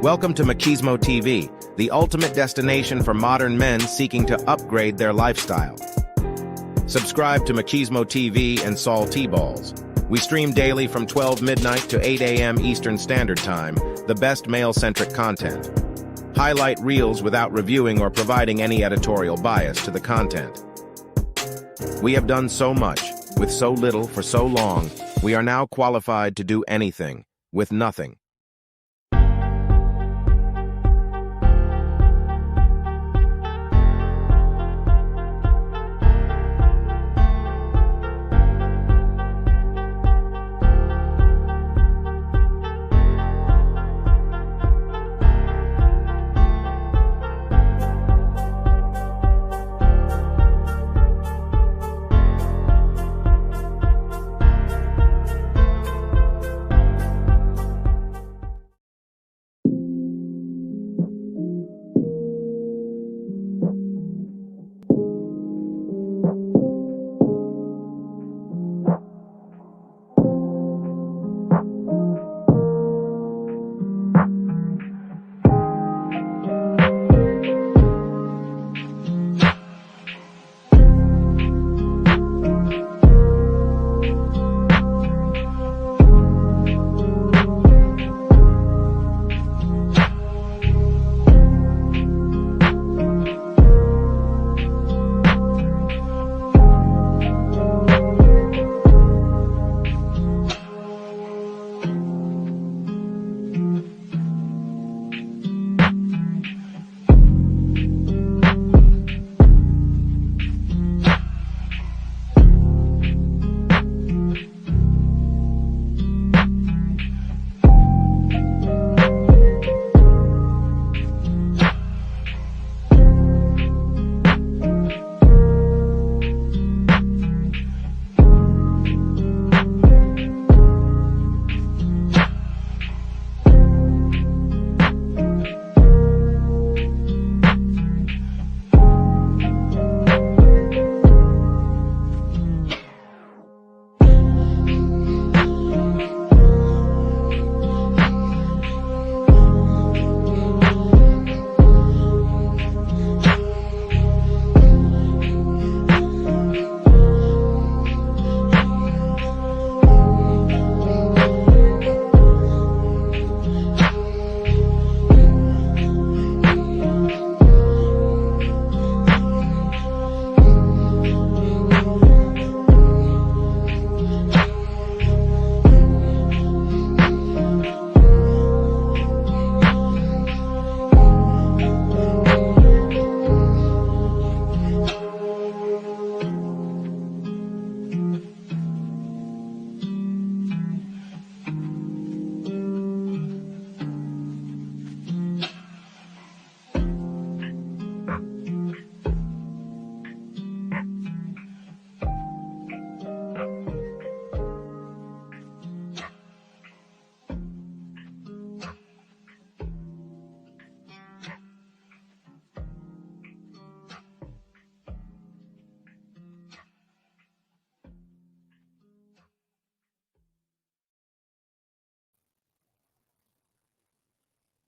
Welcome to Machismo TV, the ultimate destination for modern men seeking to upgrade their lifestyle. Subscribe to Machismo TV and Saul T-Balls. We stream daily from 12 midnight to 8 a.m. Eastern Standard Time, the best male-centric content. Highlight reels without reviewing or providing any editorial bias to the content. We have done so much, with so little for so long, we are now qualified to do anything, with nothing.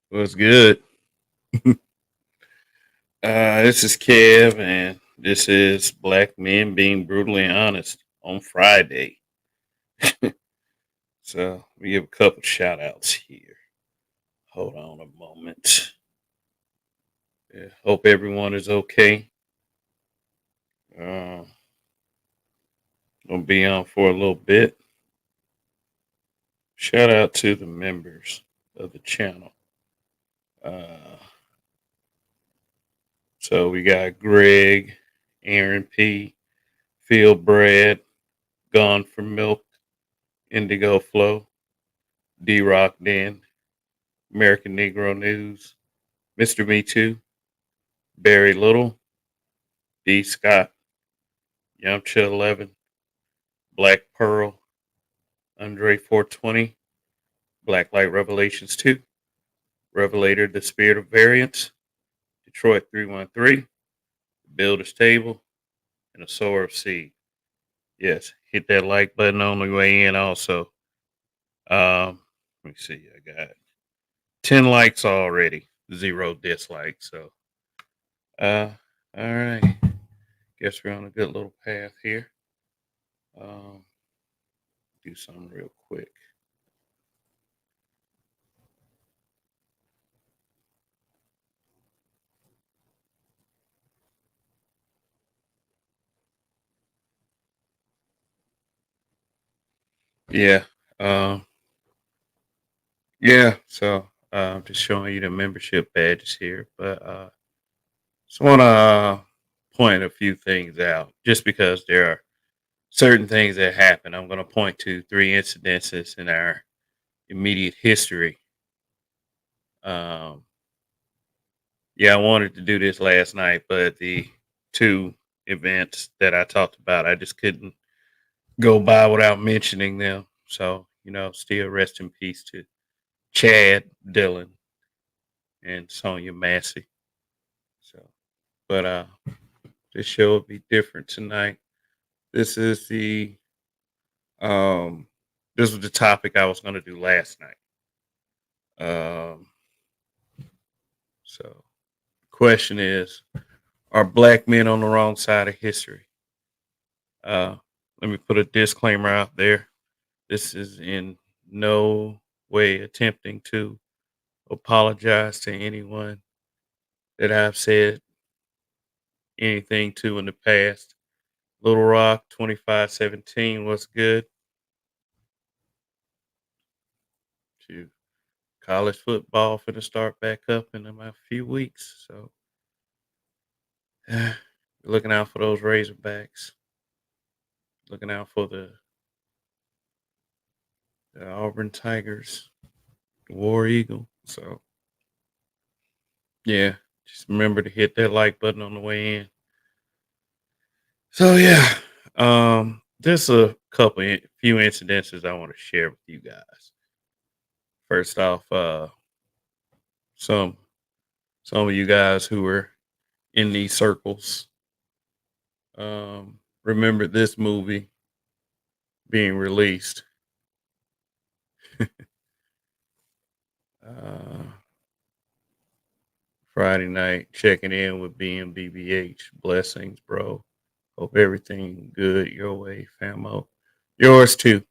What's good? This is Kev, and this is Black Men Being Brutally Honest on Friday. So we give a couple shout outs here. Hold on a moment. Hope everyone is okay. Gonna be on for a little bit. Shout out to the members of the channel. So we got Greg, Aaron P, Phil Brad, Gone for Milk, Indigo Flow, D Rock Den, American Negro News, Mr. Me Too, Barry Little, D Scott, Yamcha 11, Black Pearl, Andre 420, Black Light Revelations 2, Revelator The Spirit of Variance, Detroit 313, Builder's Table, and a Sower of Seed. Yes, hit that like button on the way in also. Let me see. I got 10 likes already, 0 dislikes. So, uh, all right. Guess we're on a good little path here. Um, do something real quick. Yeah. Um, yeah. So, I'm just showing you the membership badges here, but just want to point a few things out, just because there are certain things that happen. I'm going to point to 3 incidences in our immediate history. Um, yeah, I wanted to do this last night, but the two events that I talked about, I just couldn't go by without mentioning them. So, still rest in peace to Chad Dillon and Sonia Massey. So, but this show will be different tonight. This is the um, this was the topic I was going to do last night. Um, so, question is, are black men on the wrong side of history? Uh, Let me put a disclaimer out there. This is in no way attempting to apologize to anyone that I've said anything to in the past. Little Rock 2517 was good to college football for to start back up in about a few weeks. So looking out for those Razorbacks, looking out for the Auburn Tigers, the War Eagle. So yeah, just remember to hit that like button on the way in. So yeah, there's a few incidences I want to share with you guys. First off, some some of you guys who were in these circles remember this movie being released. uh, Friday night, checking in with BMBBH. Blessings, bro. Hope everything good your way, famo. Yours too.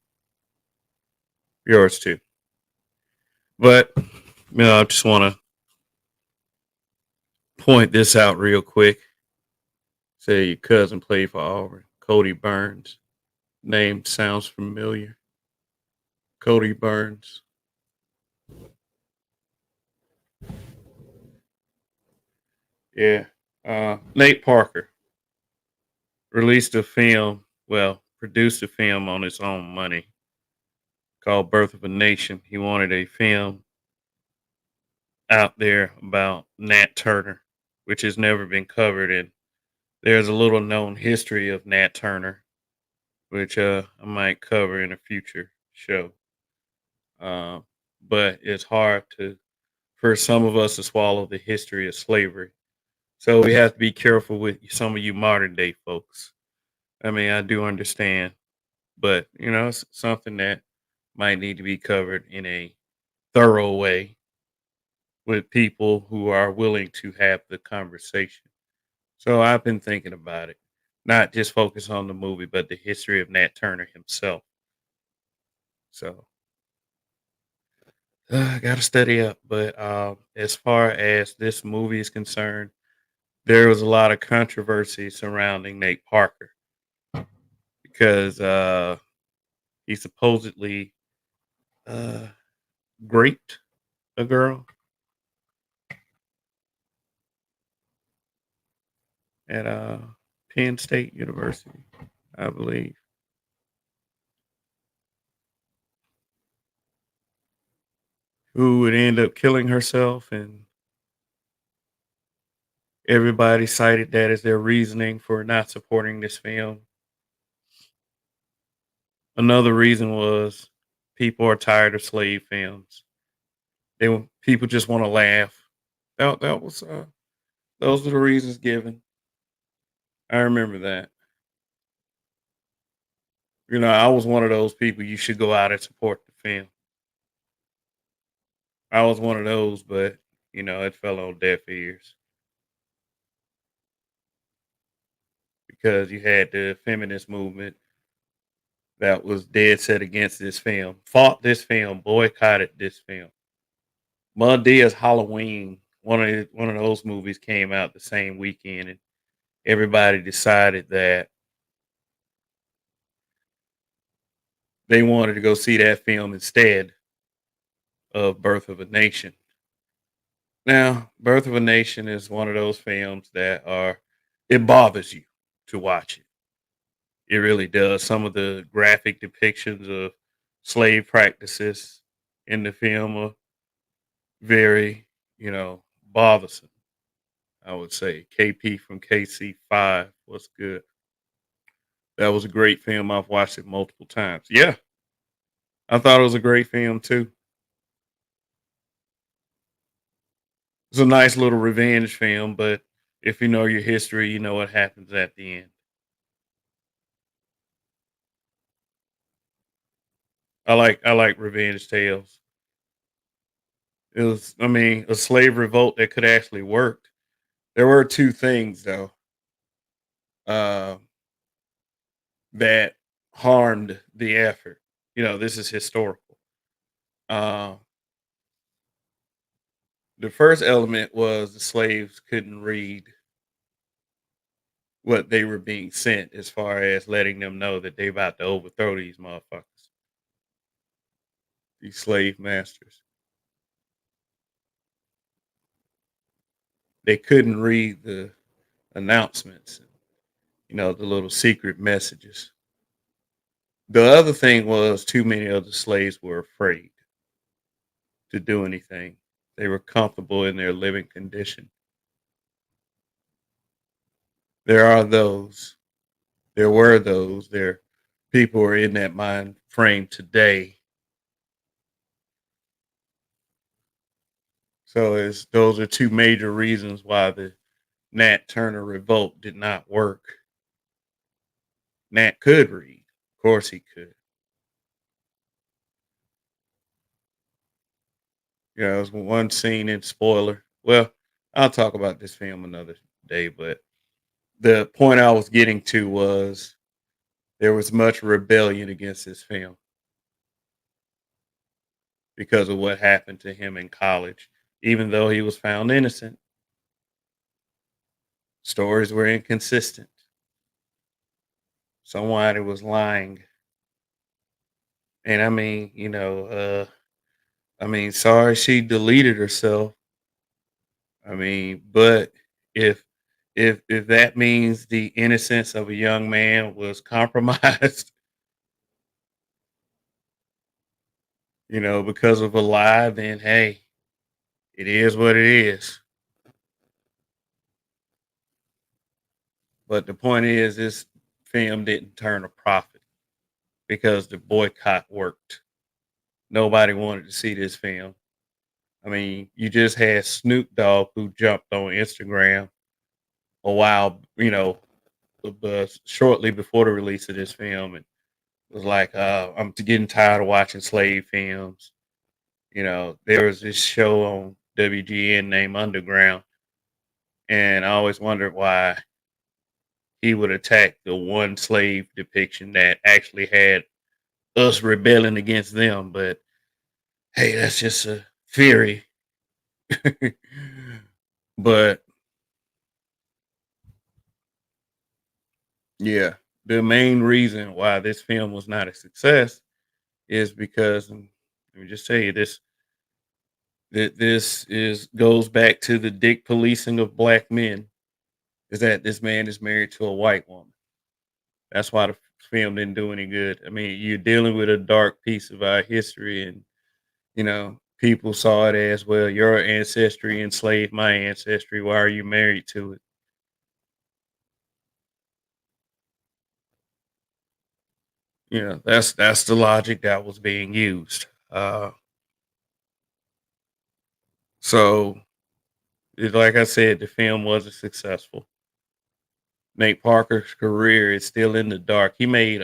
Yours too. But I just want to point this out real quick. Say your cousin played for Auburn. Cody Burns. Name sounds familiar. Cody Burns. Yeah. Nate Parker released a film, well, produced a film on his own money called Birth of a Nation. He wanted a film out there about Nat Turner, which has never been covered. And there's a little known history of Nat Turner, which I might cover in a future show. Uh, but it's hard for some of us to swallow the history of slavery. So we have to be careful with some of you modern day folks. I mean, I do understand, but it's something that might need to be covered in a thorough way with people who are willing to have the conversation. So I've been thinking about it, not just focus on the movie, but the history of Nat Turner himself. So I got to study up. But as far as this movie is concerned, there was a lot of controversy surrounding Nate Parker because he supposedly uh, raped a girl at Penn State University, I believe, who would end up killing herself. And everybody cited that as their reasoning for not supporting this film. Another reason was people are tired of slave films. People just want to laugh. That was those are the reasons given. I remember that. I was one of those people. You should go out and support the film. I was one of those, but it fell on deaf ears because you had the feminist movement that was dead set against this film, fought this film, boycotted this film. Monday Halloween, one of those movies came out the same weekend, and everybody decided that they wanted to go see that film instead of Birth of a Nation. Now, Birth of a Nation is one of those films that it bothers you to watch it. It really does. Some of the graphic depictions of slave practices in the film are very, bothersome. I would say KP from KC5 was good. That was a great film. I've watched it multiple times. Yeah, I thought it was a great film too. It's a nice little revenge film, but if you know your history, you know what happens at the end. I like revenge tales. It was, I mean, a slave revolt that could actually work. There were two things though uh, that harmed the effort. This is historical. Uh, the first element was the slaves couldn't read what they were being sent, as far as letting them know that they about to overthrow these motherfuckers, these slave masters. They couldn't read the announcements, the little secret messages. The other thing was too many of the slaves were afraid to do anything. They were comfortable in their living condition. There are those, there were those, there people are in that mind frame today. So those are two major reasons why the Nat Turner revolt did not work. Nat could read. Of course he could. There was one scene in spoiler. Well, I'll talk about this film another day, but the point I was getting to was there was much rebellion against this film because of what happened to him in college. Even though he was found innocent, stories were inconsistent. Somebody was lying. And I mean, sorry she deleted herself. I mean, but if if that means the innocence of a young man was compromised, because of a lie, then hey, it is what it is. But the point is, this film didn't turn a profit because the boycott worked. Nobody wanted to see this film. I mean, you just had Snoop Dogg who jumped on Instagram a while, shortly before the release of this film, and was like, "I'm getting tired of watching slave films." There was this show on WGN named Underground, and I always wondered why he would attack the one slave depiction that actually had us rebelling against them. But hey, that's just a theory. But yeah, the main reason why this film was not a success is because, let me just tell you this, that this is goes back to the dick policing of black men. Is that this man is married to a white woman? That's why the film didn't do any good. I mean, you're dealing with a dark piece of our history, and people saw it as, well, your ancestry enslaved my ancestry. Why are you married to it? That's the logic that was being used. So, like I said, the film wasn't successful. Nate Parker's career is still in the dark. He made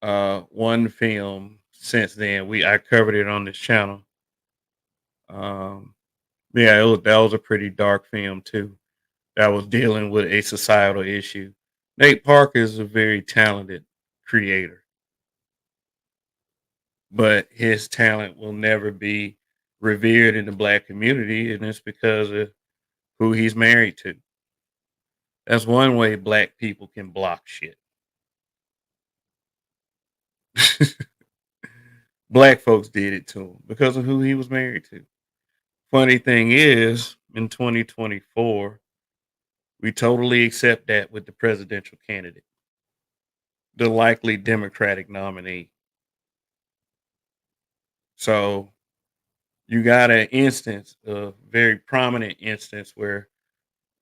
one film since then. I covered it on this channel. Um, yeah, that was a pretty dark film too. That was dealing with a societal issue. Nate Parker is a very talented creator, but his talent will never be revered in the black community, and it's because of who he's married to. That's one way black people can block shit. Black folks did it to him because of who he was married to. Funny thing is, in 2024, we totally accept that with the presidential candidate, the likely Democratic nominee. So you got an instance, a very prominent instance where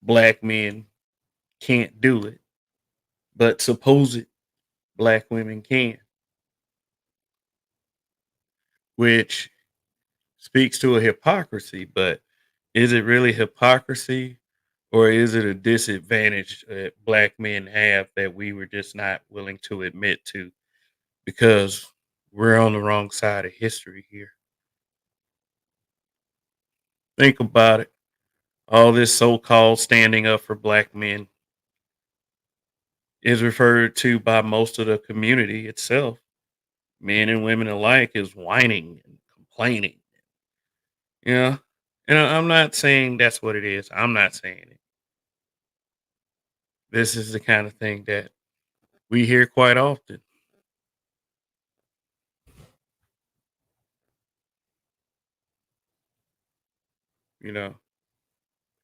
black men can't do it, but supposed black women can, which speaks to a hypocrisy. But is it really hypocrisy, or is it a disadvantage that black men have that we were just not willing to admit to because we're on the wrong side of history here? Think about it. All this so called standing up for black men is referred to by most of the community itself, men and women alike, as whining and complaining. Yeah. And I'm not saying that's what it is. I'm not saying it. This is the kind of thing that we hear quite often. You know,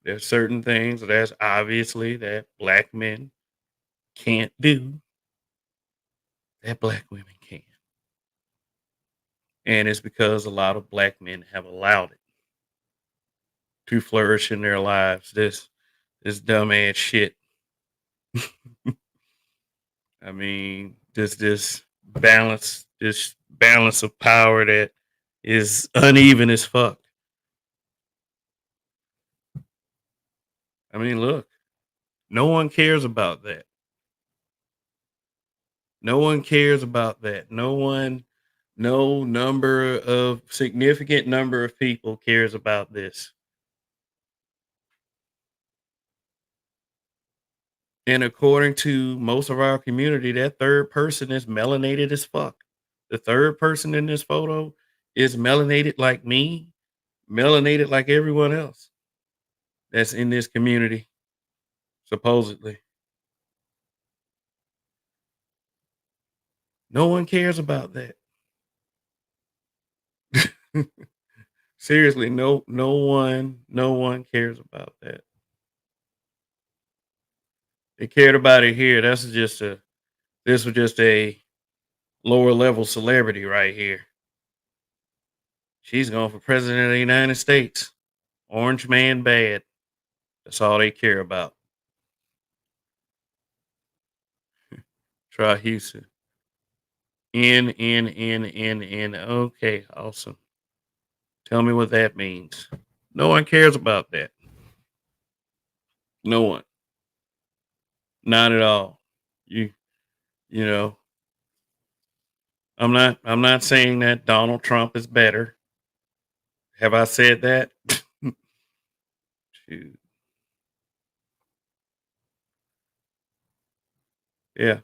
there's certain things that's obviously that black men can't do that black women can. And it's because a lot of black men have allowed it to flourish in their lives. This dumbass shit. I mean, this balance of power that is uneven as fuck. I mean, look, no one cares about that. No one cares about that. No number of significant number of people cares about this. And according to most of our community, that third person is melanated as fuck. The third person in this photo is melanated like me, melanated like everyone else that's in this community, supposedly. No one cares about that. Seriously, no one cares about that. They cared about it here. This was just a lower level celebrity right here. She's going for president of the United States. Orange man bad. That's all they care about. Try Houston. N. Okay, awesome. Tell me what that means. No one cares about that. No one. Not at all. You you know, I'm not saying that Donald Trump is better. Have I said that? Shoot. Yeah.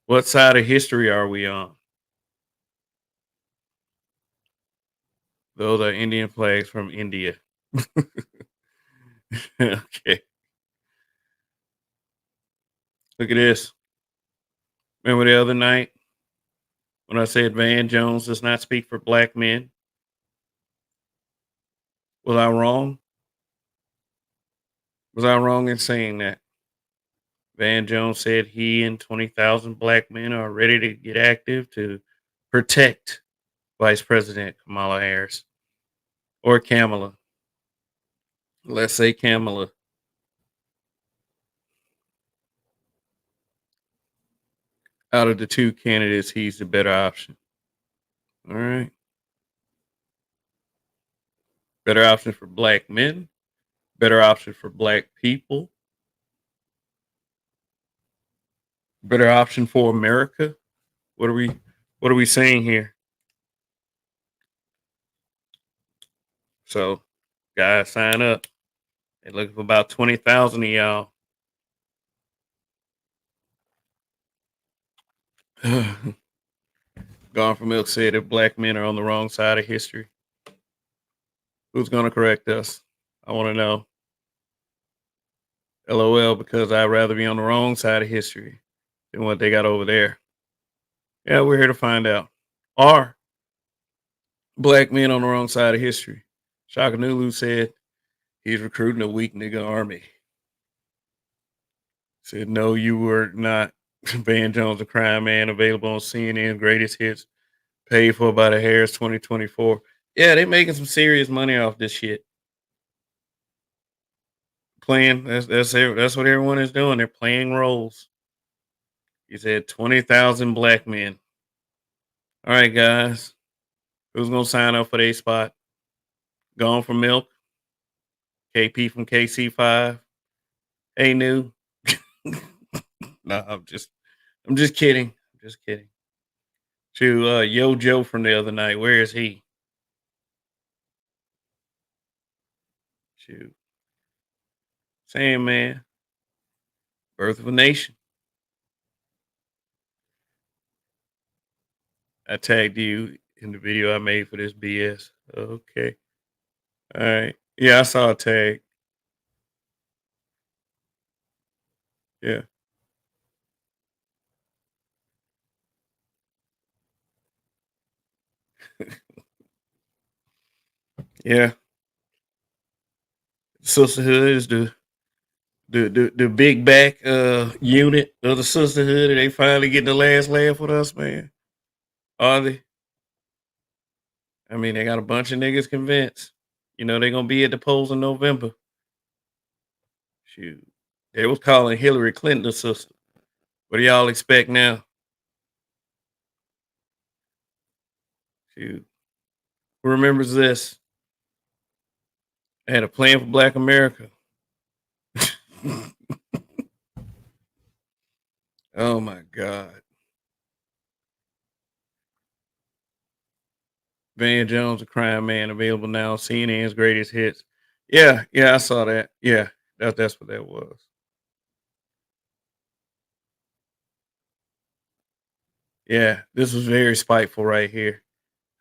What side of history are we on? Those are Indian flags from India. Okay. Look at this. Remember the other night when I said Van Jones does not speak for black men? Was I wrong? Was I wrong in saying that? Van Jones said he and 20,000 black men are ready to get active to protect Vice President Kamala Harris or Kamala. Let's say Kamala. Out of the two candidates, he's the better option. All right. Better option for black men, better option for black people, better option for America. What are we saying here? So, guys, sign up. They're looking for about 20,000 of y'all. Gone from Milk said if black men are on the wrong side of history, who's going to correct us? I want to know. LOL, because I'd rather be on the wrong side of history than what they got over there. Yeah, we're here to find out. Are black men on the wrong side of history? Shaka Nulu said he's recruiting a weak nigga army. Said, no, you were not. Van Jones, a crime man, available on CNN Greatest Hits, paid for by the Harris 2024. Yeah, they making some serious money off this shit. Playing, that's what everyone is doing. They're playing roles. He said 20,000 black men. All right, guys. Who's gonna sign up for their spot? Gone from Milk, KP from KC5. Hey, new. No, I'm just kidding. I'm just kidding. To Yo Joe from the other night. Where is he? Shoot. Saying, man, birth of a nation. I tagged you in the video I made for this BS. Okay. All right. Yeah, I saw a tag. Yeah. Yeah. Sisterhood is the big back unit of the sisterhood, and they finally getting the last laugh with us, man. Are they? I mean, they got a bunch of niggas convinced. You know, they're gonna be at the polls in November. Shoot. They was calling Hillary Clinton a sister. What do y'all expect now? Shoot. Who remembers this? I had a plan for Black America. Oh my God. Van Jones, a crime man, available now. CNN's greatest hits. Yeah, yeah, I saw that. Yeah, that's what that was. Yeah, this was very spiteful right here.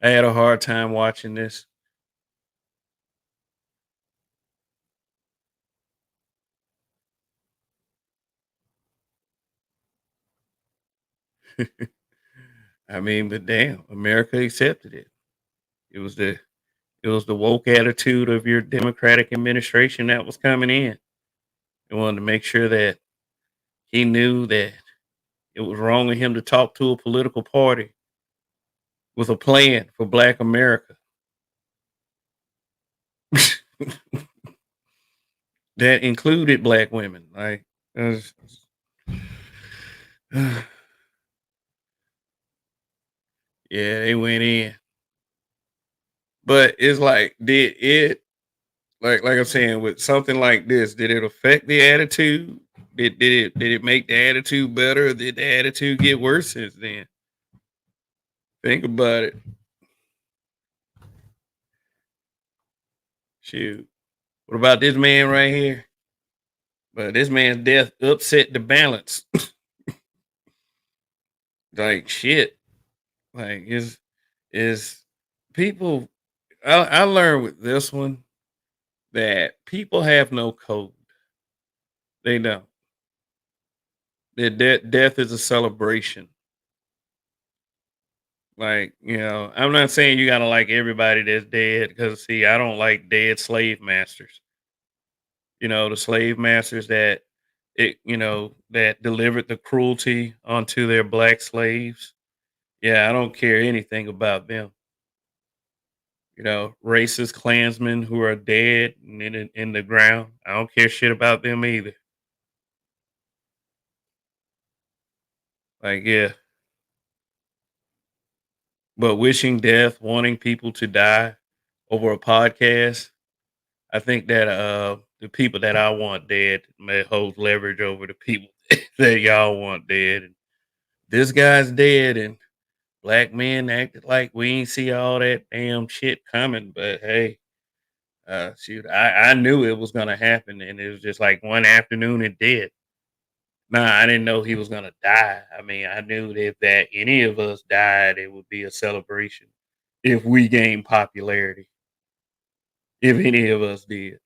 I had a hard time watching this. I mean, but damn, America accepted it. It was the it was the woke attitude of your Democratic administration that was coming in. They wanted to make sure that he knew that it was wrong of him to talk to a political party with a plan for Black America that included Black women. Like, uh, yeah, they went in, but it's like, did it? Like I'm saying, with something like this, did it affect the attitude? Did it make the attitude better? Or did the attitude get worse since then? Think about it. Shoot. What about this man right here? But this man's death upset the balance. Like shit. Like is people. I learned with this one that people have no code. They don't. Death is a celebration. Like, I'm not saying you gotta like everybody that's dead because see, I don't like dead slave masters. The slave masters that delivered the cruelty onto their black slaves. Yeah, I don't care anything about them. Racist Klansmen who are dead and in the ground. I don't care shit about them either. Like, yeah, but wishing death, wanting people to die over a podcast, I think that the people that I want dead may hold leverage over the people that y'all want dead. And this guy's dead, and black men acted like we ain't see all that damn shit coming. But hey, Shoot, I knew it was gonna happen, and it was just like one afternoon it did. Nah, I didn't know he was gonna die. I mean, I knew that if any of us died, it would be a celebration if we gained popularity. If any of us did,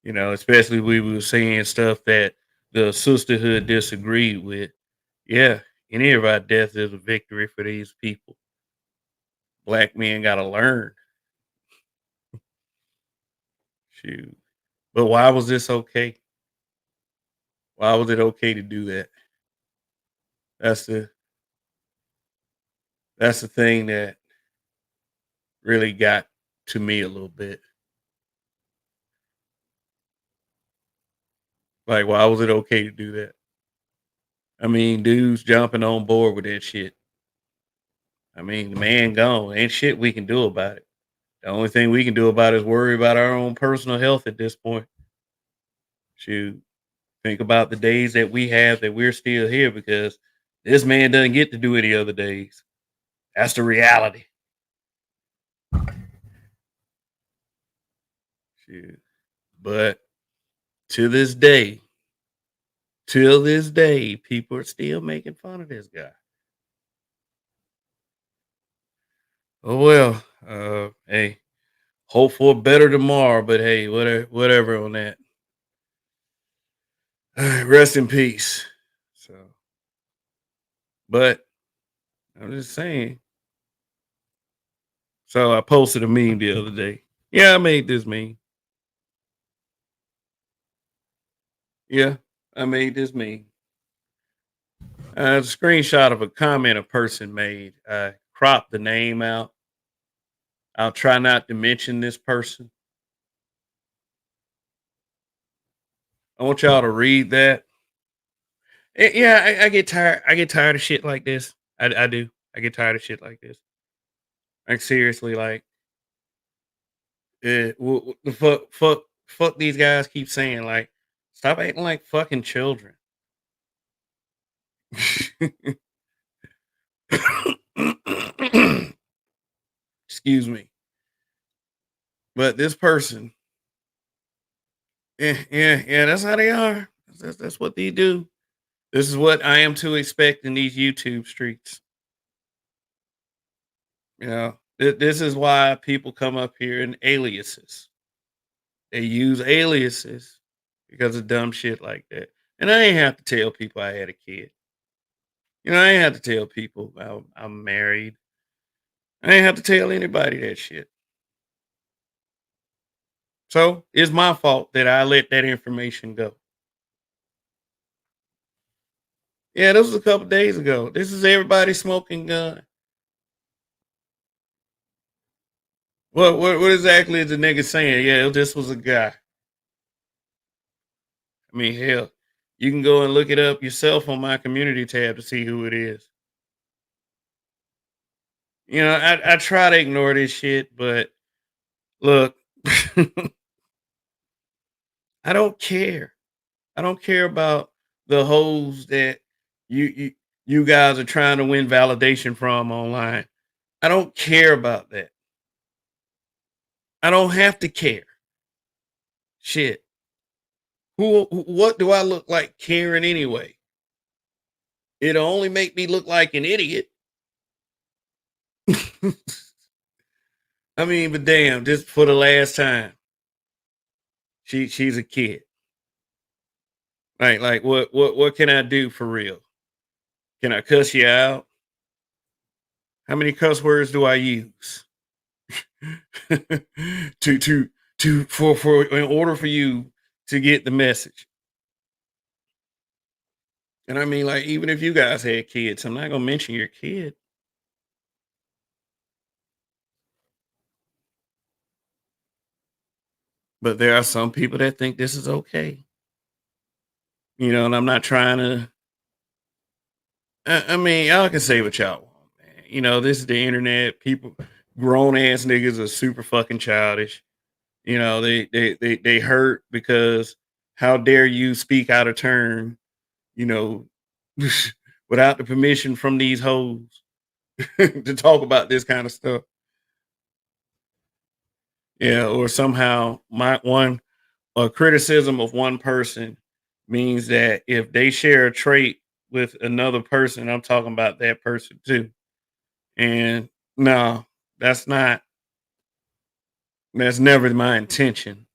especially we were saying stuff that the sisterhood disagreed with. Yeah, any of our death is a victory for these people. Black men gotta learn. Shoot. But why was this okay? Why was it okay to do that? That's the that's the thing that really got to me a little bit. Like, why was it okay to do that? I mean, dudes jumping on board with that shit. I mean, the man gone. Ain't shit we can do about it. The only thing we can do about it is worry about our own personal health at this point. Shoot. Think about the days that we have that we're still here because this man doesn't get to do any other days. That's the reality. Shoot. But to this day, till this day, people are still making fun of this guy. Oh well. Hey, hope for a better tomorrow, but hey, whatever on that. Rest in peace. So, but I'm just saying. So I posted a meme the other day. Yeah, I made this meme. Yeah, I made this meme. A screenshot of a comment a person made. I cropped the name out. I'll try not to mention this person. I want y'all to read that. Yeah, I get tired. I get tired of shit like this. I do. I get tired of shit like this. Like seriously, like the fuck these guys keep saying. Like, stop acting like fucking children. Excuse me, but this person, yeah, that's how they are. That's what they do. This is what I am to expect in these YouTube streets. This is why people come up here in aliases. They use aliases because of dumb shit like that. And I ain't have to tell people I had a kid. I ain't have to tell people I'm married. I ain't have to tell anybody that shit. So it's my fault that I let that information go. Yeah, this was a couple days ago. This is everybody smoking gun. What exactly is the nigga saying? Yeah, this was a guy. I mean, hell, you can go and look it up yourself on my community tab to see who it is. I try to ignore this shit, but look, I don't care. I don't care about the hoes that you you you guys are trying to win validation from online. I don't care about that. I don't have to care. Shit. What do I look like caring anyway? It'll only make me look like an idiot. I mean, but damn, just for the last time. She's a kid. Like what can I do for real? Can I cuss you out? How many cuss words do I use? For in order for you to get the message. And I mean, like, even if you guys had kids, I'm not gonna mention your kid. But there are some people that think this is okay. And I'm not trying to I mean, y'all can say what y'all want, man. This is the internet. People grown ass niggas are super fucking childish. They hurt because how dare you speak out of turn, you know, without the permission from these hoes to talk about this kind of stuff. Yeah, or somehow my one a criticism of one person means that if they share a trait with another person, I'm talking about that person too. And no, that's not that's never my intention,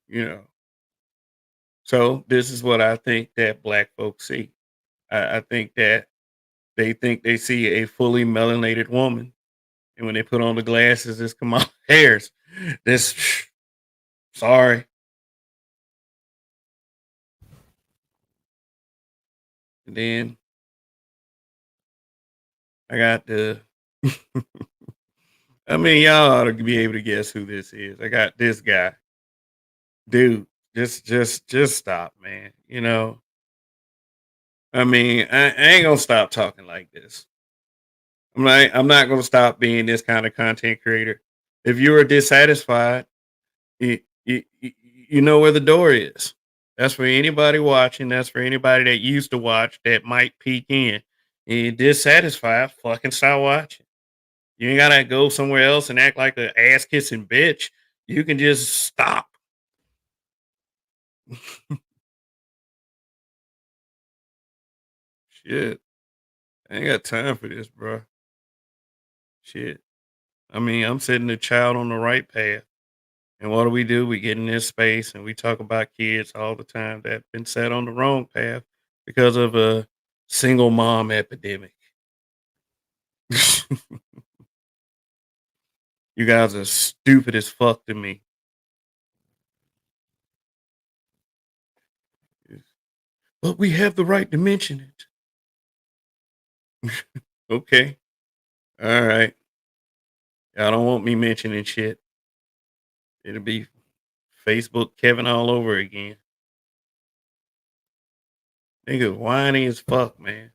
you know. So this is what I think that black folks see. I think that they think they see a fully melanated woman, and when they put on the glasses, it's Kamala Harris. This sorry. And then I got the I mean, y'all ought to be able to guess who this is. I got this guy. Dude, just stop, man. I mean, I ain't gonna stop talking like this. I'm not gonna stop being this kind of content creator. If you are dissatisfied, you know where the door is. That's for anybody watching. That's for anybody that used to watch that might peek in. And you're dissatisfied, fucking stop watching. You ain't gotta go somewhere else and act like a ass kissing bitch. You can just stop. Shit. I ain't got time for this, bro. Shit. I mean, I'm setting the child on the right path. And what do? We get in this space and we talk about kids all the time that been set on the wrong path because of a single mom epidemic. You guys are stupid as fuck to me. But we have the right to mention it. Okay. All right. Y'all don't want me mentioning shit. It'll be Facebook Kevin all over again. Niggas whiny as fuck, man.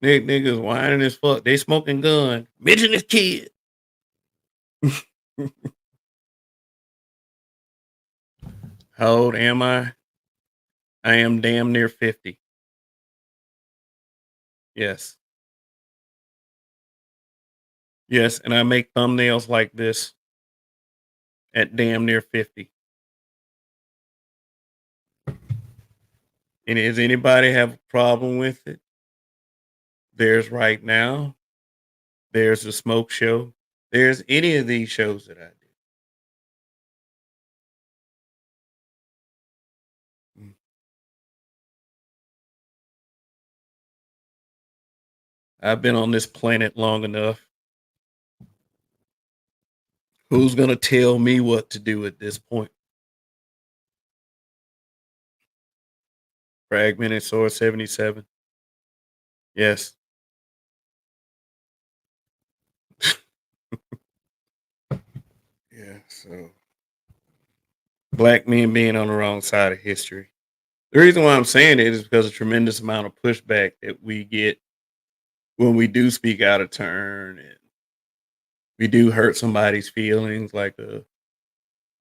Niggas whining as fuck. They smoking gun. Mention this kid. How old am I? I am damn near 50. Yes. Yes, and I make thumbnails like this at damn near 50. And does anybody have a problem with it? There's Right Now. There's The Smoke Show. There's any of these shows that I do. Mm. I've been on this planet long enough. Who's going to tell me what to do at this point? Fragmented Sword 77. Yes. Yeah, so black men being on the wrong side of history. The reason why I'm saying it is because of the tremendous amount of pushback that we get when we do speak out of turn and we do hurt somebody's feelings, like a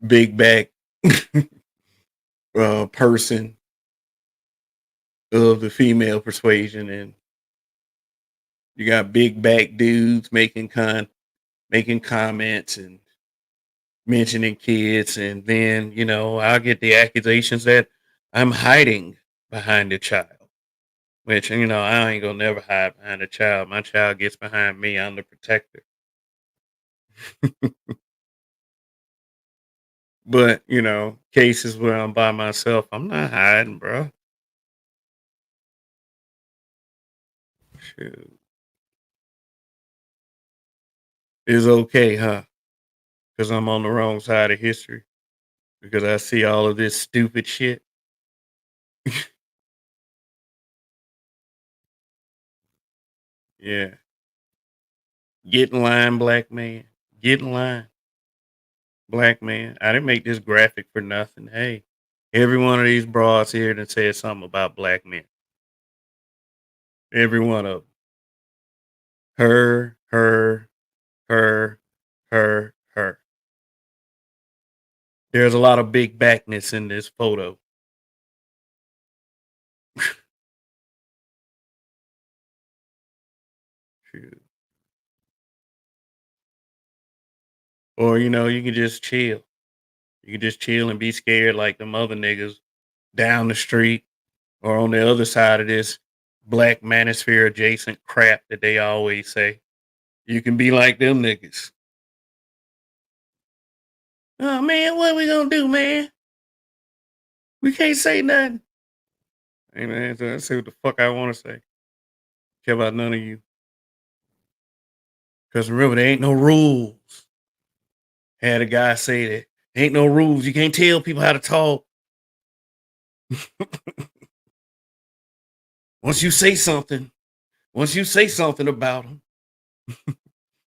big back person of the female persuasion, and you got big back dudes making comments and mentioning kids, and then I'll get the accusations that I'm hiding behind a child. Which, I ain't gonna never hide behind a child. My child gets behind me. I'm the protector. But, cases where I'm by myself, I'm not hiding, bro. Shoot. It's okay, huh? Because I'm on the wrong side of history. Because I see all of this stupid shit. Yeah. Get in line, black man. Get in line, black man. I didn't make this graphic for nothing. Hey, every one of these broads here that said something about black men. Every one of them. Her, her, her, her. There's a lot of big backness in this photo. Shoot. Or you can just chill. You can just chill and be scared like them other niggas down the street or on the other side of this black manosphere adjacent crap that they always say. You can be like them niggas. Oh man, what we gonna do, man? We can't say nothing. Hey man, so I say what the fuck I want to say. Care about none of you. Cause remember, there ain't no rules. Had a guy say that ain't no rules. You can't tell people how to talk. Once you say something, about them,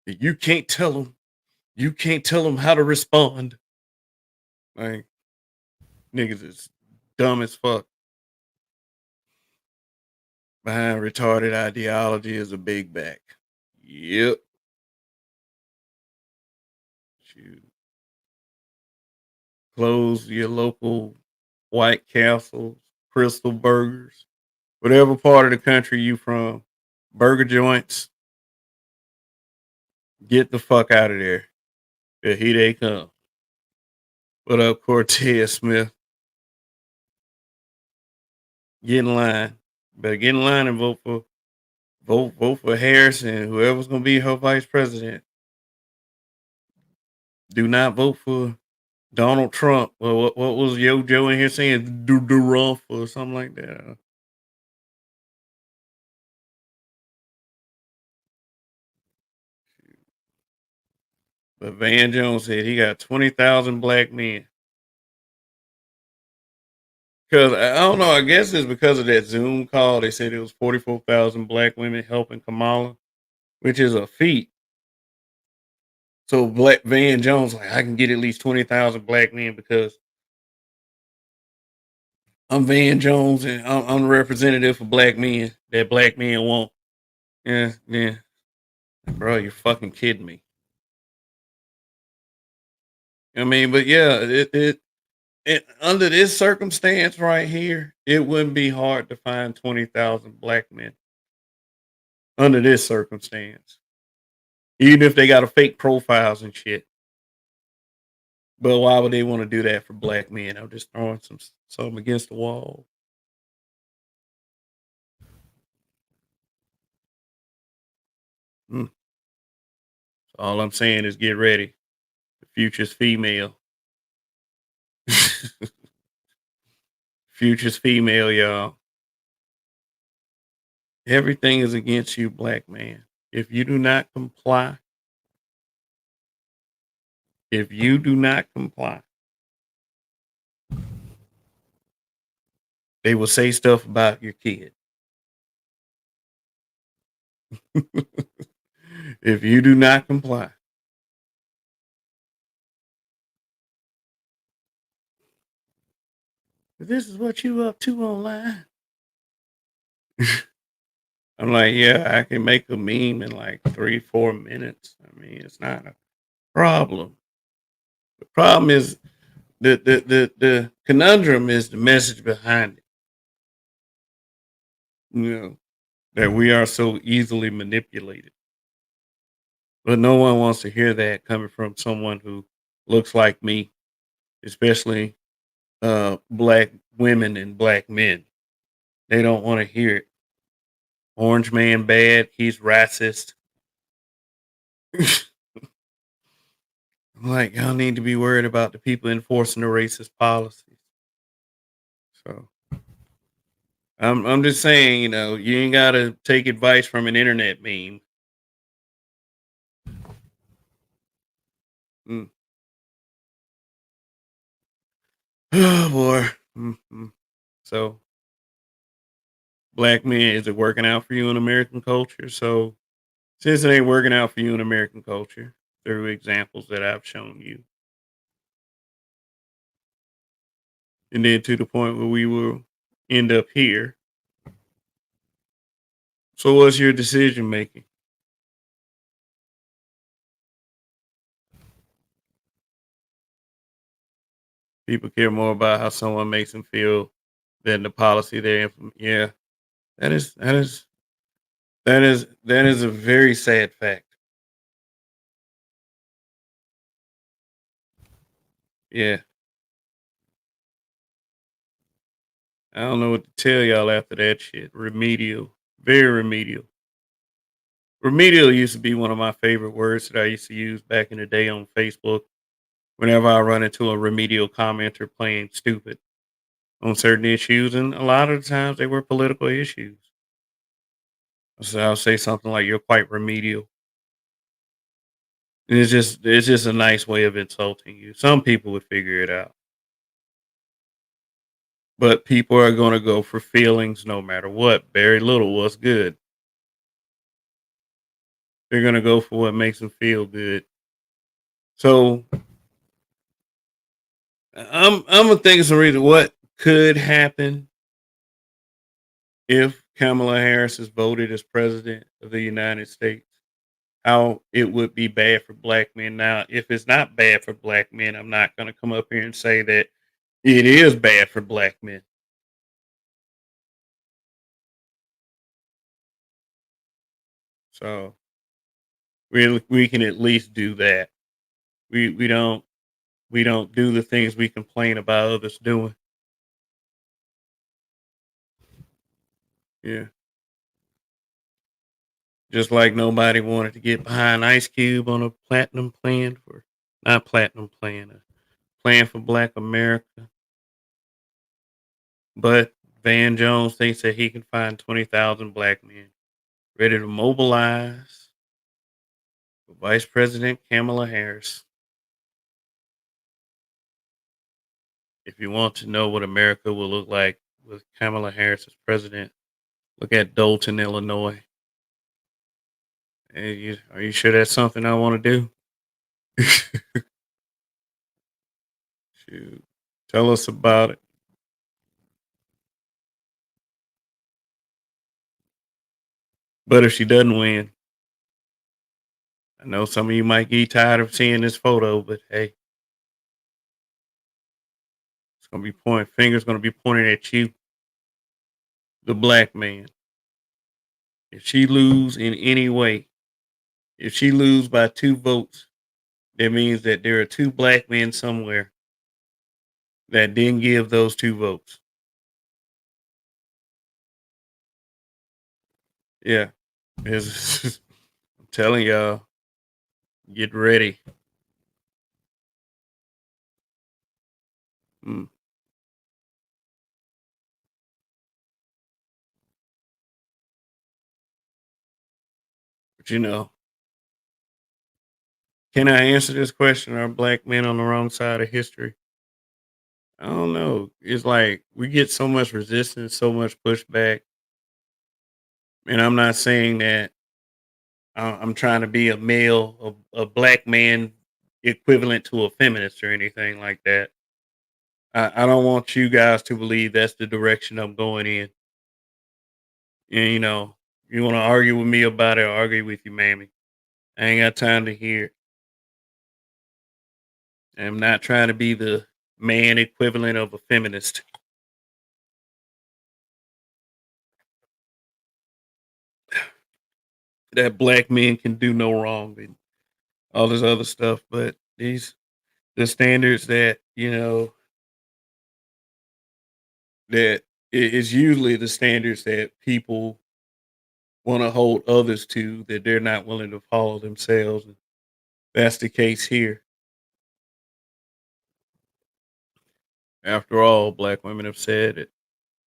you can't tell them. You can't tell them how to respond. Like niggas is dumb as fuck. Behind retarded ideology is a big back. Yep. Shoot. Close your local White Castles, Crystal Burgers, whatever part of the country you from, burger joints. Get the fuck out of there. Here they come. What up, Cortez Smith? Get in line. Better get in line and vote for Harris and whoever's gonna be her vice president. Do not vote for Donald Trump. Well, what was Yo Joe in here saying? Do Ruff or something like that. But Van Jones said he got 20,000 black men. Because I don't know, I guess it's because of that Zoom call. They said it was 44,000 black women helping Kamala, which is a feat. So Black Van Jones like I can get at least 20,000 black men because I'm Van Jones and I'm the representative for black men that black men want. Yeah, yeah, bro, you're fucking kidding me. I mean, but yeah, it under this circumstance right here, it wouldn't be hard to find 20,000 black men under this circumstance, even if they got a fake profiles and shit. But why would they want to do that for black men? I'm just throwing some against the wall. Mm. So all I'm saying is get ready. The future's female. Future's female, y'all. Everything is against you, black man. If you do not comply, if you do not comply, they will say stuff about your kid. If you do not comply, this is what you up to online. I'm like, yeah, I can make a meme in like 3-4 minutes. I mean, it's not a problem. The problem is the conundrum is the message behind it. You know, that we are so easily manipulated. But no one wants to hear that coming from someone who looks like me, especially black women and black men. They don't want to hear it. Orange man bad, he's racist. Like y'all need to be worried about the people enforcing the racist policies. So I'm just saying, you ain't gotta take advice from an internet meme. Mm. Oh boy. Mhm. So black men, is it working out for you in American culture? So since it ain't working out for you in American culture, through examples that I've shown you, and then to the point where we will end up here. So what's your decision making? People care more about how someone makes them feel than the policy they're implementing. Yeah, that is That is a very sad fact. Yeah. I don't know what to tell y'all after that shit. Remedial. Very remedial. Remedial used to be one of my favorite words that I used to use back in the day on Facebook whenever I run into a remedial commenter playing stupid on certain issues. And a lot of the times they were political issues. So I'll say something like, "You're quite remedial." And it's just a nice way of insulting you. Some people would figure it out. But people are gonna go for feelings no matter what. Very little what's good. They're gonna go for what makes them feel good. So I'm gonna think of some reason what could happen if Kamala Harris is voted as president of the United States. How it would be bad for black men. Now, if it's not bad for black men, I'm not gonna come up here and say that it is bad for black men. So we can at least do that. We don't do the things we complain about others doing. Yeah. Just like nobody wanted to get behind Ice Cube on a platinum plan for not platinum plan, a plan for Black America. But Van Jones thinks that he can find 20,000 black men ready to mobilize for Vice President Kamala Harris. If you want to know what America will look like with Kamala Harris as president, look at Dolton, Illinois. Are you sure that's something I want to do? Shoot. Tell us about it. But if she doesn't win, I know some of you might get tired of seeing this photo, but hey, it's gonna be pointing fingers gonna be pointing at you, the black man. If she lose in any way, if she lose by 2 votes, that means that there are two black men somewhere that didn't give those 2 votes. Yeah, I'm telling y'all, get ready. Mm, but can I answer this question? Are black men on the wrong side of history? I don't know. It's like we get so much resistance, so much pushback, and I'm not saying that I'm trying to be a male, a black man equivalent to a feminist or anything like that. I don't want you guys to believe that's the direction I'm going in. And you want to argue with me about it, I'll argue with you, mammy. I ain't got time to hear it. I'm not trying to be the man equivalent of a feminist. That black men can do no wrong and all this other stuff. But the standards that that is usually the standards that people want to hold others to that they're not willing to follow themselves. And that's the case here. After all, black women have said it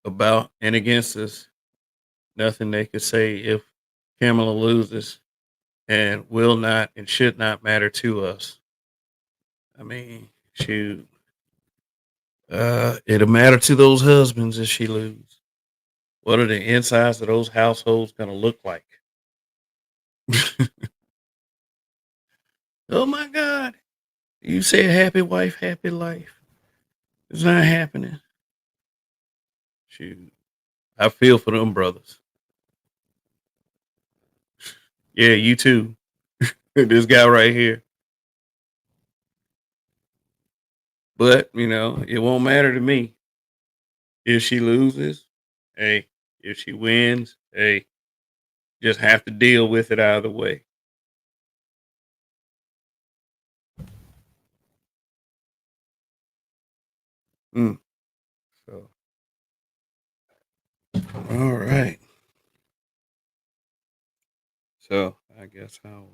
about and against us. Nothing they could say if Kamala loses and will not and should not matter to us. I mean, shoot. It'll matter to those husbands if she loses. What are the insides of those households gonna look like? Oh my God. You said happy wife, happy life. It's not happening. Shoot. I feel for them brothers. Yeah, you too. This guy right here. But, it won't matter to me. If she loses, hey. If she wins, hey. Just have to deal with it either way. Mm. So, all right. So, I guess I'll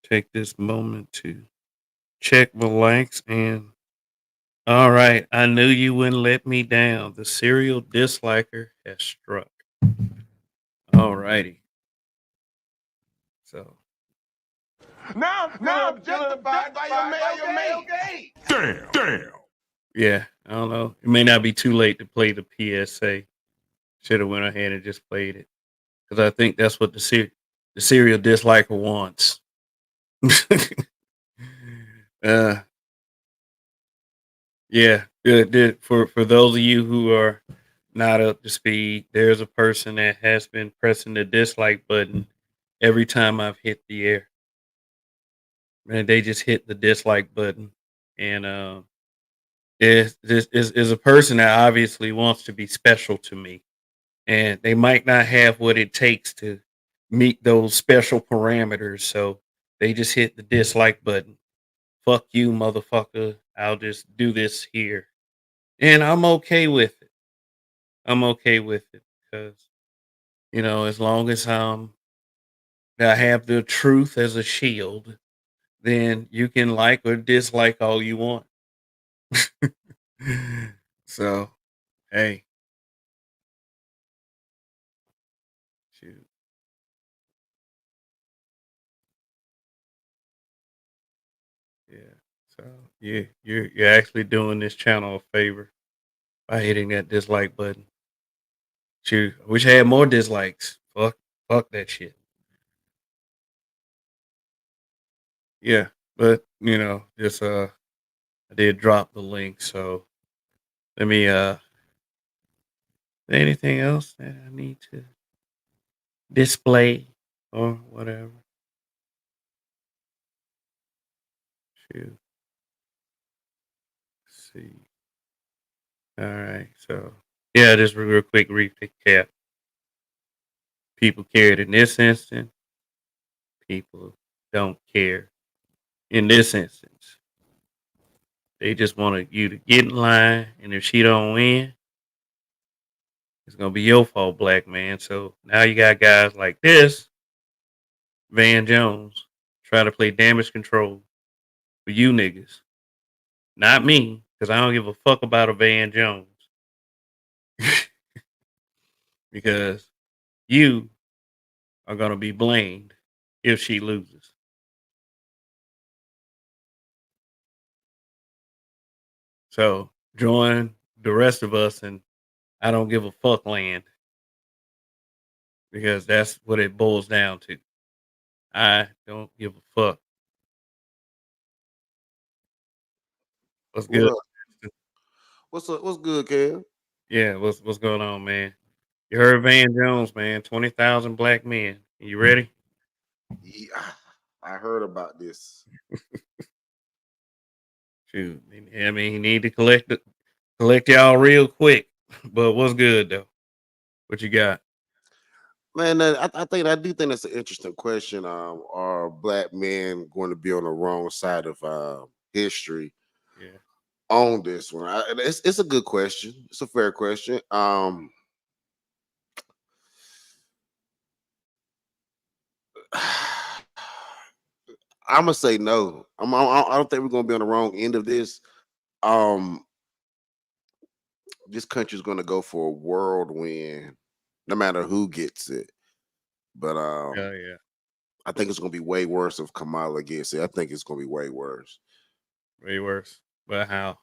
take this moment to check my likes and all right. I knew you wouldn't let me down. The serial disliker has struck. All righty. So, Now I'm justified by your male gaze. yeah, I don't know. It may not be too late to play the PSA. Should have went ahead and just played it because I think that's what the serial disliker wants. uh, yeah. For those of you who are not up to speed, there's a person that has been pressing the dislike button every time I've hit the air. Man, they just hit the dislike button, and is a person that obviously wants to be special to me, and they might not have what it takes to meet those special parameters, so they just hit the dislike button. Fuck you, motherfucker. I'll just do this here, and I'm okay with it. I'm okay with it because as long as I have the truth as a shield, then you can like or dislike all you want. So, hey, shoot, yeah. So, yeah, you're actually doing this channel a favor by hitting that dislike button. Shoot, I wish I had more dislikes. Fuck that shit. Yeah, but just I did drop the link, so let me anything else that I need to display or whatever. Shoot, see. All right, so yeah, just real quick recap. People cared in this instance. People don't care in this instance. They just wanted you to get in line, and if she don't win, it's gonna be your fault, black man. So now you got guys like this, Van Jones, try to play damage control for you niggas, not me, because I don't give a fuck about a Van Jones. Because you are gonna be blamed if she loses. So join the rest of us and I don't give a fuck land because that's what it boils down to. I don't give a fuck. What's What good? up? What's up? What's good, Kev? Yeah, what's going on, man? You heard Van Jones, man. 20,000 black men. You ready? Yeah, I heard about this. Shoot, I mean, he need to collect y'all real quick. But what's good though? What you got? Man, I do think that's an interesting question. Are black men going to be on the wrong side of history Yeah, on this one? It's a good question. It's a fair question. I'm gonna say no. I don't think we're gonna be on the wrong end of this. Um, this country's gonna go for a whirlwind, no matter who gets it. But yeah, yeah. I think it's gonna be way worse if Kamala gets it. I think it's gonna be way worse. Way worse. But how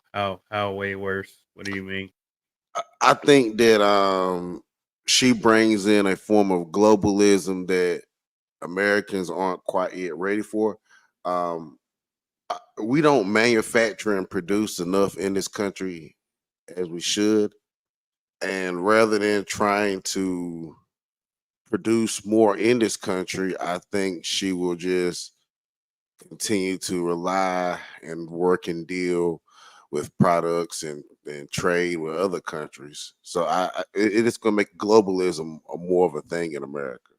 way worse? What do you mean? I think that she brings in a form of globalism that Americans aren't quite yet ready for. Um, we don't manufacture and produce enough in this country as we should, and rather than trying to produce more in this country, I think she will just continue to rely and work and deal with products and trade with other countries. So it is going to make globalism a more of a thing in America.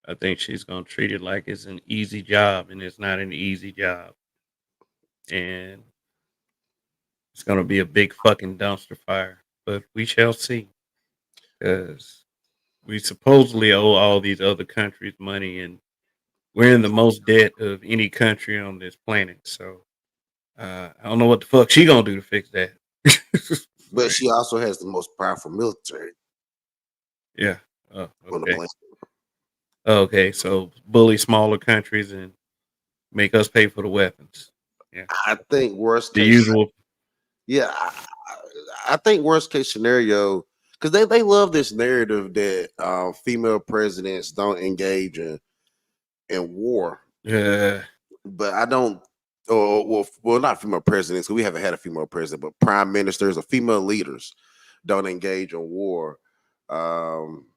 I think she's gonna treat it like it's an easy job, and it's not an easy job, and it's gonna be a big fucking dumpster fire. But we shall see, because we supposedly owe all these other countries money, and we're in the most debt of any country on this planet. So I don't know what the fuck she gonna do to fix that. But Right. she also has the most powerful military Yeah. Oh, on the okay. planet. Okay. So bully smaller countries and make us pay for the weapons. Yeah. I think worst The case, usual. yeah, I think worst case scenario, because they love this narrative that female presidents don't engage in war, Yeah. but I don't. Or well, not female presidents, because we haven't had a female president, but prime ministers or female leaders don't engage in war. Um,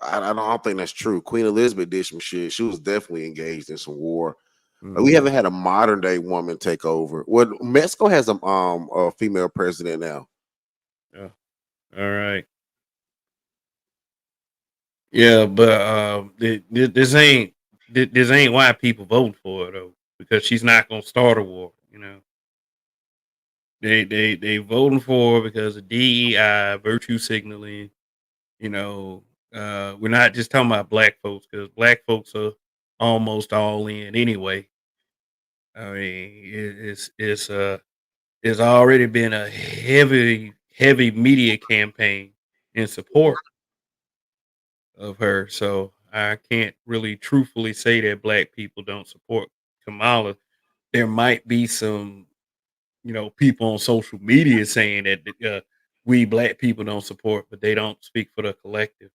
I don't think that's true. Queen Elizabeth did some shit. She was definitely engaged in some war. We Mhm. haven't had a modern day woman take over. Well, Mexico has a female president now. Yeah. All right. Yeah, but this ain't why people vote for her though, because she's not gonna start a war. They voting for her because of DEI, virtue signaling. You know, we're not just talking about black folks, because black folks are almost all in anyway. I mean, it's already been a heavy media campaign in support of her. So I can't really truthfully say that black people don't support Kamala. There might be some, people on social media saying that we black people don't support, but they don't speak for the collective.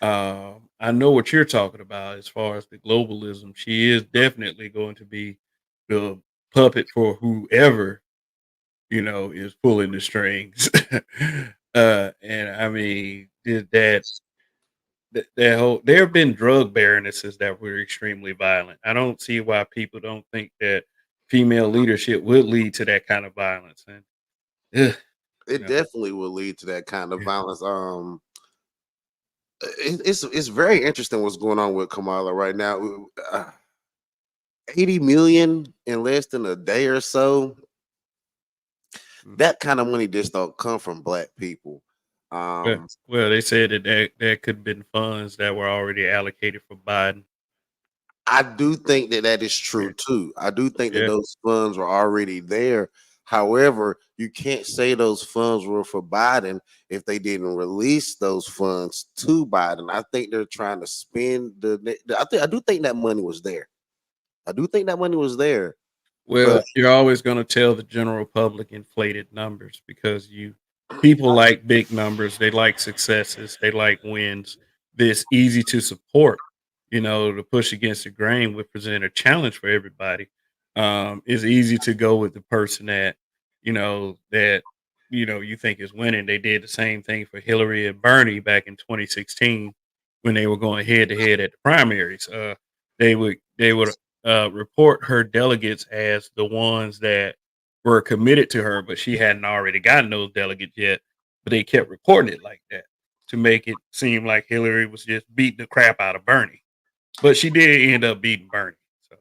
I know what you're talking about as far as the globalism. She is definitely going to be the puppet for whoever is pulling the strings. And I mean, that whole there have been drug baronesses that were extremely violent. I don't see why people don't think that female leadership would lead to that kind of violence. And ugh, you It know, definitely will lead to that kind of yeah, violence. It's very interesting what's going on with Kamala right now. 80 million in less than a day or so. mm. That kind of money just don't come from black people. well, Um, well, they said that could have been funds that were already allocated for Biden. I do think that that is Yeah, true too. I do think that yeah. those funds were already there. However, you can't say those funds were for Biden if they didn't release those funds to Biden. I think they're trying to spend I do think that money was there. I do think that money was there, but Well, you're always going to tell the general public inflated numbers, because people like big numbers, they like successes, they like wins. This easy to support, to push against the grain would present a challenge for everybody. It's easy to go with the person that you think is winning. They did the same thing for Hillary and Bernie back in 2016 when they were going head to head at the primaries. They would report her delegates as the ones that were committed to her, but she hadn't already gotten those delegates yet. But they kept reporting it like that to make it seem like Hillary was just beating the crap out of Bernie. But she did end up beating Bernie. So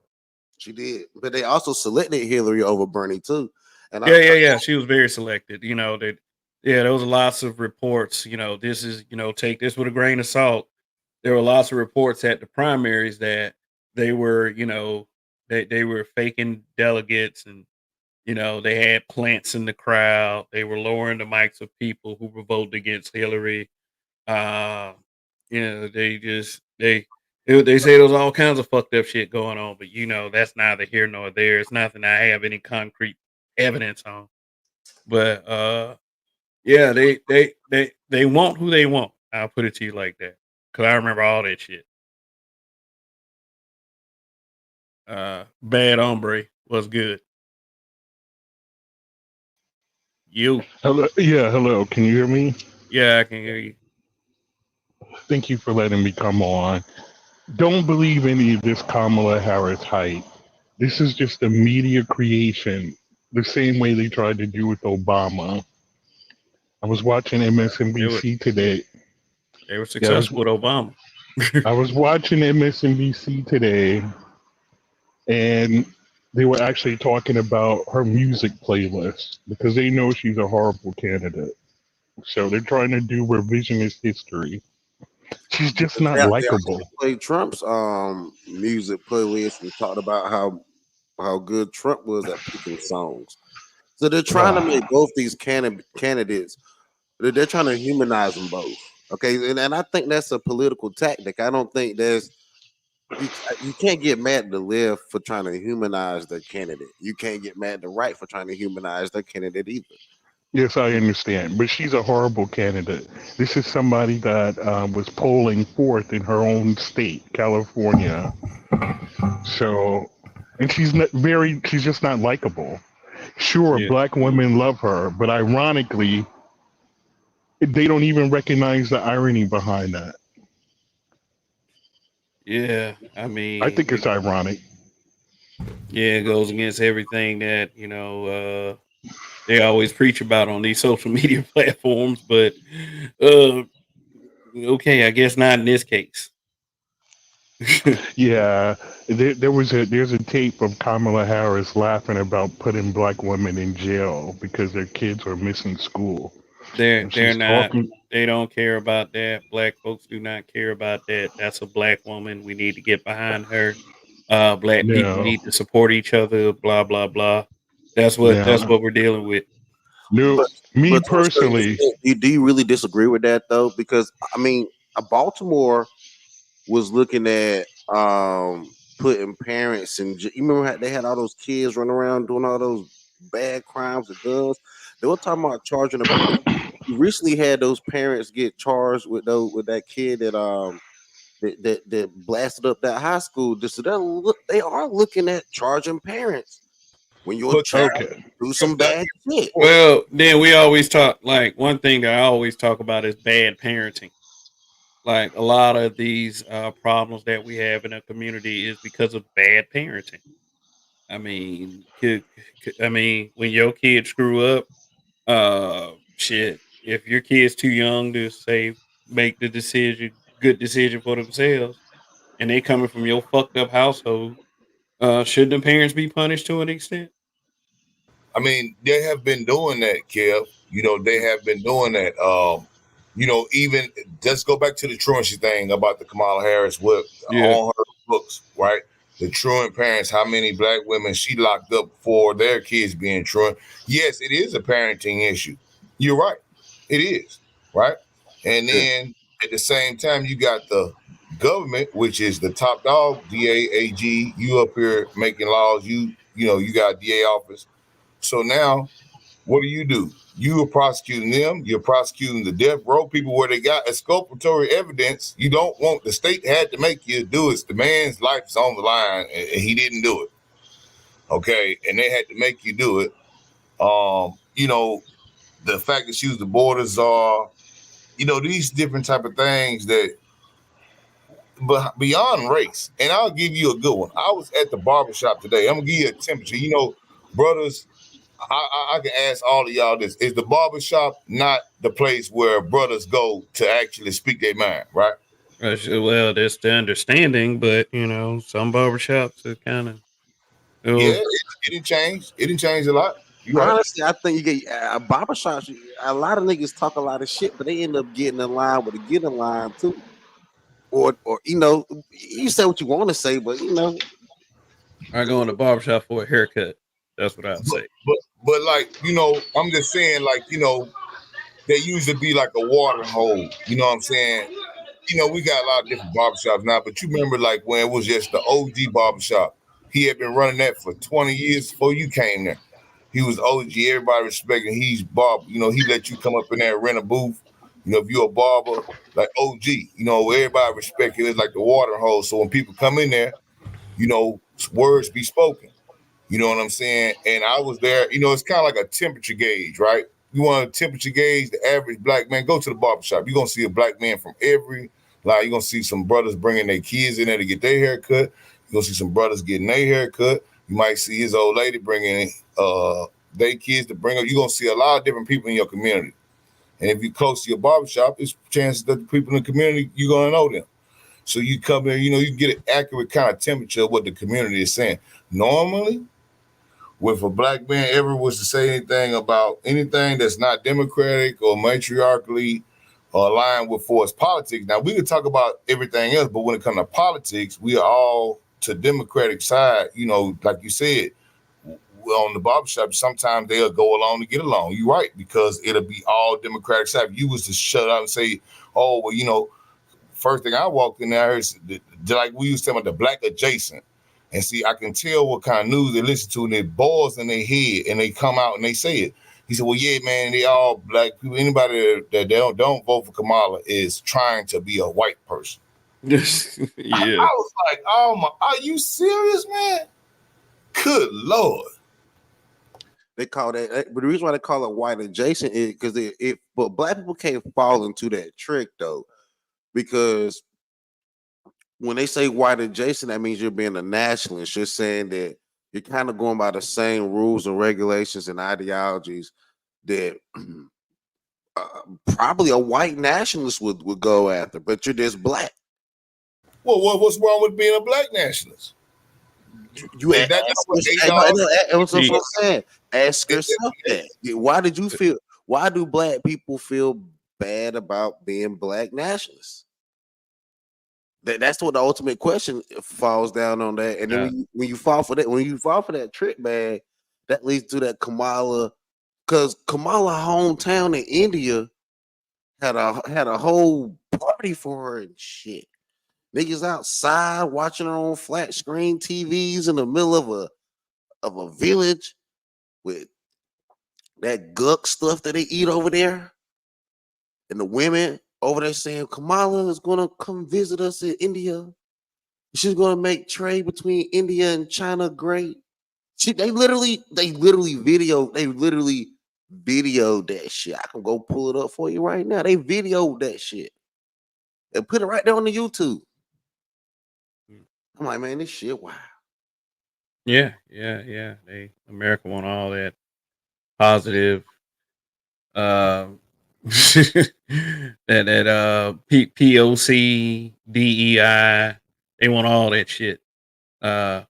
she did. But they also selected Hillary over Bernie too. And yeah, yeah, yeah. She was very selected. There was lots of reports. This is take this with a grain of salt. There were lots of reports at the primaries that they were, they were faking delegates, and they had plants in the crowd. They were lowering the mics of people who were voting against Hillary. Uh, they just they say there was all kinds of fucked up shit going on, but that's neither here nor there. It's nothing I have any concrete evidence on. But yeah, they want who they want. I'll put it to you like that, because I remember all that shit. Bad hombre was good. You, Hello. Yeah, hello. Can you hear me? yeah, I can hear you. Thank you for letting me come on. Don't believe any of this Kamala Harris hype. This is just a media creation, the same way they tried to do with Obama. I was watching They were MSNBC today. they were Yeah, successful with Obama. I was watching MSNBC today, and they were actually talking about her music playlist because they know she's a horrible candidate. So they're trying to do revisionist history. She's just not They likable. actually played Trump's music playlist and talked about how good Trump was at picking songs. So they're trying to make both these candidates. They're trying to humanize them both. Okay, and I think that's a political tactic. I don't think there's you can't get mad at the left for trying to humanize their candidate. You can't get mad at the right for trying to humanize their candidate either. Yes, I understand, but she's a horrible candidate. This is somebody that was polling fourth in her own state, California. So, and she's just not likable. Sure, Yeah. black women love her, but ironically, they don't even recognize the irony behind that. Yeah. I I mean, think it's ironic. yeah, it goes against everything that, they always preach about on these social media platforms, but uh okay, I guess not in this case. Yeah, there's a tape of Kamala Harris laughing about putting black women in jail because their kids are missing school, they're and they're she's not talking. they don't care about that. Black folks do not care about that. That's a black woman. We need to get behind her. Black people No, need to support each other, blah blah blah. That's no, what we're dealing with. no. But Me but to a certain personally, extent, do you really disagree with that though? Because I mean, Baltimore was looking at putting parents in. You remember how they had all those kids running around doing all those bad crimes with guns? They were talking about charging them. You recently had those parents get charged with that kid that blasted up that high school. Just so they are looking at charging parents when your But child okay, do some bad shit. Well, then we always talk like one thing that I always talk about is bad parenting. Like a lot of these problems that we have in a community is because of bad parenting. I mean, when your kids screw up, shit. If your kid's too young to say make the good decision for themselves, and they coming from your fucked up household, should the parents be punished to an extent? I mean, they have been doing that, Kev. They have been doing that. Even let's go back to the truancy thing about the Kamala Harris with Yeah, on her books, right? The truant parents, how many black women she locked up for their kids being truant. Yes, it is a parenting issue. You're right. It is, right? And Yeah. then at the same time, you got the government, which is the top dog, DA, AG, you up here making laws, you got DA office. So now, what do? You are prosecuting them. You're prosecuting the death row people where they got exculpatory evidence. You don't want the state had to make you do it. The man's life is on the line, and he didn't do it. Okay, and they had to make you do it. The fact that she was the border czar. These different type of things that, but beyond race. And I'll give you a good one. I was at the barbershop today. I'm gonna give you a temperature. Brothers, I can ask all of y'all this. Is the barbershop not the place where brothers go to actually speak their mind, right? well, that's the understanding, but some barbershops are kind of Yeah, oh it didn't change. It didn't change a lot. You're right. Honestly, I think you get barbershops. A lot of niggas talk a lot of shit, but they end up getting in line with a get in line too. Or you say what you want to say, but I go in the barbershop for a haircut. That's what I'd But say. but like, I'm just saying, like, they used to be like a watering hole. You know what I'm saying? We got a lot of different barbershops now, but you remember like when it was just the OG barbershop. He had been running that for 20 years before you came there. He was OG, everybody respecting. He's barber. He let you come up in there and rent a booth. If you're a barber, like OG, everybody respect it. It's like the watering hole. So when people come in there, words be spoken. You know what I'm saying? And I was there, it's kind of like a temperature gauge, right? You want a temperature gauge, the average black man, go to the barbershop. You're going to see a black man from every, like, you're going to see some brothers bringing their kids in there to get their hair cut. You're going to see some brothers getting their hair cut. You might see his old lady bringing their kids to bring up. You're going to see a lot of different people in your community. And if you're close to your barbershop, it's chances that the people in the community, you're going to know them. So you come in, you know, you get an accurate kind of temperature of what the community is saying. Normally, if a black man ever was to say anything about anything that's not democratic or matriarchally or aligned with forced politics, now we could talk about everything else, but when it comes to politics, we are all to Democratic side. You know, like you said, on the barbershop, sometimes they'll go along to get along. You're right, because it'll be all Democratic side. If you was to shut out and say, oh, well, you know, first thing I walked in there is like we used to talk about the black adjacent. And see, I can tell what kind of news they listen to, and it boils in their head, and they come out and they say it. He said, well, yeah, man, they all black people. Anybody that don't vote for Kamala is trying to be a white person. Yeah. I was like, oh my, are you serious, man? Good Lord. They call that, but the reason why they call it white adjacent is because but black people can't fall into that trick though, because when they say white adjacent, that means you're being a nationalist. You're saying that you're kind of going by the same rules and regulations and ideologies that probably a white nationalist would go after, but you're just black. Well, what's wrong with being a black nationalist? That's what I'm saying. Ask yourself that. Why did you feel? Why do black people feel bad about being black nationalists? That's what the ultimate question falls down on that. And then when you fall for that trick, man, that leads to that Kamala, because Kamala hometown in India had a whole party for her and shit. Niggas outside watching her on flat screen TVs in the middle of a village with that guck stuff that they eat over there. And the women over there saying Kamala is gonna come visit us in India. She's gonna make trade between India and China great. They literally videoed that shit. I can go pull it up for you right now. They videoed that shit and put it right there on the YouTube. I'm like, man, this shit, wow. Yeah. America want all that positive, POC, DEI. They want all that shit. No,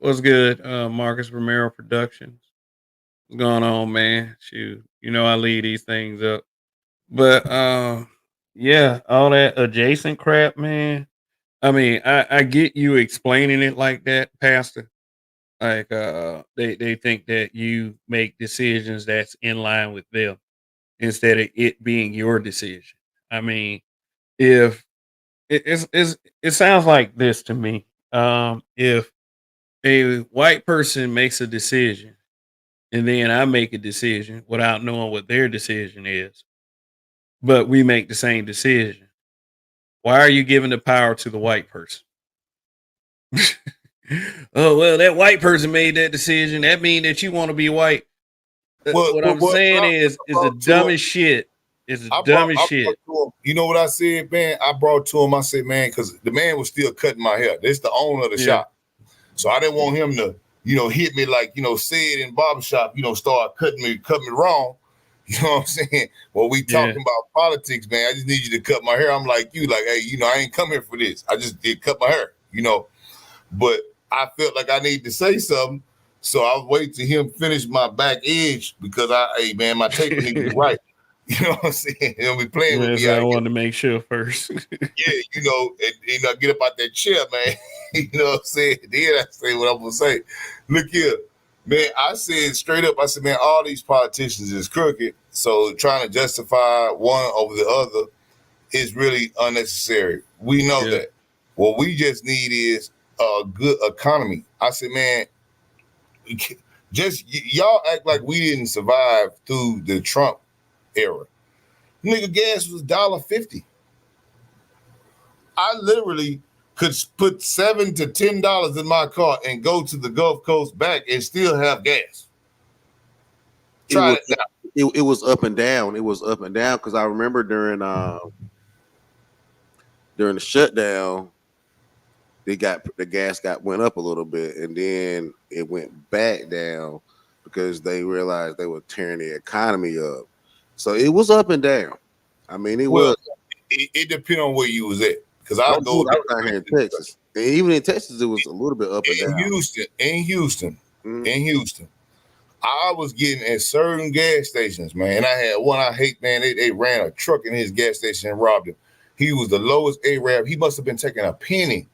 what's good? Marcus Romero Productions. What's going on, man? Shoot, you know I lead these things up. But yeah, all that adjacent crap, man. I mean, I get you explaining it like that, Pastor. Like they think that you make decisions that's in line with them instead of it being your decision. I mean, if it sounds like this to me. If a white person makes a decision and then I make a decision without knowing what their decision is, but we make the same decision, why are you giving the power to the white person? Oh, well, that white person made that decision. That means that you want to be white. What I'm saying is the dumbest shit. It's the dumbest shit. You know what I said, man? I brought to him, I said, man, because the man was still cutting my hair. This the owner of the shop. So I didn't want him to, hit me like, say it in barbershop, start cutting me wrong. You know what I'm saying? Well, we talking about politics, man. I just need you to cut my hair. I'm like, hey, I ain't come here for this. I just did cut my hair, But I felt like I need to say something. So I was waiting to him finish my back edge because my taper needs to be right. You know what I'm saying? He'll be playing with me. I wanted to make sure first. And get up out that chair, man. You know what I'm saying? Then I say what I'm gonna say. Look here, man. I said straight up, I said, man, all these politicians is crooked. So trying to justify one over the other is really unnecessary. We know that. What we just need is a good economy. I said, man, just y'all act like we didn't survive through the Trump era. Nigga, gas was $1.50. I literally could put $7 to $10 in my car and go to the Gulf Coast back and still have gas. Try it now. It was up and down. It was up and down because I remember during the shutdown, the gas went up a little bit, and then it went back down because they realized they were tearing the economy up. So it was up and down. I mean, was. It depends on where you was at. because I Don't do go it out down here in Texas. And even in Texas, it was a little bit up and in down. Houston, Mhm. in Houston. I was getting at certain gas stations, man. And I had one I hate, man. They ran a truck in his gas station and robbed him. He was the lowest Arab. He must have been taking a penny.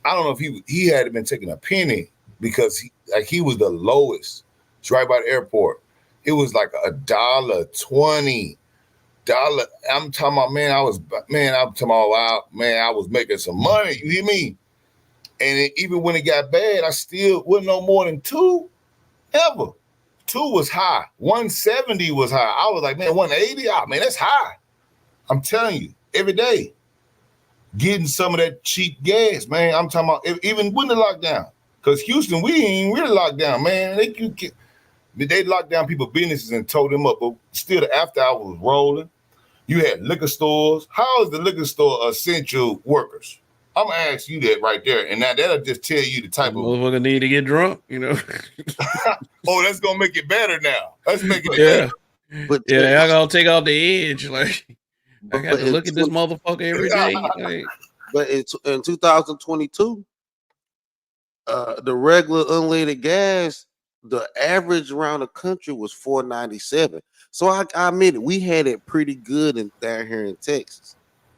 I don't know if he had been taking a penny because he was the lowest. It's right by the airport. It was like $1.20. I'm talking about, man. I'm talking about, wow, man. I was making some money. You hear me? And even when it got bad, I still wasn't no more than two ever. 2 was high. 170 was high. I was like, man, 180? Oh, man, that's high. I'm telling you, every day, getting some of that cheap gas, man. I'm talking about even when the lockdown. Because Houston, we ain't really locked down, man. They locked down people's businesses and towed them up. But still, the after hours was rolling. You had liquor stores. How is the liquor store essential workers? I'm going to ask you that right there. And now that'll just tell you the type of... Motherfucker need to get drunk, you know? Oh, that's going to make it better now. Let's make it Yeah. But Yeah, I gotta take off the edge. Like, I got to look at this motherfucker every day. Like, but in 2022, the regular unleaded gas, the average around the country was $4.97. So I admit it, we had it pretty good down here in Texas.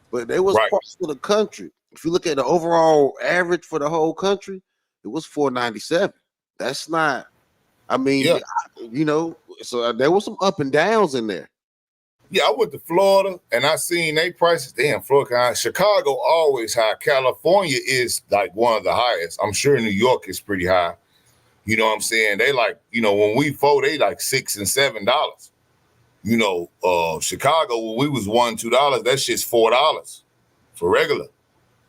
But there was Right. parts of the country. If you look at the overall average for the whole country, it was $4.97. That's not. I mean, Yeah. you know, so there was some up and downs in there. Yeah, I went to Florida and I seen they prices. Damn, Florida high. Chicago always high. California is like one of the highest. I'm sure New York is pretty high. You know what I'm saying? They like, you know, when we vote, they like $6 and $7. You know, Chicago, when we was $1, $2, that shit's $4 for regular.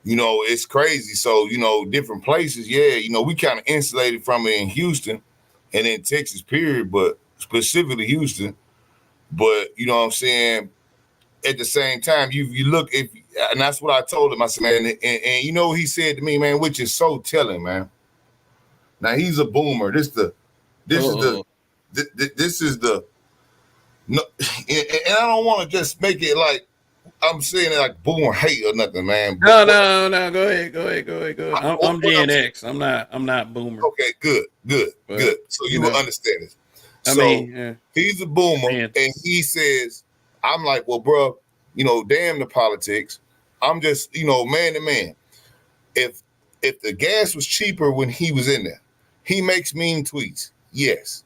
You know, it's crazy. So, you know, different places, yeah, you know, we kind of insulated from it in Houston and in Texas, period, but specifically Houston. But, you know what I'm saying? At the same time, you look, and that's what I told him. I said, man, and you know what he said to me, man, which is so telling, man. Now he's a boomer. This is the no, and I don't want to just make it like I'm saying it like boomer hate or nothing, man. no. Go ahead. I'm Gen X. I'm not boomer. Okay, good. But, So you will know, understand this. I So mean, he's a boomer, man. and he says, I'm like, well, bro, you know, damn the politics. I'm just, you know, man to man. If the gas was cheaper when he was in there, he makes mean tweets. Yes.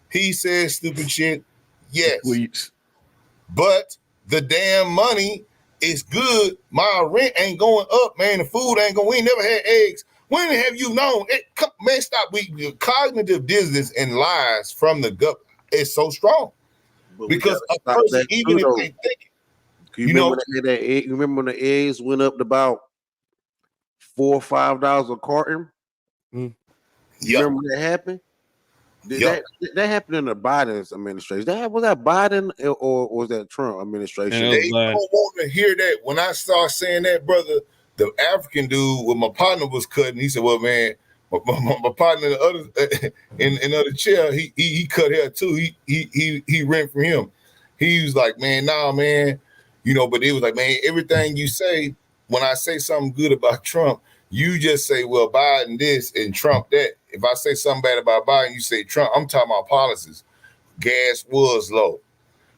He says stupid shit. Yes. Tweets. But the damn money is good. My rent ain't going up, man. The food ain't going. We ain't never had eggs. When have you known? Man, stop. Cognitive dissonance and lies from the gut is so strong. But because a person, even if they think, you remember when the eggs went up to about $4 or $5 a carton? You remember when that happened? That happened in the Biden administration. Was that Biden or was that Trump administration? They don't want to hear that. When I start saying that, brother, the African dude with my partner was cutting. He said, "Well, man, my partner in the other in other chair, he cut hair too. He rent from him. He was like, man, nah, man, you know. But it was like, man, everything you say, when I say something good about Trump, you just say, well, Biden this and Trump that. If I say something bad about Biden, you say Trump. I'm talking about policies. Gas was low.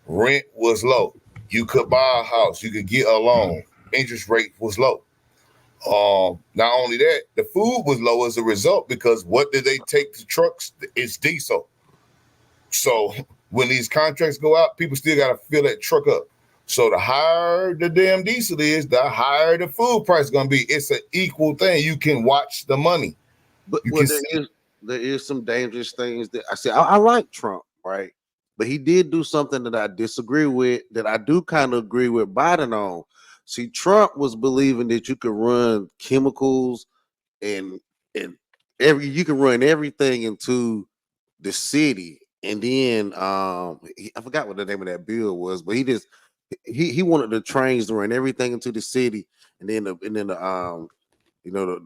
Rent was low. You could buy a house. You could get a loan. Interest rate was low. Not only that, the food was low as a result because what did they take to trucks? It's diesel. So when these contracts go out, people still got to fill that truck up. So the higher the damn diesel is, the higher the food price is going to be. It's an equal thing. You can watch the money. But there is some dangerous things that I say. I like Trump, right? But he did do something that I disagree with, that I do kind of agree with Biden on. See, Trump was believing that you could run chemicals and you can run everything into the city, and then I forgot what the name of that bill was, but he wanted the trains to run everything into the city, and then the you know,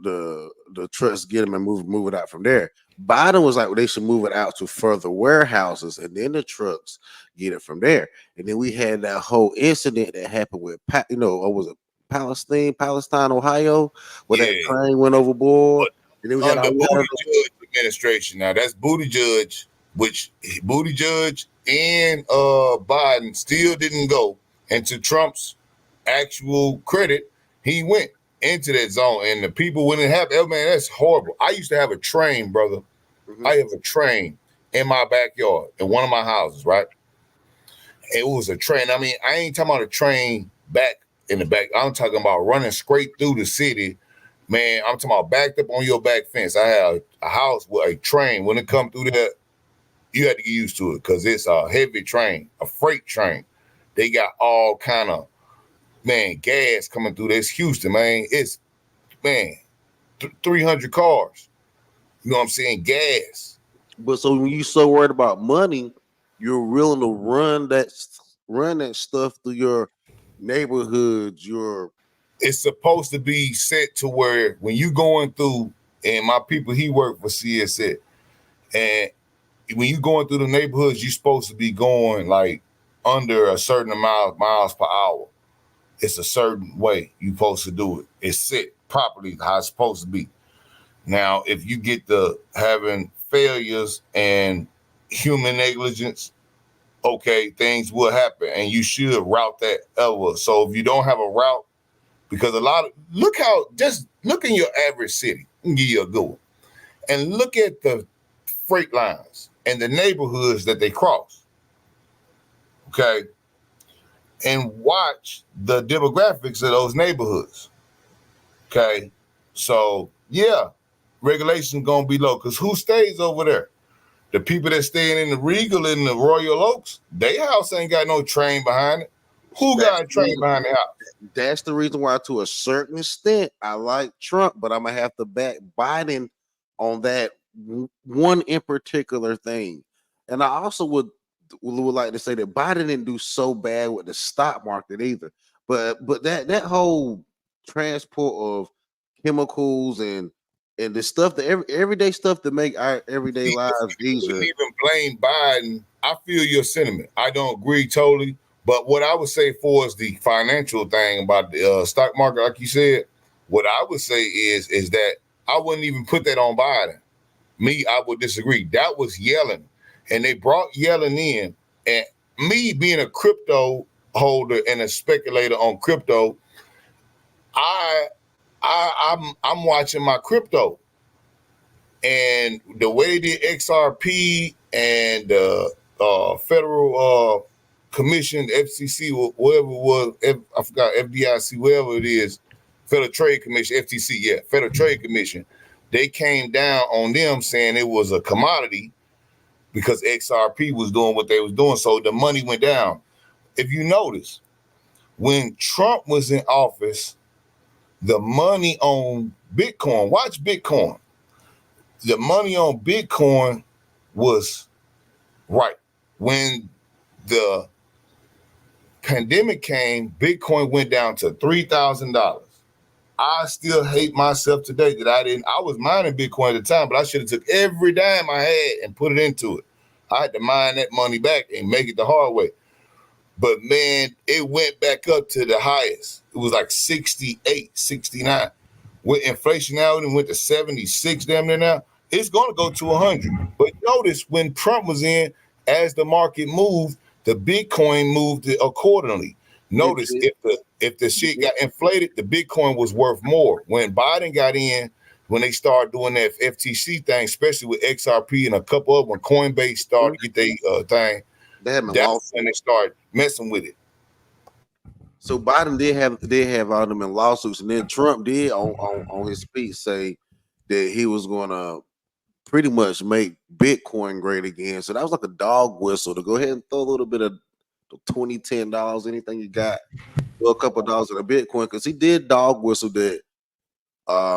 the trucks get them and move it out from there. Biden was like, well, they should move it out to further warehouses, and then the trucks get it from there. And then we had that whole incident that happened with, or was it Palestine, Ohio, where that Yeah, train went overboard, but and then we had under all we had Buttigieg administration. Now that's Buttigieg, which Buttigieg and Biden still didn't go. And to Trump's actual credit, he went into that zone, and the people wouldn't have. Oh man, that's horrible. I used to have a train, brother. Mhm. I have a train in my backyard in one of my houses, right? It was a train. I mean, I ain't talking about a train back in the back. I'm talking about running straight through the city. Man, I'm talking about backed up on your back fence. I have a house with a train. When it come through there, you had to get used to it because it's a heavy train, a freight train. They got all kind of, man, gas coming through. This Houston, man. It's, man, 300 cars. You know what I'm saying? Gas. But so when you so worried about money, you're willing to run that stuff through your neighborhoods, your It's supposed to be set to where when you going through, and my people, he worked for CSS, and when you going through the neighborhoods, you're supposed to be going like under a certain amount of miles per hour. It's a certain way you're supposed to do it. It's set properly how it's supposed to be. Now, if you get the having failures and human negligence, okay, things will happen, and you should route that ever. So if you don't have a route, because a lot of just look in your average city, and give you a good one, and look at the freight lines and the neighborhoods that they cross. Okay, and watch the demographics of those neighborhoods. Okay, so yeah, regulation gonna be low because who stays over there? The people that staying in the Regal and the Royal Oaks, their house ain't got no train behind it. Who that's got a train behind the house? that's the reason why, to a certain extent, I like Trump, but I'm gonna have to back Biden on that one in particular thing. And I also would like to say that Biden didn't do so bad with the stock market either. But that whole transport of chemicals and the stuff, the everyday stuff to make our everyday See, lives you wouldn't easier. even blame Biden. I feel your sentiment. I don't agree totally. But what I would say for is the financial thing about the stock market, like you said, what I would say is that I wouldn't even put that on Biden. Me, I would disagree. That was Yellen, and they brought Yellen in. And me being a crypto holder and a speculator on crypto, I, I'm watching my crypto, and the way they did XRP and federal commission, FCC, whatever it was, I forgot, FDIC, whatever it is, Federal Trade Commission, FTC, yeah, Federal Trade Commission, they came down on them saying it was a commodity because XRP was doing what they was doing. So the money went down. If you notice, when Trump was in office, the money on Bitcoin, watch Bitcoin, the money on Bitcoin was right. When the pandemic came, Bitcoin went down to $3,000. I still hate myself today that I was mining Bitcoin at the time, but I should have took every dime I had and put it into it. I had to mine that money back and make it the hard way. But man, it went back up to the highest. It was like 68, 69. With inflation now, it went to 76 damn near now. It's going to go to 100. But notice when Trump was in, as the market moved, the Bitcoin moved accordingly. Notice if the shit got inflated, the Bitcoin was worth more. When Biden got in, when they started doing that FTC thing, especially with XRP and a couple of when Coinbase started to get their thing, They haven't that's lost. when they started messing with it. So Biden did have all them in lawsuits, and then Trump did on his speech say that he was gonna pretty much make Bitcoin great again. So that was like a dog whistle to go ahead and throw a little bit of $20, $10, anything you got, throw a couple of dollars in a Bitcoin, because he did dog whistle that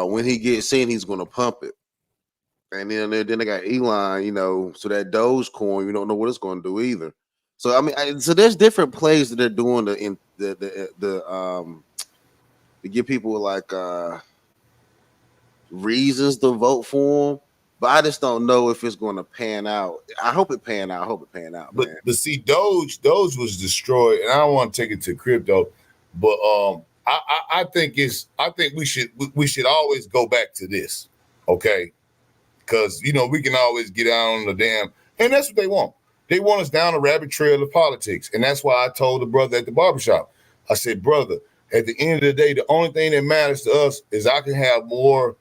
when he gets in, he's gonna pump it. And then they got Elon, so that Dogecoin, you don't know what it's going to do either. So I mean, so there's different plays that they're doing to give people like reasons to vote for them. But I just don't know if it's going to pan out. I hope it pan out. I hope it pan out, But see, Doge was destroyed, and I don't want to take it to crypto, but I think we should always go back to this, okay? Because we can always get out on the damn, and that's what they want. They want us down a rabbit trail of politics, and that's why I told the brother at the barbershop. I said, brother, at the end of the day, the only thing that matters to us is I can have more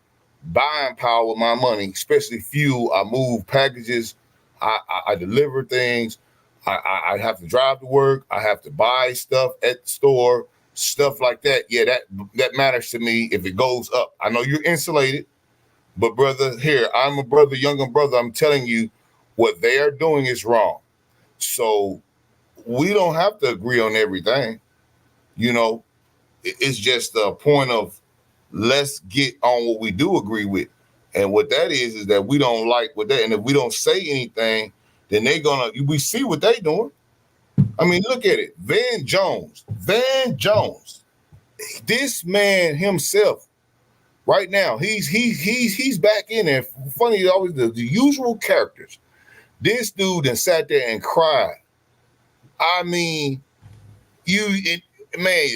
buying power with my money, especially fuel. I move packages, I deliver things. I have to drive to work. I have to buy stuff at the store, stuff like that. Yeah, that matters to me if it goes up. I know you're insulated, but brother, here, I'm a brother, younger brother. I'm telling you, what they are doing is wrong. So we don't have to agree on everything. It's just a point of let's get on what we do agree with. And what that is that we don't like what that. And if we don't say anything, then we see what they doing. I mean, look at it. Van Jones, this man himself, right now, he's back in there. Funny, always the usual characters. This dude then sat there and cried. I mean,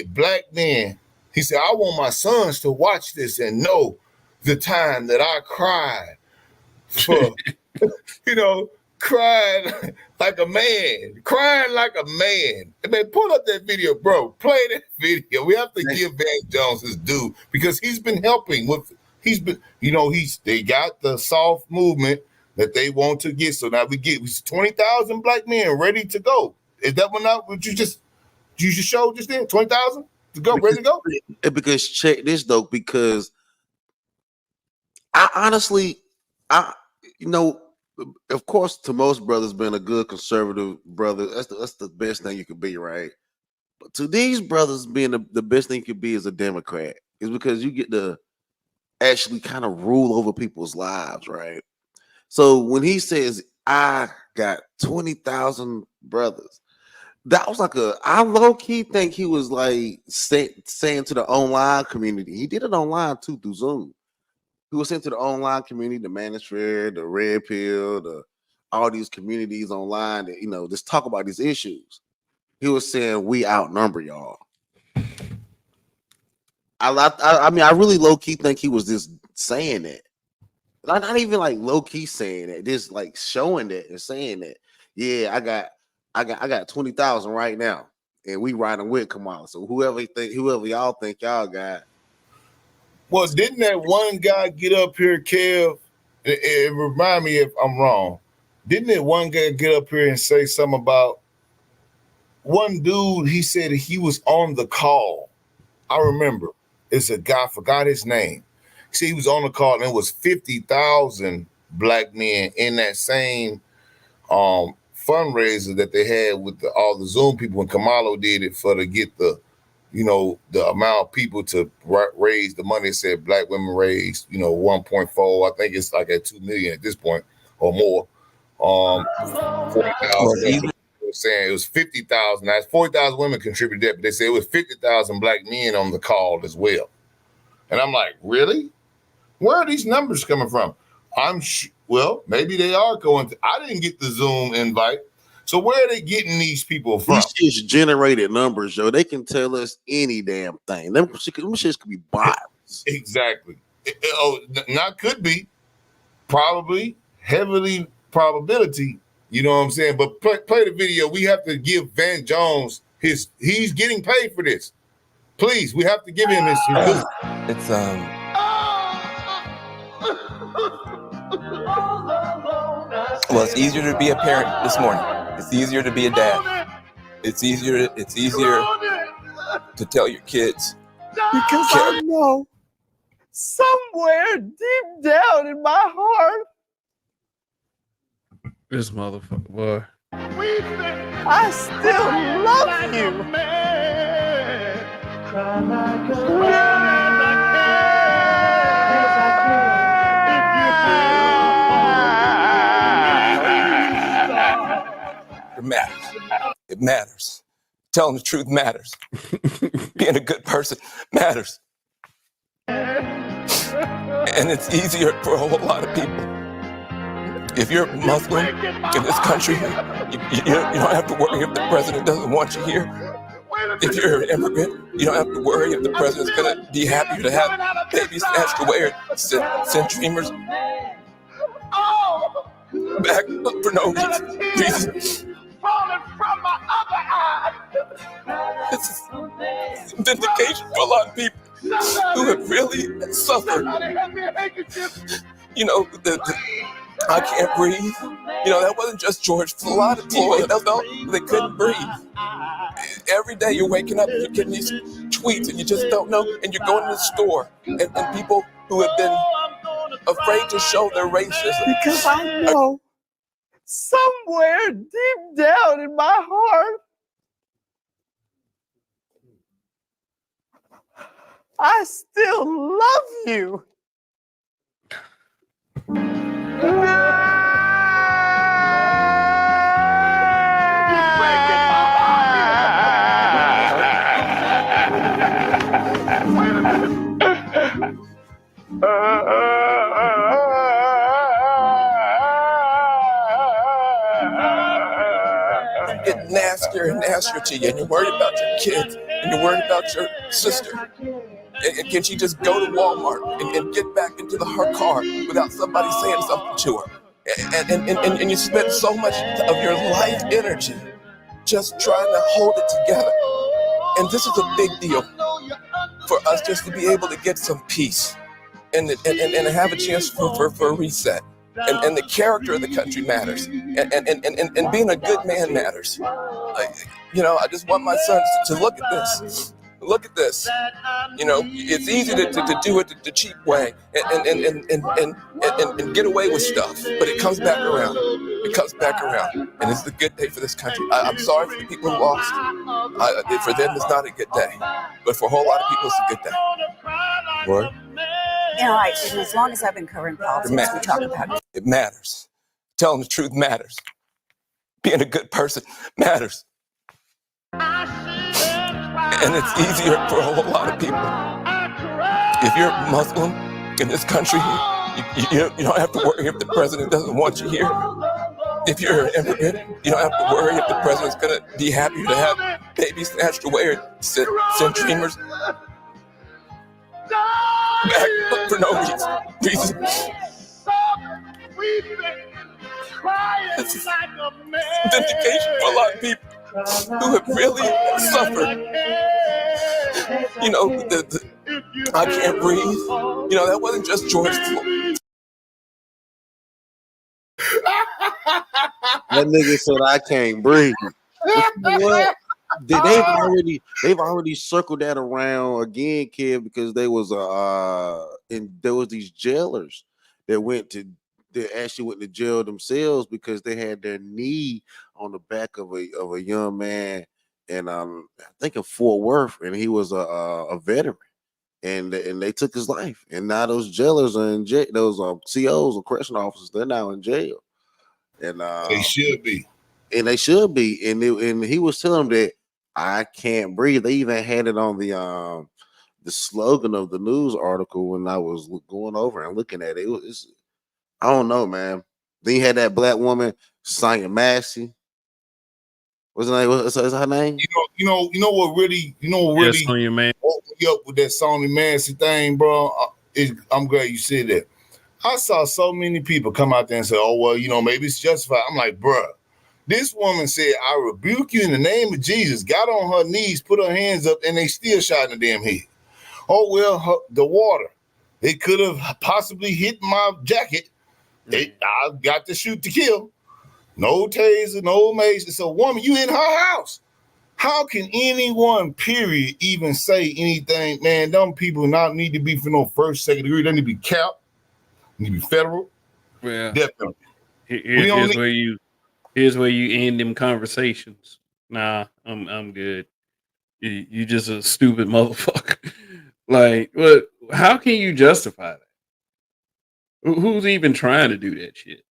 black man. He said, I want my sons to watch this and know the time that I cried for, crying like a man. Man, pull up that video, bro. Play that video. We have to give Van Jones his due because he's been helping they got the soft movement that they want to get. So now we 20,000 black men ready to go. Is that what you just showed just then? 20,000 to go, ready to go? Because check this though, because I honestly, of course, to most brothers, being a good conservative brother, that's the best thing you could be, right? But to these brothers, being the best thing you could be as a Democrat is because you get to actually kind of rule over people's lives, right? So when he says, I got 20,000 brothers, that was like I low-key think he was like saying to the online community. He did it online too through Zoom. He was saying to the online community, the Manosphere, the Red Pill, all these communities online that, just talk about these issues. He was saying, we outnumber y'all. I mean, I really low-key think he was just saying that. Not even like low-key saying that, just like showing that and saying that. Yeah, I got 20,000 right now, and we riding with Kamala. So whoever y'all think y'all got. Well, didn't that one guy get up here, Kev? It remind me if I'm wrong. Didn't that one guy get up here and say something about one dude? He said he was on the call. I remember. It's a guy, forgot his name. See, he was on the call, and it was 50,000 black men in that same fundraiser that they had with all the Zoom people when Kamalo did it to get the amount of people to raise the money. It said black women raised, 1.4. I think it's like at 2 million at this point or more. 40,000. Saying it was 50,000. That's 40,000 women contributed that, but they said it was 50,000 black men on the call as well. And I'm like, really? Where are these numbers coming from? Well, maybe they are going to. I didn't get the Zoom invite. So where are they getting these people from? These shit's generated numbers, yo. They can tell us any damn thing. Them shits could be bots. Exactly. Not could be. Probably. Heavily probability. You know what I'm saying? But play the video. We have to give Van Jones he's getting paid for this. Please, we have to give him his It's well, it's easier to be a parent this morning. It's easier to be a dad. It's easier to tell your kids. Because I know somewhere deep down in my heart, This motherfucker, boy. I still love you. It matters. It matters. Telling the truth matters. Being a good person matters. And it's easier for a whole lot of people. If you're Muslim in this country, you don't have to worry if the president doesn't want you here. If you're an immigrant, you don't have to worry if the president's gonna be happy to have babies snatched away or send dreamers back for no reason. It's vindication for a lot of people who have really suffered. You know, I can't breathe. You know, that wasn't just George Floyd. That felt they couldn't breathe. Every day you're waking up and you're getting these tweets and you just don't know. And you're going to the store and people who have been afraid to show their racism. Because I know somewhere deep down in my heart, I still love you. Get nastier and nastier to you, and you're worried about your kids, and you're worried about your sister. And can she just go to Walmart and get back into her car without somebody saying something to her? And you spend so much of your life energy just trying to hold it together. And this is a big deal for us just to be able to get some peace and have a chance for a reset. And the character of the country matters. And being a good man matters. You know, I just want my sons to look at this. Look at this. You know, it's easy to do it the cheap way and get away with stuff, but it comes back around. It comes back around, and it's a good day for this country. I'm sorry for the people who lost. For them, it's not a good day, but for a whole lot of people, it's a good day. Lord? You know, and as long as I've been covering politics, we talk about it. It matters. Telling the truth matters. Being a good person matters. And it's easier for a whole lot of people. If you're Muslim in this country, you don't have to worry if the president doesn't want you here. If you're an immigrant, you don't have to worry if the president's going to be happy to have babies snatched away or send dreamers back for no reason. This is vindication for a lot of people who have really suffered. You know, I can't breathe. You know, that wasn't just George Floyd. That nigga said I can't breathe. What? They've already circled that around again, kid, because there was these jailers that actually went to jail themselves because they had their knee on the back of a young man, and I think in Fort Worth, and he was a veteran, and they took his life, and now those jailers are in jail. Those COs or correctional officers, they're now in jail, and they should be, and he was telling them that I can't breathe. They even had it on the slogan of the news article when I was going over and looking at it. I don't know, man. Then you had that black woman singing Massey. What's her name? What's her name? You know what really Yes, on your man. woke me up with that Sony Massey thing, bro. I'm glad you said that. I saw so many people come out there and say, "Oh well, you know, maybe it's justified." I'm like, bro, this woman said, "I rebuke you in the name of Jesus." Got on her knees, put her hands up, and they still shot in the damn head. Oh well, the water, it could have possibly hit my jacket. I got to shoot to kill. No taser, no mace. So, woman, you in her house. How can anyone, period, even say anything? Man, them people not need to be for no first, second degree. They need to be capped. They need to be federal. Well, definitely. Here's where you end them conversations. Nah, I'm good. You just a stupid motherfucker. Like, what? How can you justify that? Who's even trying to do that shit?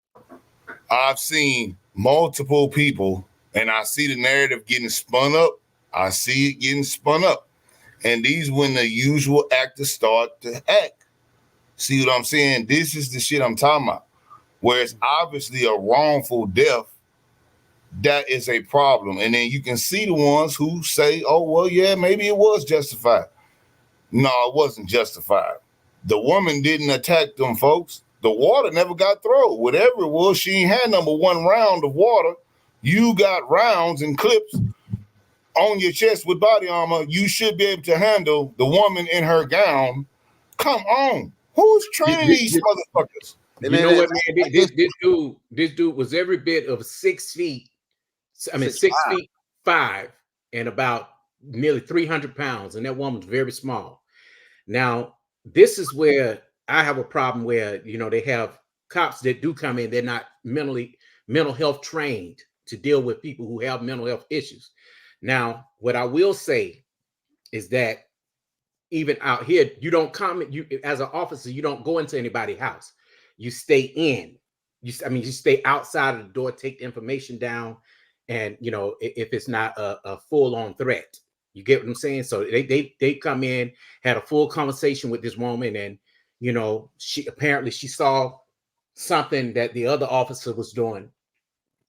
I've seen multiple people, and I see the narrative getting spun up. I see it getting spun up. And these when the usual actors start to act. See what I'm saying? This is the shit I'm talking about. Where it's obviously a wrongful death, that is a problem. And then you can see the ones who say, oh, well, yeah, maybe it was justified. No, it wasn't justified. The woman didn't attack them folks. The water never got thrown. Whatever it was, she ain't had number one round of water. You got rounds and clips on your chest with body armor. You should be able to handle the woman in her gown. Come on. Who's training these motherfuckers? You know what, man? This dude was every bit of 6 feet. I mean, 6'5" and about nearly 300 pounds. And that woman's very small. Now, this is where I have a problem where, you know, they have cops that do come in. They're not mental health trained to deal with people who have mental health issues. Now, what I will say is that even out here, you don't comment. You, as an officer, you don't go into anybody's house. You stay in. You stay outside of the door, take the information down, and you know if it's not a full-on threat. You get what I'm saying? So they come in, had a full conversation with this woman, and you know she saw something that the other officer was doing,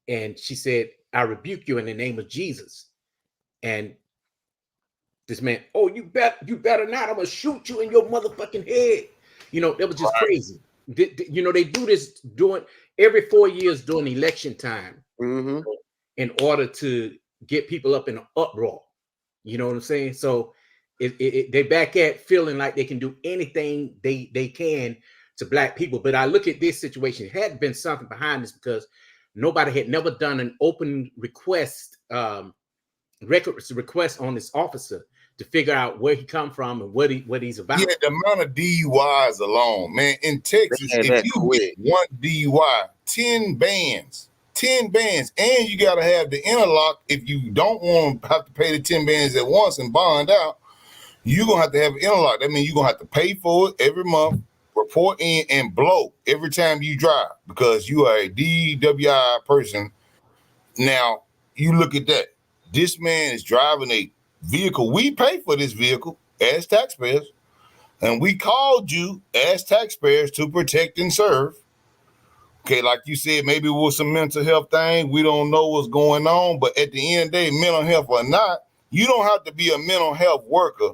and she said, "I rebuke you in the name of Jesus." And this man, oh, you better not. I'm gonna shoot you in your motherfucking head. You know, that was just crazy. You know, they do this during every 4 years during election time in order to get people up in an uproar. You know what I'm saying? So they back at feeling like they can do anything they can to black people. But I look at this situation, it had been something behind this because nobody had never done an open request on this officer to figure out where he come from and what he's about. Yeah, the amount of DUIs alone, man. In Texas, if you get one DUI, 10 bands, and you got to have the interlock. If you don't want to have to pay the 10 bands at once and bond out, you're going to have an interlock. That means you're going to have to pay for it every month, report in, and blow every time you drive because you are a DWI person. Now, you look at that. This man is driving a vehicle. We pay for this vehicle as taxpayers, and we called you as taxpayers to protect and serve. Okay, like you said, maybe it was some mental health thing. We don't know what's going on, but at the end of the day, mental health or not, you don't have to be a mental health worker.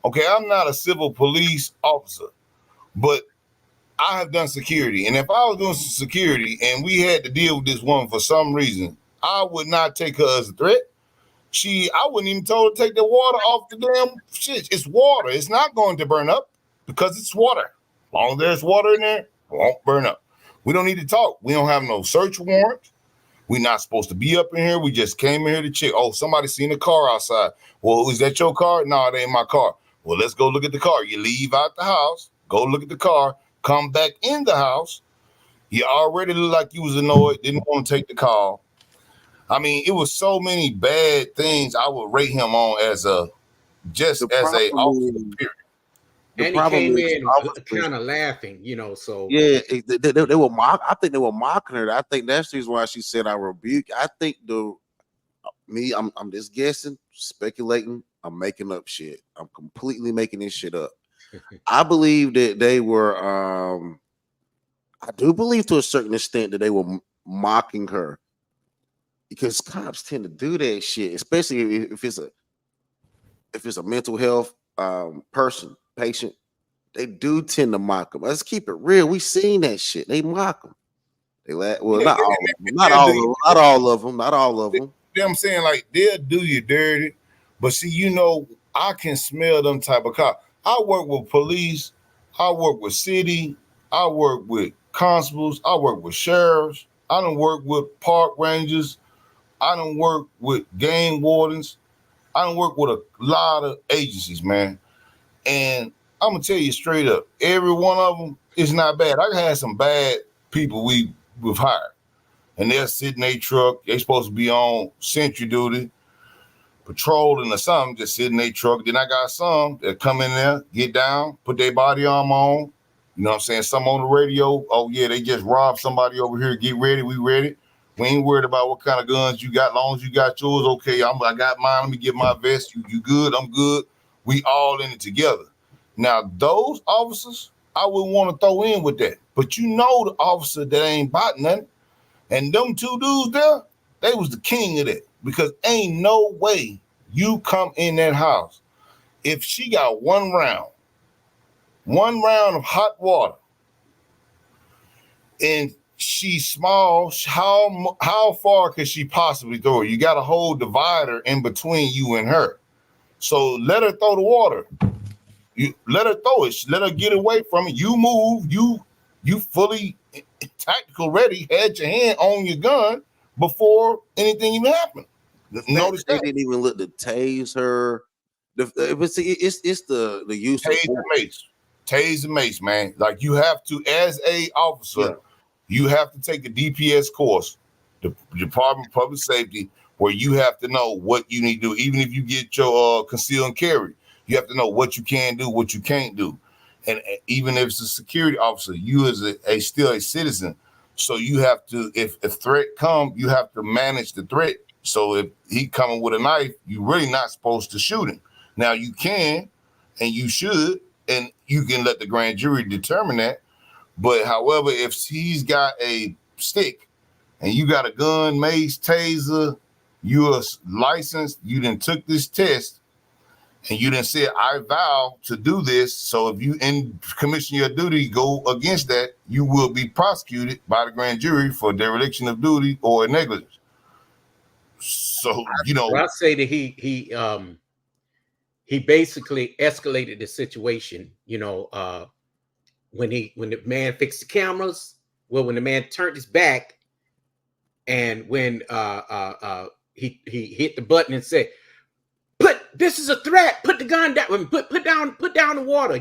Okay, I'm not a civil police officer, but I have done security. And if I was doing some security and we had to deal with this woman for some reason, I would not take her as a threat. I wouldn't even tell her to take the water off the damn shit. It's water. It's not going to burn up because it's water. As long as there's water in there, it won't burn up. We don't need to talk. We don't have no search warrant. We're not supposed to be up in here. We just came in here to check. Oh, somebody seen a car outside. Well, is that your car? No, it ain't my car. Well, let's go look at the car. You leave out the house, go look at the car, come back in the house. You already look like you was annoyed, didn't want to take the call. I mean, it was so many bad things I would rate him on as a officer, period. And he came in kind of laughing, you know. So yeah, they were mock. I think they were mocking her. I think that's the reason why she said I rebuke. I think I'm just guessing, speculating. I'm making up shit. I'm completely making this shit up. I believe that they were. I do believe to a certain extent that they were mocking her because cops tend to do that shit, especially if it's a mental health patient, they do tend to mock them. Let's keep it real. We seen that shit. They mock them. They not all of them. You know what I'm saying? Like, they'll do you dirty. But see, you know, I can smell them type of cops. I work with police. I work with city. I work with constables. I work with sheriffs. I don't work with park rangers. I don't work with game wardens. I don't work with a lot of agencies, man. And I'm going to tell you straight up, every one of them is not bad. I had some bad people we've hired. And they're sitting in their truck. They're supposed to be on sentry duty, patrolling or something, just sitting in their truck. Then I got some that come in there, get down, put their body armor on. You know what I'm saying? Some on the radio. Oh, yeah, they just robbed somebody over here. Get ready. We ready. We ain't worried about what kind of guns you got. As long as you got yours, okay, I got mine. Let me get my vest. You good? I'm good. We all in it together. Now, those officers, I would want to throw in with that. But you know the officer that ain't about nothing. And them two dudes there, They was the king of that because ain't no way you come in that house if she got one round of hot water, and she's small. How far could she possibly throw it? You got a whole divider in between you and her. So let her throw the water. You let her throw it. Let her get away from it. You move. You fully tactical ready. Had your hand on your gun before anything even happened. Notice they that. didn't even look to tase her. It's the use Tase of and mace. Tase and mace, man. Like you have to, as a officer, you have to take a DPS course, the Department of Public Safety, where you have to know what you need to do. Even if you get your conceal and carry, you have to know what you can do, what you can't do. And even if it's a security officer, you as still a citizen. So you have to, if a threat comes, you have to manage the threat. So if he coming with a knife, you're really not supposed to shoot him. Now you can, and you should, and you can let the grand jury determine that. But however, if he's got a stick and you got a gun, mace, taser, you're licensed, you done took this test, and you done said, I vow to do this. So if you in commission your duty, go against that, you will be prosecuted by the grand jury for dereliction of duty or negligence. So, I say that he basically escalated the situation, when the man fixed the cameras, when the man turned his back, and when he hit the button and said, this is a threat, put the gun down, put down the water, or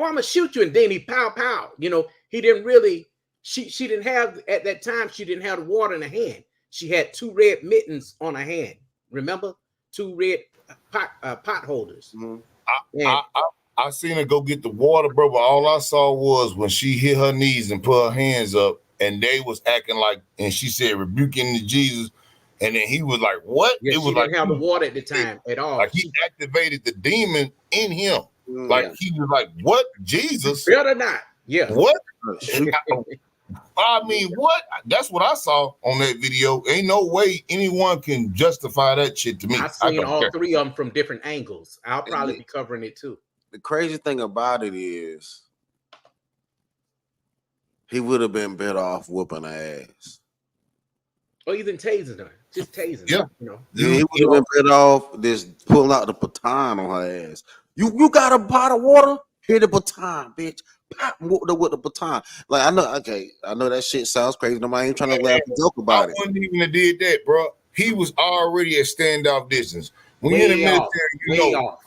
I'm gonna shoot you. And then he pow. He didn't really, she didn't have, at that time, she didn't have the water in her hand. She had 2 red mittens on her hand. Remember? 2 red pot holders. Mm-hmm. I seen her go get the water, bro, but all I saw was when she hit her knees and put her hands up, and they was acting like, and she said, rebuking to Jesus. And then he was like, what? Yeah, it was she didn't have the water at the time at all. Like he activated the demon in him. Like he was like, what? Jesus? Better not. Yeah. What? I mean, what? That's what I saw on that video. Ain't no way anyone can justify that shit to me. I've seen all 3 of them from different angles. I'll probably be covering it too. The crazy thing about it is he would have been better off whooping her ass. Or even tasing her. Just tasing her. He would have been better off just pulling out the baton on her ass. You got a pot of water? Here the baton, bitch. Pop with the baton. Like I know that shit sounds crazy. Nobody ain't trying to laugh and joke about it. I wouldn't even have did that, bro. He was already at standoff distance. When you're in the military,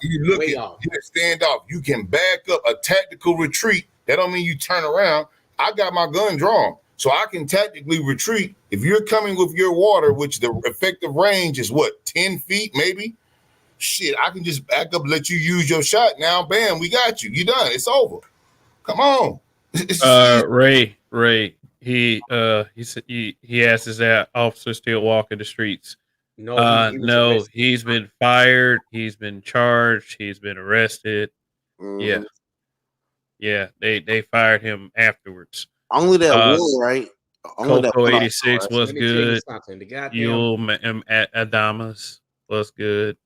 you look at you stand off. You can back up a tactical retreat. That don't mean you turn around. I got my gun drawn, so I can tactically retreat. If you're coming with your water, which the effective range is what, 10 feet, maybe? Shit, I can just back up, let you use your shot. Now, bam, we got you. You done. It's over. Come on. Ray. He said he asked, is that officer still walking the streets? No, he's been fired. He's been charged. He's been arrested. Mm-hmm. Yeah. They fired him afterwards. Only that one, right? Only Coco that 86 was good. Yule Adamas was good.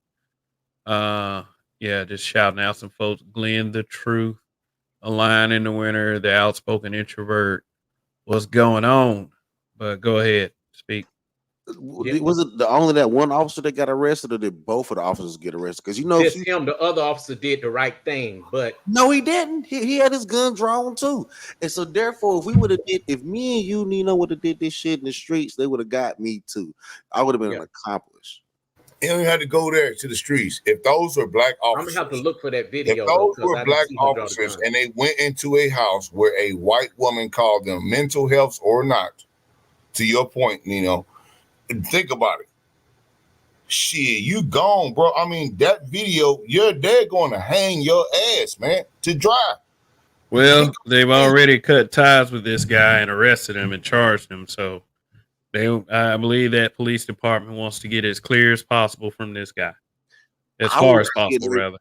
Just shouting out some folks. Glenn the Truth, A Lion in the Winter, the outspoken introvert. What's going on? But go ahead, speak. Was it only that one officer that got arrested, or did both of the officers get arrested? Because just him, the other officer did the right thing, but no, he didn't. He had his gun drawn too, and so therefore, if me and you, Nino, would have did this shit in the streets, they would have got me too. I would have been an accomplice. You don't have to go there to the streets. If those are black officers, I'm gonna have to look for that video. If those were black officers and they went into a house where a white woman called them mental health or not, to your point, Nino, think about it. Shit, you gone, bro. I mean, that video, they're going to hang your ass, man, to dry. Well, they've already cut ties with this guy and arrested him and charged him. So I believe that police department wants to get as clear as possible from this guy, as far as possible, rather.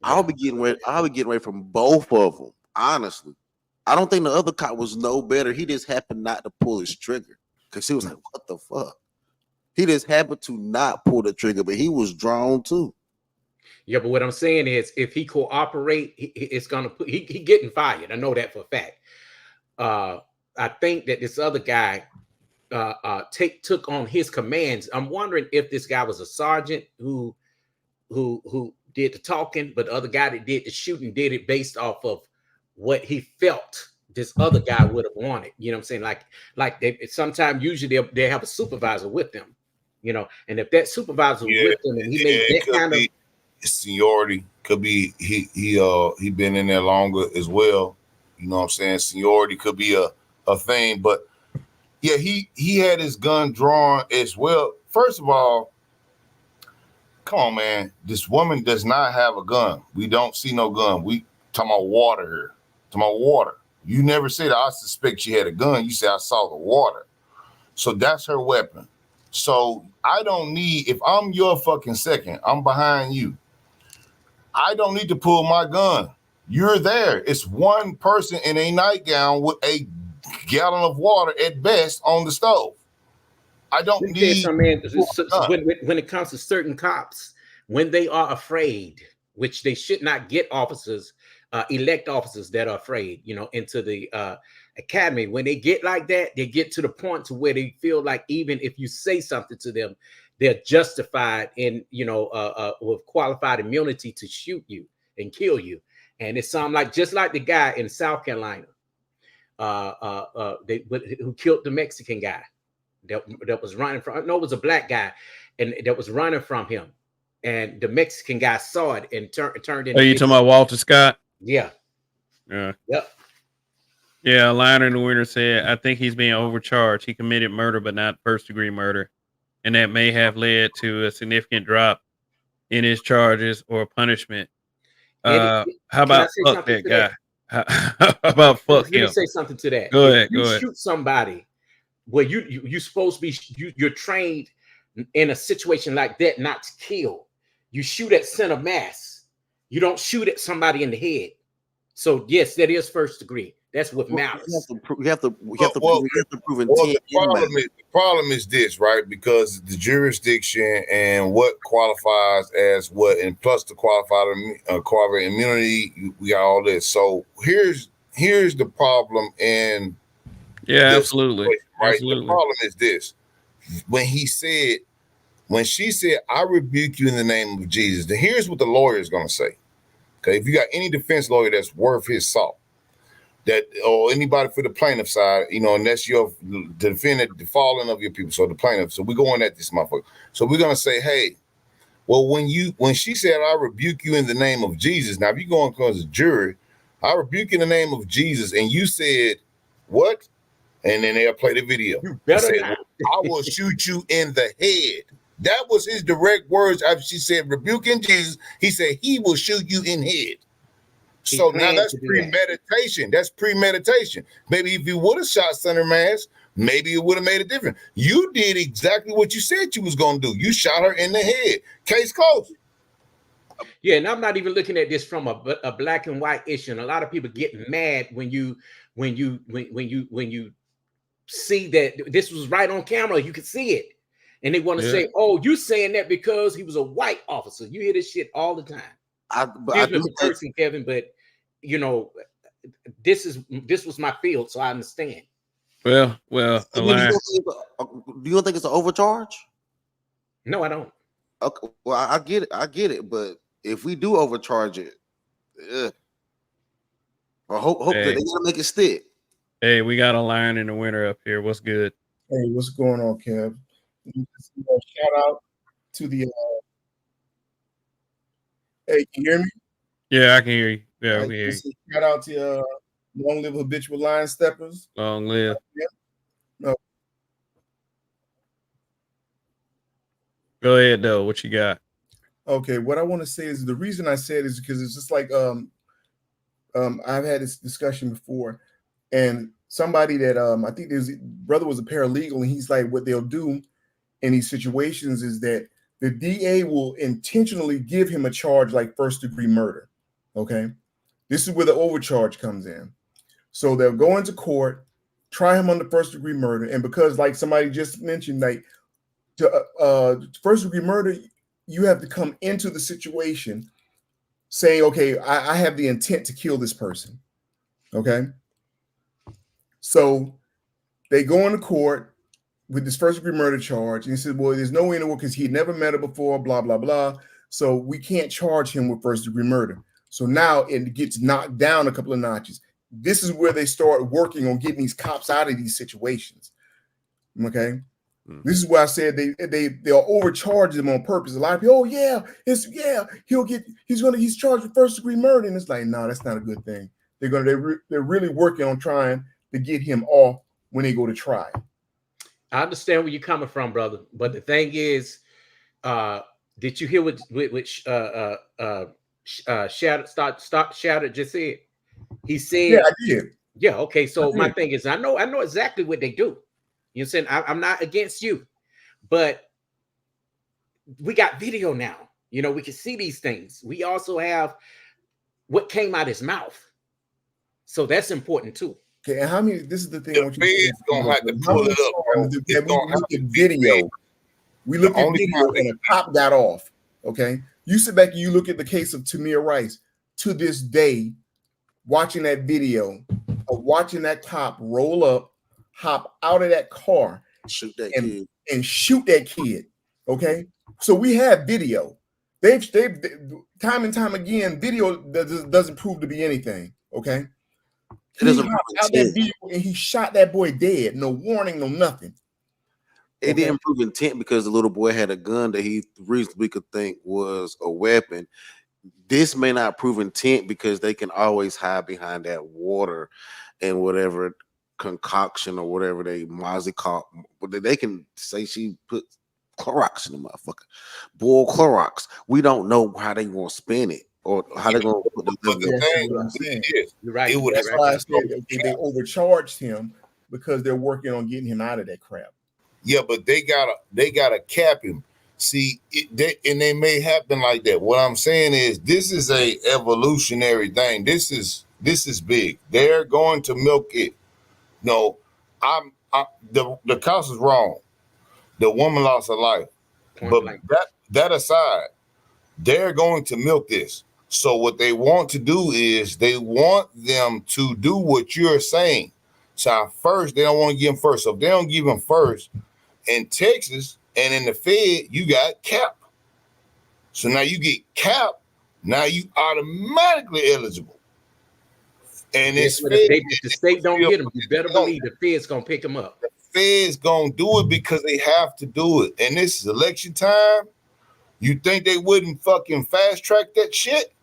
I'll be getting away from both of them. Honestly, I don't think the other cop was no better. He just happened not to pull his trigger because he was like, "What the fuck?" He just happened to not pull the trigger, but he was drawn too. Yeah, but what I'm saying is, if he cooperate, it's gonna put he getting fired. I know that for a fact. I think that this other guy took on his commands. I'm wondering if this guy was a sergeant who did the talking, but the other guy that did the shooting did it based off of what he felt this other guy would have wanted. You know what I'm saying? Like they sometimes usually they have a supervisor with them, you know, and if that supervisor was with them and he made that kind of seniority, could be he been in there longer as well. You know what I'm saying? Seniority could be a thing, but yeah, he had his gun drawn as well. First of all, come on, man. This woman does not have a gun. We don't see no gun. We talking about water here. Talking about water. You never said I suspect she had a gun. You said I saw the water. So that's her weapon. So I don't need, if I'm your fucking second, I'm behind you. I don't need to pull my gun. You're there. It's one person in a nightgown with a gallon of water at best on the stove. I don't need. When it comes to certain cops, when they are afraid, which they should not get officers, elect officers that are afraid, you know, into the academy. When they get like that, they get to the point to where they feel like even if you say something to them, they're justified in, you know, with qualified immunity to shoot you and kill you. And it sounds like just like the guy in South Carolina, who killed the Mexican guy that was running from. No, it was a black guy, and that was running from him. And the Mexican guy saw it and turned in. Are you talking about Walter Scott? Yeah. Yeah. Yep. Yeah, a liner in the winter said, I think he's being overcharged. He committed murder, but not first-degree murder. And that may have led to a significant drop in his charges or punishment. How about fuck that guy? How about fuck him? Let me say something to that. Go ahead. Shoot somebody where you're supposed to be, you're trained in a situation like that not to kill. You shoot at center mass. You don't shoot at somebody in the head. So yes, that is first degree. That's what matters. We have to prove intent. The problem is this, right? Because the jurisdiction and what qualifies as what, and plus the qualified immunity, we got all this. So here's the problem. And absolutely, right. Absolutely. The problem is this: when she said, "I rebuke you in the name of Jesus," then here's what the lawyer is going to say. Okay, if you got any defense lawyer that's worth his salt, that or anybody for the plaintiff side, you know, and that's your defendant, the falling of your people. So the plaintiff. So we're going at this motherfucker. So we're gonna say, hey, well, when she said, "I rebuke you in the name of Jesus," now if you go on as a jury, "I rebuke you in the name of Jesus," and you said, "What?" And then they'll play the video. You better say, not. "I will shoot you in the head." That was his direct words. After she said, "Rebuking Jesus," he said, "He will shoot you in head." So now that's premeditation. That's premeditation. Maybe if you would have shot center mass, maybe it would have made a difference. You did exactly what you said you was going to do. You shot her in the head. Case closed. Yeah, and I'm not even looking at this from a black and white issue. And a lot of people get mad when you see that this was right on camera. You can see it. And they want to say, "Oh, you saying that because he was a white officer." You hear this shit all the time. Kevin, but you know, this was my field, so I understand. Well, do you think it's an overcharge? No, I don't. Okay, well, I get it, but if we do overcharge it, I hope that they gotta make it stick. Hey, we got a lion in the winter up here. What's good? Hey, what's going on, Kev? Shout out to the. Hey, can you hear me? Yeah, I can hear you. Yeah, I can hear you. Shout out to long live habitual line steppers. Long live. No. Go ahead, though. What you got? Okay, what I want to say is the reason I said is because it's just like I've had this discussion before, and somebody that I think his brother was a paralegal, and he's like, what they'll do in these situations is that the DA will intentionally give him a charge like first-degree murder. Okay, this is where the overcharge comes in. So they'll go into court, try him on the first-degree murder, and because, like somebody just mentioned, like first degree murder, you have to come into the situation saying, okay, I have the intent to kill this person. Okay. So they go into court with this first degree murder charge. And he said, well, there's no way in the world because he'd never met her before, blah, blah, blah. So we can't charge him with first degree murder. So now it gets knocked down a couple of notches. This is where they start working on getting these cops out of these situations. Okay. This is why I said they'll overcharge them on purpose. A lot of people, oh yeah, he's charged with first degree murder, and it's like, no, that's not a good thing. They're really working on trying to get him off when they go to trial. I understand where you're coming from, brother, but the thing is, did you hear what Shoutout just said? He said, yeah, I did. Yeah, okay. So my thing is, I know exactly what they do. You know what I'm saying? I'm not against you, but we got video now. You know, we can see these things. We also have what came out his mouth. So that's important too. Okay, and how many? This is the thing. The feds gonna have to pull it up, bro. We look at video. We look at video, and a cop got off. Okay, you sit back and you look at the case of Tamir Rice. To this day, watching that video of watching that cop roll up, hop out of that car, shoot that kid, and shoot that kid. Okay, so we have video. They've time and time again, video doesn't prove to be anything. Okay. He hopped out that video and he shot that boy dead. No warning, no nothing. It didn't prove intent because the little boy had a gun that he reasonably could think was a weapon. This may not prove intent because they can always hide behind that water and whatever concoction or whatever they they can say she put Clorox in the motherfucker. Boil Clorox. We don't know how they gonna spin it. Or how they gonna put You're right. That's why I said they overcharged him because they're working on getting him out of that crap. Yeah, but they gotta cap him. See, and they may happen like that. What I'm saying is, this is a evolutionary thing. This is big. They're going to milk it. No, the cost is wrong. The woman lost her life, but that aside, they're going to milk this. So what they want to do is they want them to do what you're saying. So first, they don't want to give them first. So if they don't give them first, in Texas and in the Fed, you got cap. So now you get cap. Now you automatically eligible. And it's if the state don't get them, you better believe the Fed's gonna pick them up. The Fed's gonna do it because they have to do it. And this is election time. You think they wouldn't fucking fast track that shit?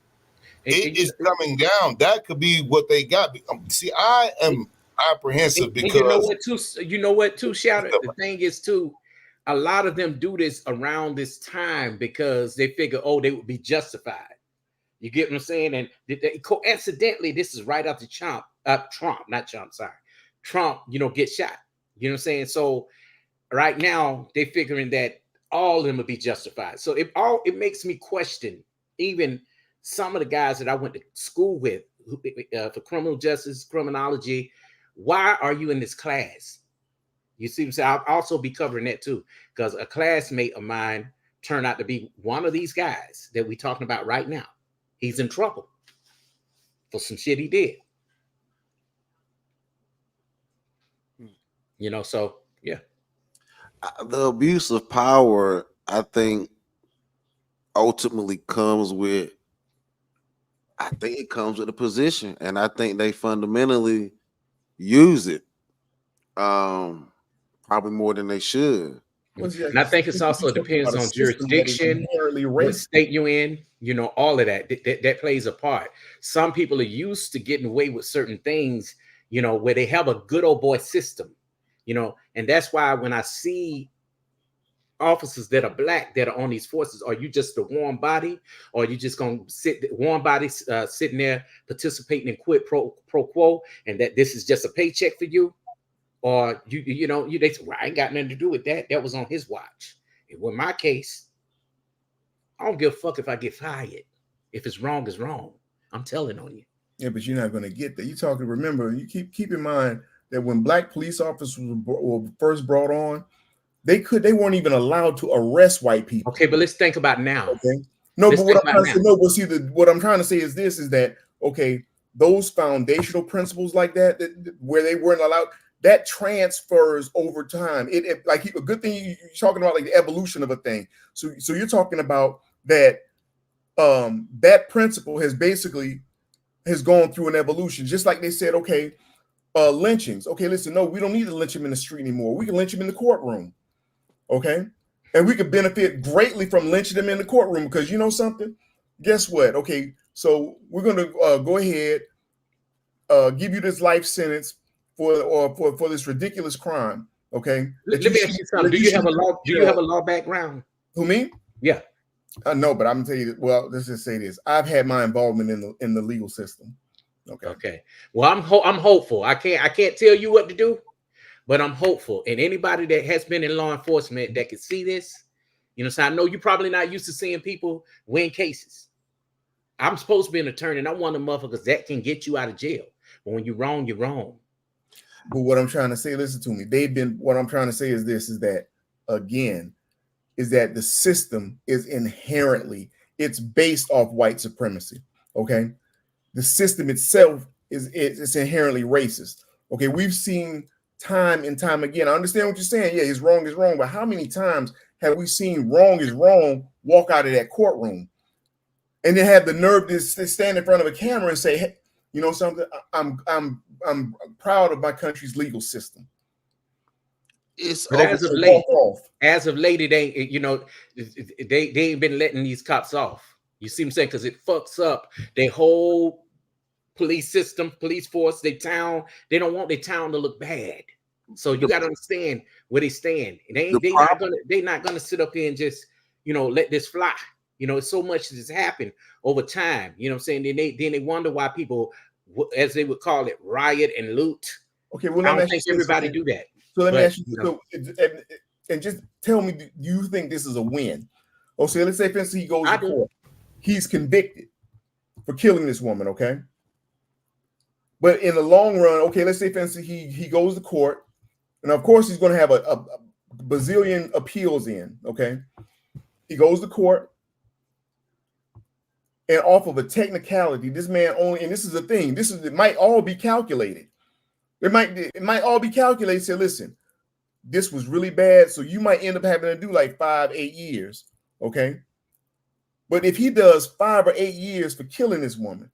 It is coming down. That could be what they got. See, I am apprehensive because you know what too, Shoutout. The thing is too, a lot of them do this around this time because they figure, they would be justified. You get what I'm saying? And coincidentally, this is right after Trump, get shot. You know what I'm saying? So right now they're figuring that all of them would be justified. So it makes me question even some of the guys that I went to school with for criminal justice, criminology. Why are you in this class? You see what I'm saying? I'll also be covering that too, because a classmate of mine turned out to be one of these guys that we're talking about right now. He's in trouble for some shit he did. You know, so yeah. The abuse of power, I think, ultimately comes with a position, and I think they fundamentally use it probably more than they should. And I think it's also depends on jurisdiction, what state you're in, all of that. That plays a part. Some people are used to getting away with certain things, where they have a good old boy system, and that's why when I see officers that are black that are on these forces, are you just a warm body, or are you just gonna sitting there participating in quid pro quo, and that this is just a paycheck for you? Or they say, well, I ain't got nothing to do with that. That was on his watch. And in my case, I don't give a fuck if I get fired. If it's wrong, it's wrong. I'm telling on you. Yeah, but you're not going to get that. Remember, you keep in mind that when black police officers were first brought on, they weren't even allowed to arrest white people. Okay, but let's think about now. Okay. No, let's but what I'm trying to say, no, but see, what I'm trying to say is this: is that okay? Those foundational principles like that where they weren't allowed, that transfers over time. It like a good thing you're talking about, like the evolution of a thing. So you're talking about that. That principle has gone through an evolution, just like they said, okay, lynchings. Okay, listen, no, we don't need to lynch him in the street anymore. We can lynch him in the courtroom. Okay, and we could benefit greatly from lynching him in the courtroom because you know something. Guess what? Okay, so we're going to go ahead, give you this life sentence for this ridiculous crime. Okay. Let me ask you something. Do you have a law? Do you have a law background? Who, me? Yeah. No, but I'm gonna tell you. Well, let's just say this: I've had my involvement in the legal system. Okay. Okay. Well, I'm hopeful. I can't tell you what to do, but I'm hopeful. And anybody that has been in law enforcement that can see this, you know, so I know you're probably not used to seeing people win cases. I'm supposed to be an attorney, and I'm one of the motherfuckers that can get you out of jail. But when you're wrong, you're wrong. But what I'm trying to say, listen to me. What I'm trying to say is this: is that again, is that the system is inherently, it's based off white supremacy. Okay, the system itself it's inherently racist. Okay, we've seen time and time again. I understand what you're saying. Yeah, it's wrong, but how many times have we seen wrong is wrong walk out of that courtroom and then have the nerve to stand in front of a camera and say, hey, you know something, I'm proud of my country's legal system. But as of late, it ain't, you know, they ain't been letting these cops off. You see what I'm saying? Because it fucks up their whole police system, police force, their town. They don't want their town to look bad. So you got to understand where they stand. They're not gonna sit up here and just, you know, let this fly. You know, so much has happened over time. You know what I'm saying? Then they wonder why people, as they would call it, riot and loot. Okay, well, I don't think everybody do that. So let me ask you, and just tell me, do you think this is a win? Okay, let's say, for instance, he goes to court. He's convicted for killing this woman, okay? But in the long run, okay, let's say, for instance, he goes to court, and of course he's going to have a bazillion appeals in, okay? He goes to court, and off of a technicality, this man only, and this is the thing, it might all be calculated. It might all be calculated. Say, listen, this was really bad, so you might end up having to do like 5-8 years, okay? But if he does 5 or 8 years for killing this woman,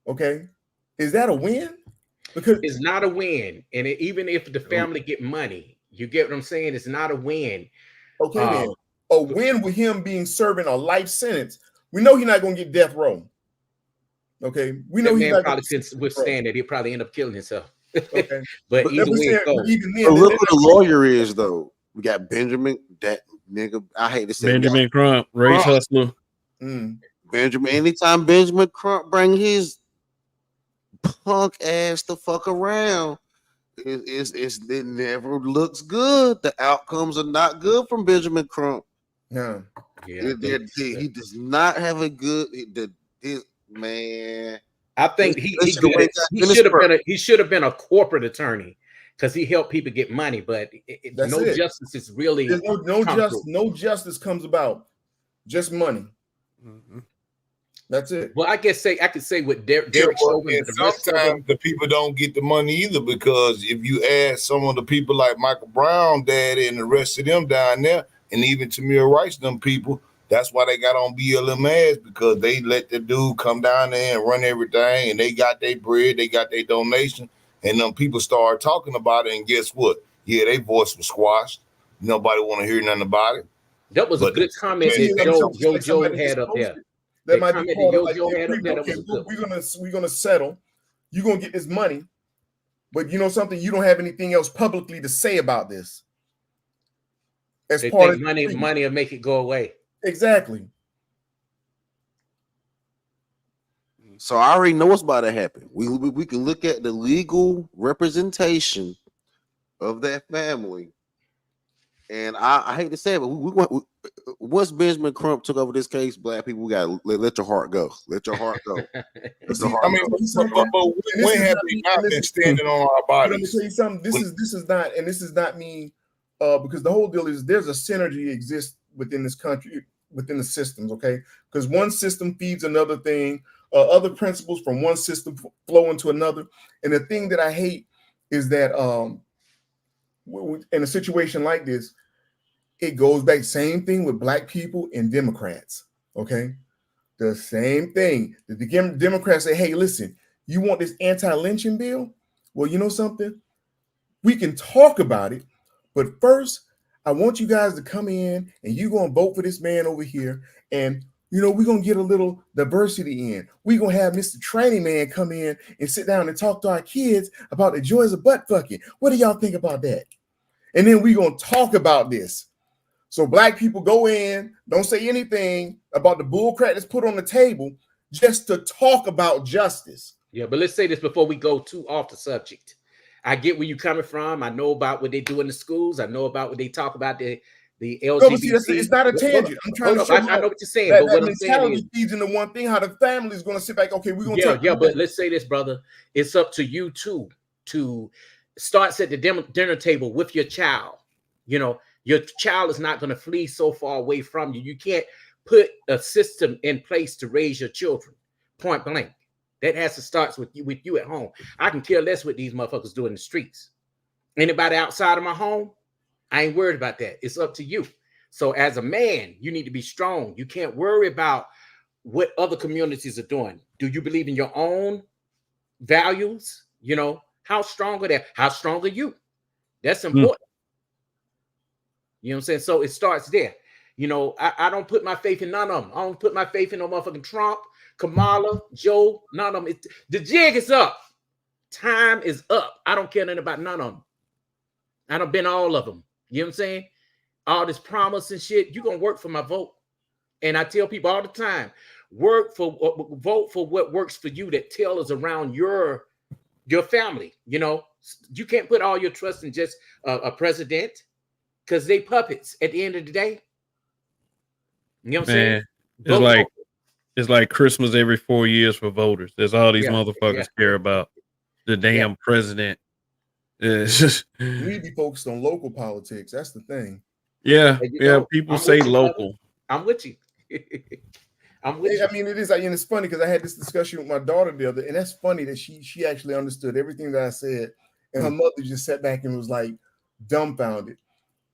okay, is that a win? Because it's not a win, and even if the family get money, you get what I'm saying. It's not a win. Okay, then a win with him being serving a life sentence. We know he's not going to get death row. Okay, we know he's not probably couldn't withstand it. He'll probably end up killing himself. Okay, but either way, look who the lawyer is, though. We got Benjamin, that nigga. I hate to say Benjamin Crump, race hustler. Benjamin. Anytime Benjamin Crump bring his punk ass the fuck around, it never looks good. The outcomes are not good from Benjamin Crump. No, yeah, he does not have a good. Man, I think he should have been a corporate attorney because he helped people get money, but justice is really no justice comes about, just money. Mm-hmm. That's it. Well, I could say with Derek Chauvin, sometimes the people don't get the money either, because if you ask some of the people like Michael Brown, Daddy, and the rest of them down there, and even Tamir Rice, them people, that's why they got on BLM ass, because they let the dude come down there and run everything, and they got their bread, they got their donation, and them people started talking about it, and guess what? Yeah, their voice was squashed. Nobody want to hear nothing about it. That was a good comment that Joe had up there. That might be part of like, we're gonna settle. You're gonna get this money, but you know something, you don't have anything else publicly to say about this. As they part of money will make it go away. Exactly. So I already know what's about to happen. We can look at the legal representation of that family, and I hate to say it, but once Benjamin Crump took over this case, black people, we got let your heart go. Let your heart go. When have we not been standing on our bodies? Let me tell you something. This is not me because the whole deal is there's a synergy exists within this country, within the systems, okay? Because one system feeds another thing, other principles from one system flow into another. And the thing that I hate is that in a situation like this, it goes back, same thing with black people and Democrats, okay? The same thing. The Democrats say, hey, listen, you want this anti-lynching bill? Well, you know something? We can talk about it, but first, I want you guys to come in and you're going to vote for this man over here. And, you know, we're going to get a little diversity in. We're going to have Mr. Training Man come in and sit down and talk to our kids about the joys of butt fucking. What do y'all think about that? And then we're going to talk about this. So black people go in, don't say anything about the bull crap that's put on the table, just to talk about justice. Yeah, but let's say this before we go too off the subject. I get where you're coming from. I know about what they do in the schools. I know about what they talk about the LGBT. No, but see, it's not a tangent. I'm trying to show you. I know what you're saying, that, but what that I'm saying is, feeds into one thing. How the family is going to sit back. Okay, we're going to yeah. But let's say this, brother. It's up to you too to start at the dinner table with your child. You know, your child is not going to flee so far away from you. You can't put a system in place to raise your children. Point blank. That has to start with you at home. I can care less what these motherfuckers do in the streets. Anybody outside of my home, I ain't worried about that. It's up to you. So as a man, you need to be strong. You can't worry about what other communities are doing. Do you believe in your own values? You know, how strong are they? How strong are you? That's important. You know what I'm saying? So it starts there. You know, I don't put my faith in none of them. I don't put my faith in no motherfucking Trump, Kamala, Joe, none of them. The jig is up. Time is up. I don't care nothing about none of them. I done been all of them. You know what I'm saying? All this promise and shit. You're going to work for my vote. And I tell people all the time, vote for what works for you, that tells around your family. You know, you can't put all your trust in just a president, because they puppets at the end of the day. You know what I'm saying? It's like Christmas every 4 years for voters. That's all these motherfuckers care about. The damn president. It's just, we be focused on local politics. That's the thing. Yeah. People say local. I'm with you. I'm with you. I mean, it is. And it's funny because I had this discussion with my daughter the other, and that's funny that she actually understood everything that I said, and her mother just sat back and was like dumbfounded.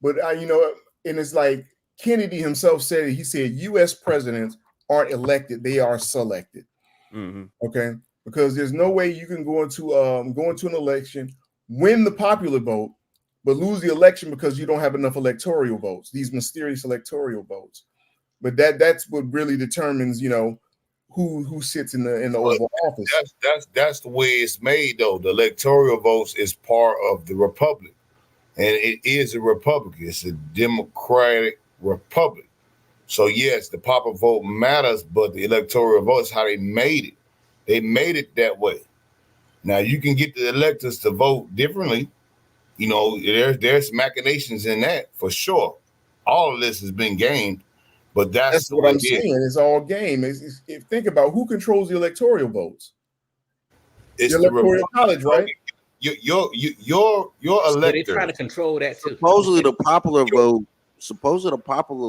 But you know, and it's like Kennedy himself said it. He said, "U.S. presidents aren't elected; they are selected." Okay, because there's no way you can go into an election, win the popular vote, but lose the election because you don't have enough electoral votes. These mysterious electoral votes. But that's what really determines, you know, who sits in the Oval Office. That's the way it's made, though. The electoral votes is part of the republic. And it is a republic. It's a democratic republic. So, yes, the popular vote matters, but the electoral vote is how they made it. They made it that way. Now, you can get the electors to vote differently. You know, there's machinations in that, for sure. All of this has been gamed, but that's what I'm saying. It's all game. Think about who controls the electoral votes. It's the electoral college, right? Your elector. They're trying to control that too. Supposedly the popular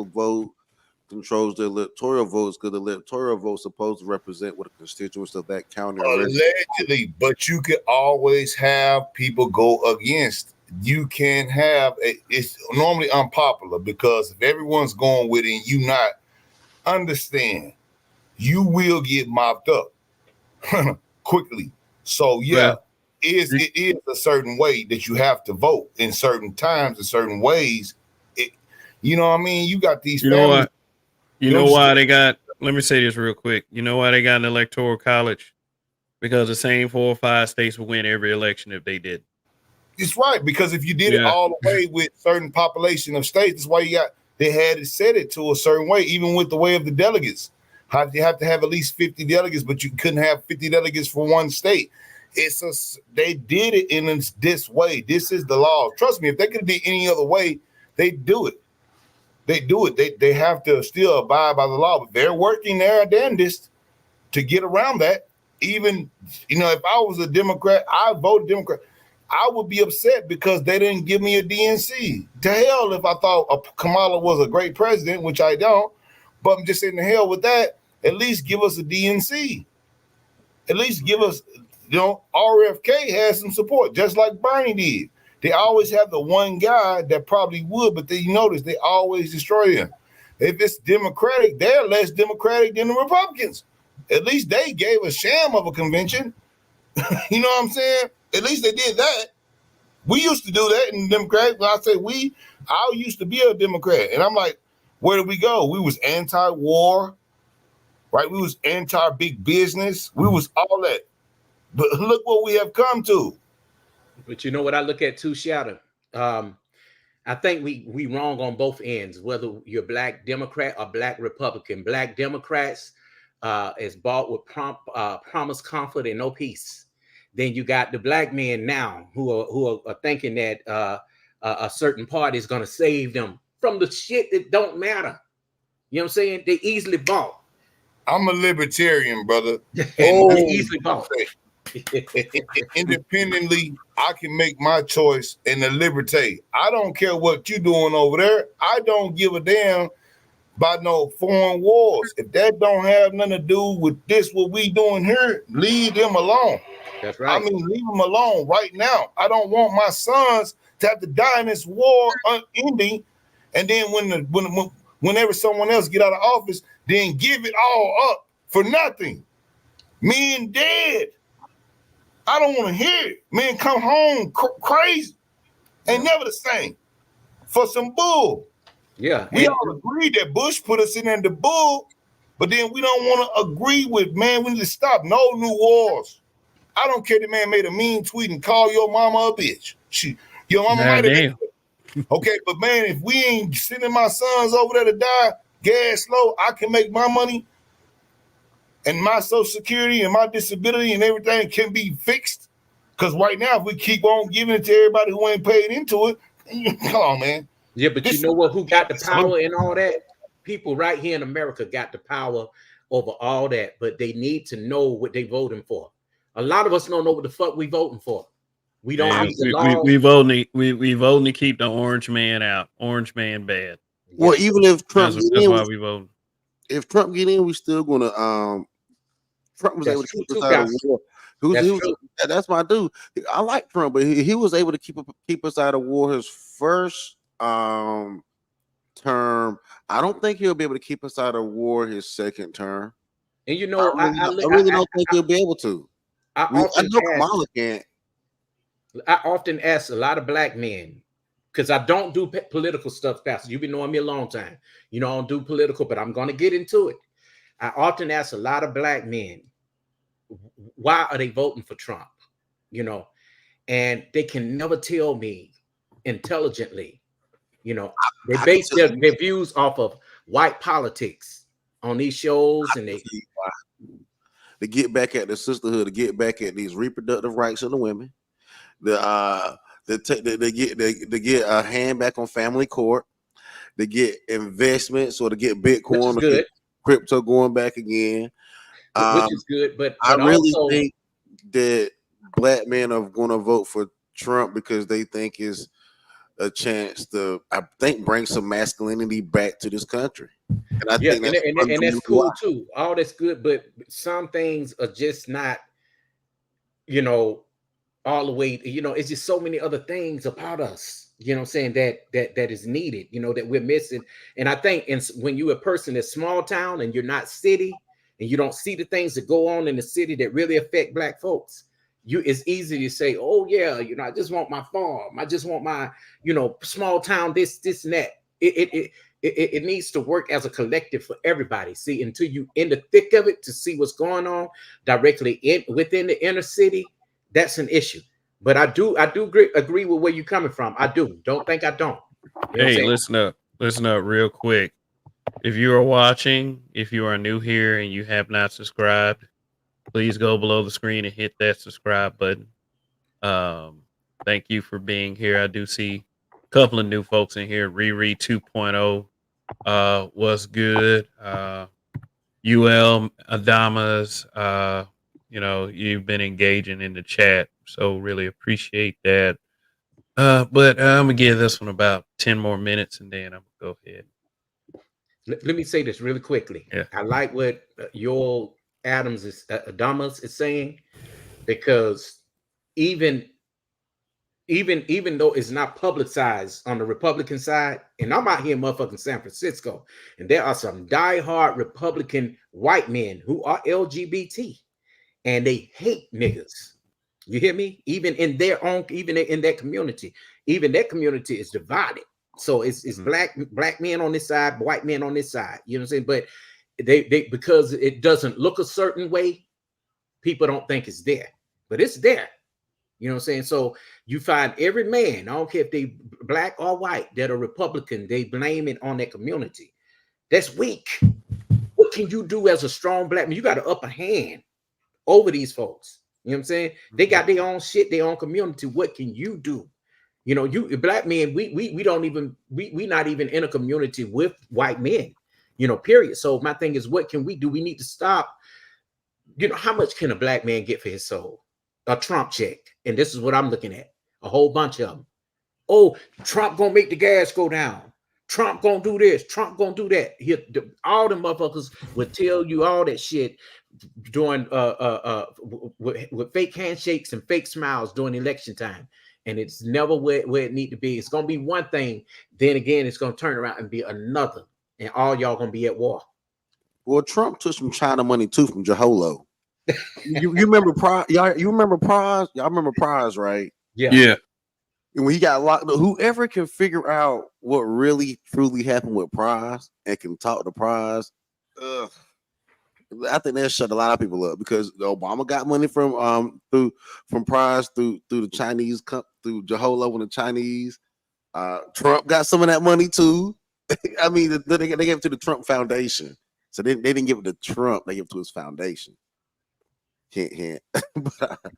vote controls the electoral votes, because the electoral vote is supposed to represent what the constituents of that county are. Allegedly, but you could always have people go against. You can have it's normally unpopular, because if everyone's going with it and you not, understand, you will get mopped up quickly. So it is a certain way that you have to vote in certain times, in certain ways. You know what I mean? You got these families. You know why they got, let me say this real quick. You know why they got an electoral college? Because the same 4 or 5 states would win every election if they did. It's right, because if you did it all the way with certain population of states, that's why they had it set it to a certain way, even with the way of the delegates. You have to have at least 50 delegates, but you couldn't have 50 delegates for one state. They did it in this way. This is the law. Trust me, if they could have did any other way, they do it. They have to still abide by the law, but they're working their damnedest to get around that. Even, you know, if I was a Democrat, I voted Democrat. I would be upset because they didn't give me a DNC. To hell if I thought Kamala was a great president, which I don't, but I'm just saying to hell with that. At least give us a DNC. At least give us, RFK has some support, just like Bernie did. They always have the one guy that probably would, but then you notice they always destroy him. If it's Democratic, they're less Democratic than the Republicans. At least they gave a sham of a convention. You know what I'm saying? At least they did that. We used to do that in Democratic. When I say we, I used to be a Democrat. And I'm like, where did we go? We was anti-war, right? We was anti-big business. We was all that. But look what we have come to. But you know what I look at too, Shadow? I think we wrong on both ends, whether you're Black Democrat or Black Republican. Black Democrats is bought with promise, comfort, and no peace. Then you got the Black men now who are thinking that a certain party is going to save them from the shit that don't matter. You know what I'm saying? They easily bought. I'm a libertarian, brother. And easily bought. Independently, I can make my choice in the liberty. I don't care what you're doing over there. I don't give a damn about no foreign wars. If that don't have nothing to do with this, what we doing here, leave them alone. That's right. I mean, leave them alone right now. I don't want my sons to have to die in this war unending. And then whenever someone else get out of office, then give it all up for nothing. Men dead. I don't want to hear it. Men come home crazy. Ain't never the same. For some bull. Yeah. We all agree that Bush put us in the bull, but then we don't want to agree with, man, we need to stop. No new wars. I don't care the man made a mean tweet and call your mama a bitch. Your mama might have been. Okay, but man, if we ain't sending my sons over there to die, gas low, I can make my money and my Social Security and my disability and everything can be fixed. Because right now, if we keep on giving it to everybody who ain't paid into it, come on, man. Yeah, but you know what? Who got the power and all that? People right here in America got the power over all that, but they need to know what they voting for. A lot of us don't know what the fuck we voting for. We don't read the law. We voting to keep the orange man out. Orange man bad. Well, even if Trump that's why we vote. If Trump get in, we still gonna Trump was able to keep us out of war. That's my dude. I like Trump, but he was able to keep us out of war his first term. I don't think he'll be able to keep us out of war his second term. And you know, I really don't think he'll be able to. I know Kamala can't. I often ask a lot of Black men, because I don't do political stuff, Pastor. You've been knowing me a long time. You know, I don't do political, but I'm going to get into it. I often ask a lot of Black men, why are they voting for Trump? You know, and they can never tell me intelligently. You know, they base their views off of white politics on these shows, and to get back at the sisterhood, to get back at these reproductive rights of the women, they get a hand back on family court, to get investments or to get Bitcoin or get crypto going back again. Which is good, but I really think that Black men are going to vote for Trump because they think is a chance to, I think, bring some masculinity back to this country. And I think that's cool too. All that's good, but some things are just not, you know, all the way. You know, it's just so many other things about us. You know what I'm saying, that is needed. You know, that we're missing. And I think when you're a person that's small town and you're not city, and you don't see the things that go on in the city that really affect Black folks, it's easy to say, oh yeah, you know, I just want my farm, I just want my, you know, small town, this and that. It needs to work as a collective for everybody. See, until you in the thick of it to see what's going on directly within the inner city, that's an issue. But I do agree with where you're coming from. I do. Don't think I don't. You know hey, listen up real quick. If you are watching, if you are new here and you have not subscribed, please go below the screen and hit that subscribe button. Thank you for being here. I do see a couple of new folks in here. Riri 2.0 was good. UL Adamas, you've been engaging in the chat, so really appreciate that. But I'm gonna give this one about 10 more minutes, and then I'm gonna go ahead. Let me say this really quickly. Yeah. I like what Joel Adams is Adamas is saying, because even though it's not publicized on the Republican side, and I'm out here in motherfucking San Francisco, and there are some diehard Republican white men who are LGBT, and they hate niggas. You hear me? Even in their own, even in that community, even that community is divided. So it's black men on this side, white men on this side. You know what I'm saying? But they because it doesn't look a certain way, people don't think it's there, but it's there. You know what I'm saying? So you find every man, I don't care if they black or white, that are Republican, they blame it on their community. That's weak. What can you do as a strong black man? You got an upper hand over these folks. You know what I'm saying? They got their own shit, their own community. What can you do? You know, you black men, we don't even, we not even in a community with white men, period. So my thing is, what can we do? We need to stop. How much can a black man get for his soul? A Trump check. And this is what I'm looking at. A whole bunch of them. Oh, Trump gonna make the gas go down. Trump gonna do this. Trump gonna do that. All the motherfuckers would tell you all that shit during with fake handshakes and fake smiles during election time. And it's never where it need to be. It's gonna be one thing, then again, it's gonna turn around and be another. And all y'all gonna be at war. Well, Trump took some China money too from Jaholo. you remember Prize? You remember Prize? Y'all remember Prize, right? Yeah. And when he got locked up, whoever can figure out what really truly happened with Prize and can talk to Prize, I think that shut a lot of people up, because Obama got money from Prize through the Chinese, through Jaholo and the Chinese. Trump got some of that money too. I mean, they gave it to the Trump Foundation, so they didn't give it to Trump; they gave it to his foundation. Hint.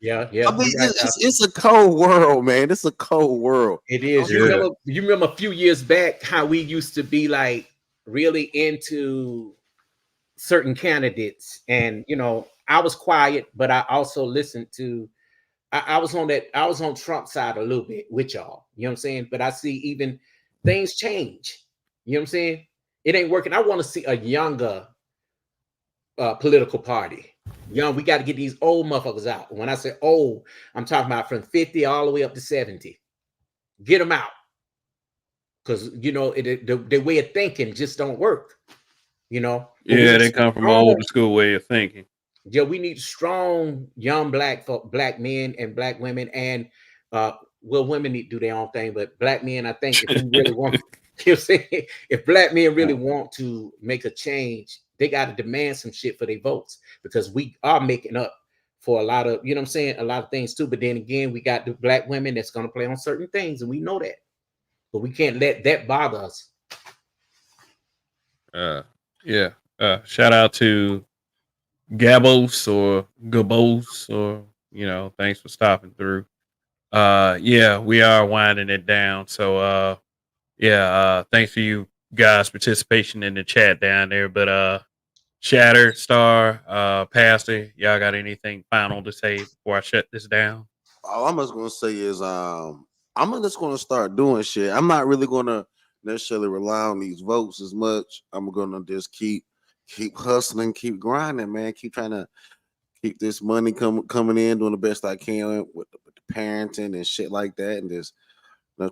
Yeah. I mean, it's a cold world, man. It's a cold world. It is. Yeah. You remember a few years back how we used to be like really into certain candidates, and I was quiet, but I also listened to. I was on Trump's side a little bit with y'all. You know what I'm saying? But I see even things change. You know what I'm saying? It ain't working. I want to see a younger political party. We got to get these old motherfuckers out. When I say old, I'm talking about from 50 all the way up to 70. Get them out. Because, the way of thinking just don't work. Yeah, they come from an old school way of thinking. Yeah, we need strong, young black men and black women. And, women need to do their own thing. But black men, I think if we really want, if black men really want to make a change, they got to demand some shit for their votes, because we are making up for a lot of, a lot of things too. But then again, we got the black women that's going to play on certain things, and we know that, but we can't let that bother us. Shout out to Gabos or Gabos, or thanks for stopping through. We are winding it down. So thanks for you guys' participation in the chat down there. But Shatter, Star, Pastor, y'all got anything final to say before I shut this down? All I'm just gonna say is I'm just gonna start doing shit. I'm not really gonna necessarily rely on these votes as much. I'm gonna just keep hustling, keep grinding, man. Keep trying to keep this money coming in, doing the best I can with the parenting and shit like that, and just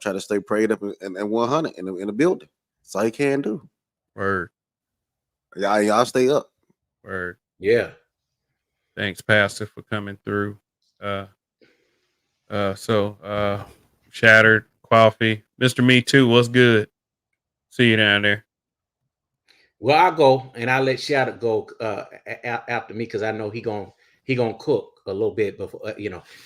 try to stay prayed up and 100 in the building. That's all you can do. Word. Y'all stay up. Word. Yeah. Thanks, Pastor, for coming through. Shattered, Coffee, Mr. Me Too, what's good? See you down there. Well, I'll go and I'll let Shatter go after me, because I know he gonna cook a little bit before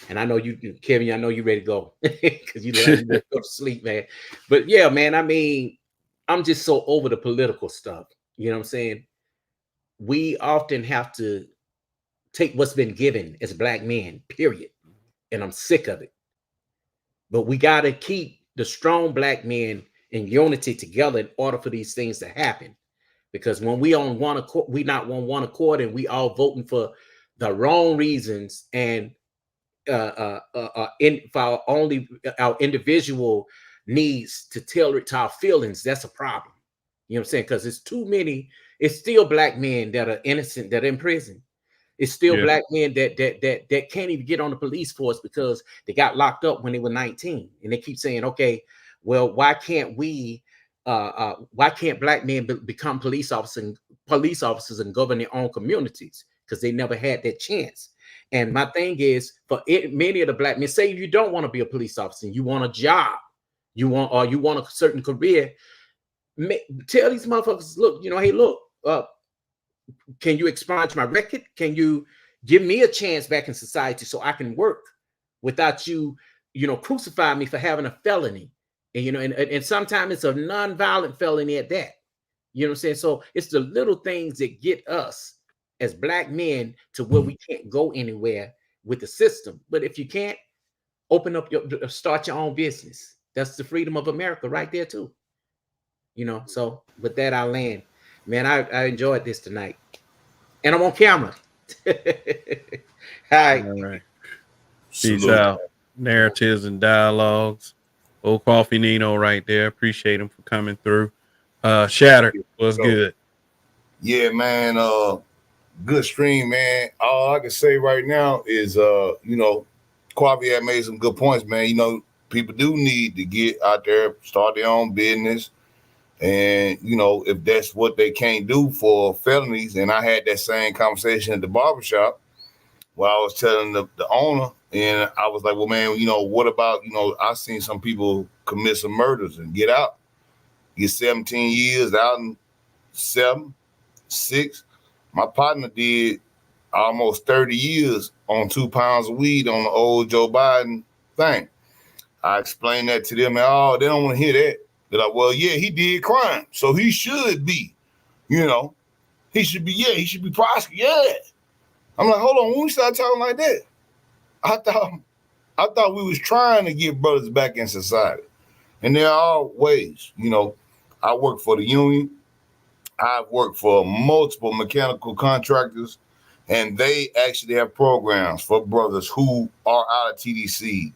and I know you, Kevin, I know you ready to go because you ready to go to sleep, man. But yeah, man, I mean, I'm just so over the political stuff. You know what I'm saying? We often have to take what's been given as black men, period. And I'm sick of it. But we got to keep the strong black men in unity together in order for these things to happen. Because when we on one accord, we not on one accord, and we all voting for the wrong reasons and for our individual needs to tailor it to our feelings, that's a problem. You know what I'm saying? Because it's too many. It's still black men that are innocent that are in prison. It's still black men that can't even get on the police force because they got locked up when they were 19, and they keep saying, okay, well, why can't black men become police officers and govern their own communities? Because they never had that chance. And my thing is, many of the black men, say you don't want to be a police officer, you want a job, you want a certain career. Tell these motherfuckers, look, hey, look, can you expunge my record? Can you give me a chance back in society so I can work without you, crucify me for having a felony? And and sometimes it's a non-violent felony at that. You know what I'm saying? So it's the little things that get us as black men to where we can't go anywhere with the system. But if you can't, start your own business. That's the freedom of America right there too. So with that, I'll land. Man, I enjoyed this tonight. And I'm on camera. Hi. All right. Peace out. Narratives and dialogues. Old Coffee Nino right there. Appreciate him for coming through. Shattered was good. Yeah, man. Good stream, man. All I can say right now is Quavi had made some good points, man. People do need to get out there, start their own business. And, if that's what they can't do for felonies, and I had that same conversation at the barbershop where I was telling the owner, and I was like, well, man, what about, I've seen some people commit some murders and get out, get 17 years out in 6. My partner did almost 30 years on 2 pounds of weed on the old Joe Biden thing. I explained that to them, and they don't want to hear that. They're like, well, yeah, he did crime, so he should be, he should be prosecuted. Yeah. I'm like, hold on, when we start talking like that, I thought we was trying to get brothers back in society. And there are ways, I work for the union. I've worked for multiple mechanical contractors, and they actually have programs for brothers who are out of TDC,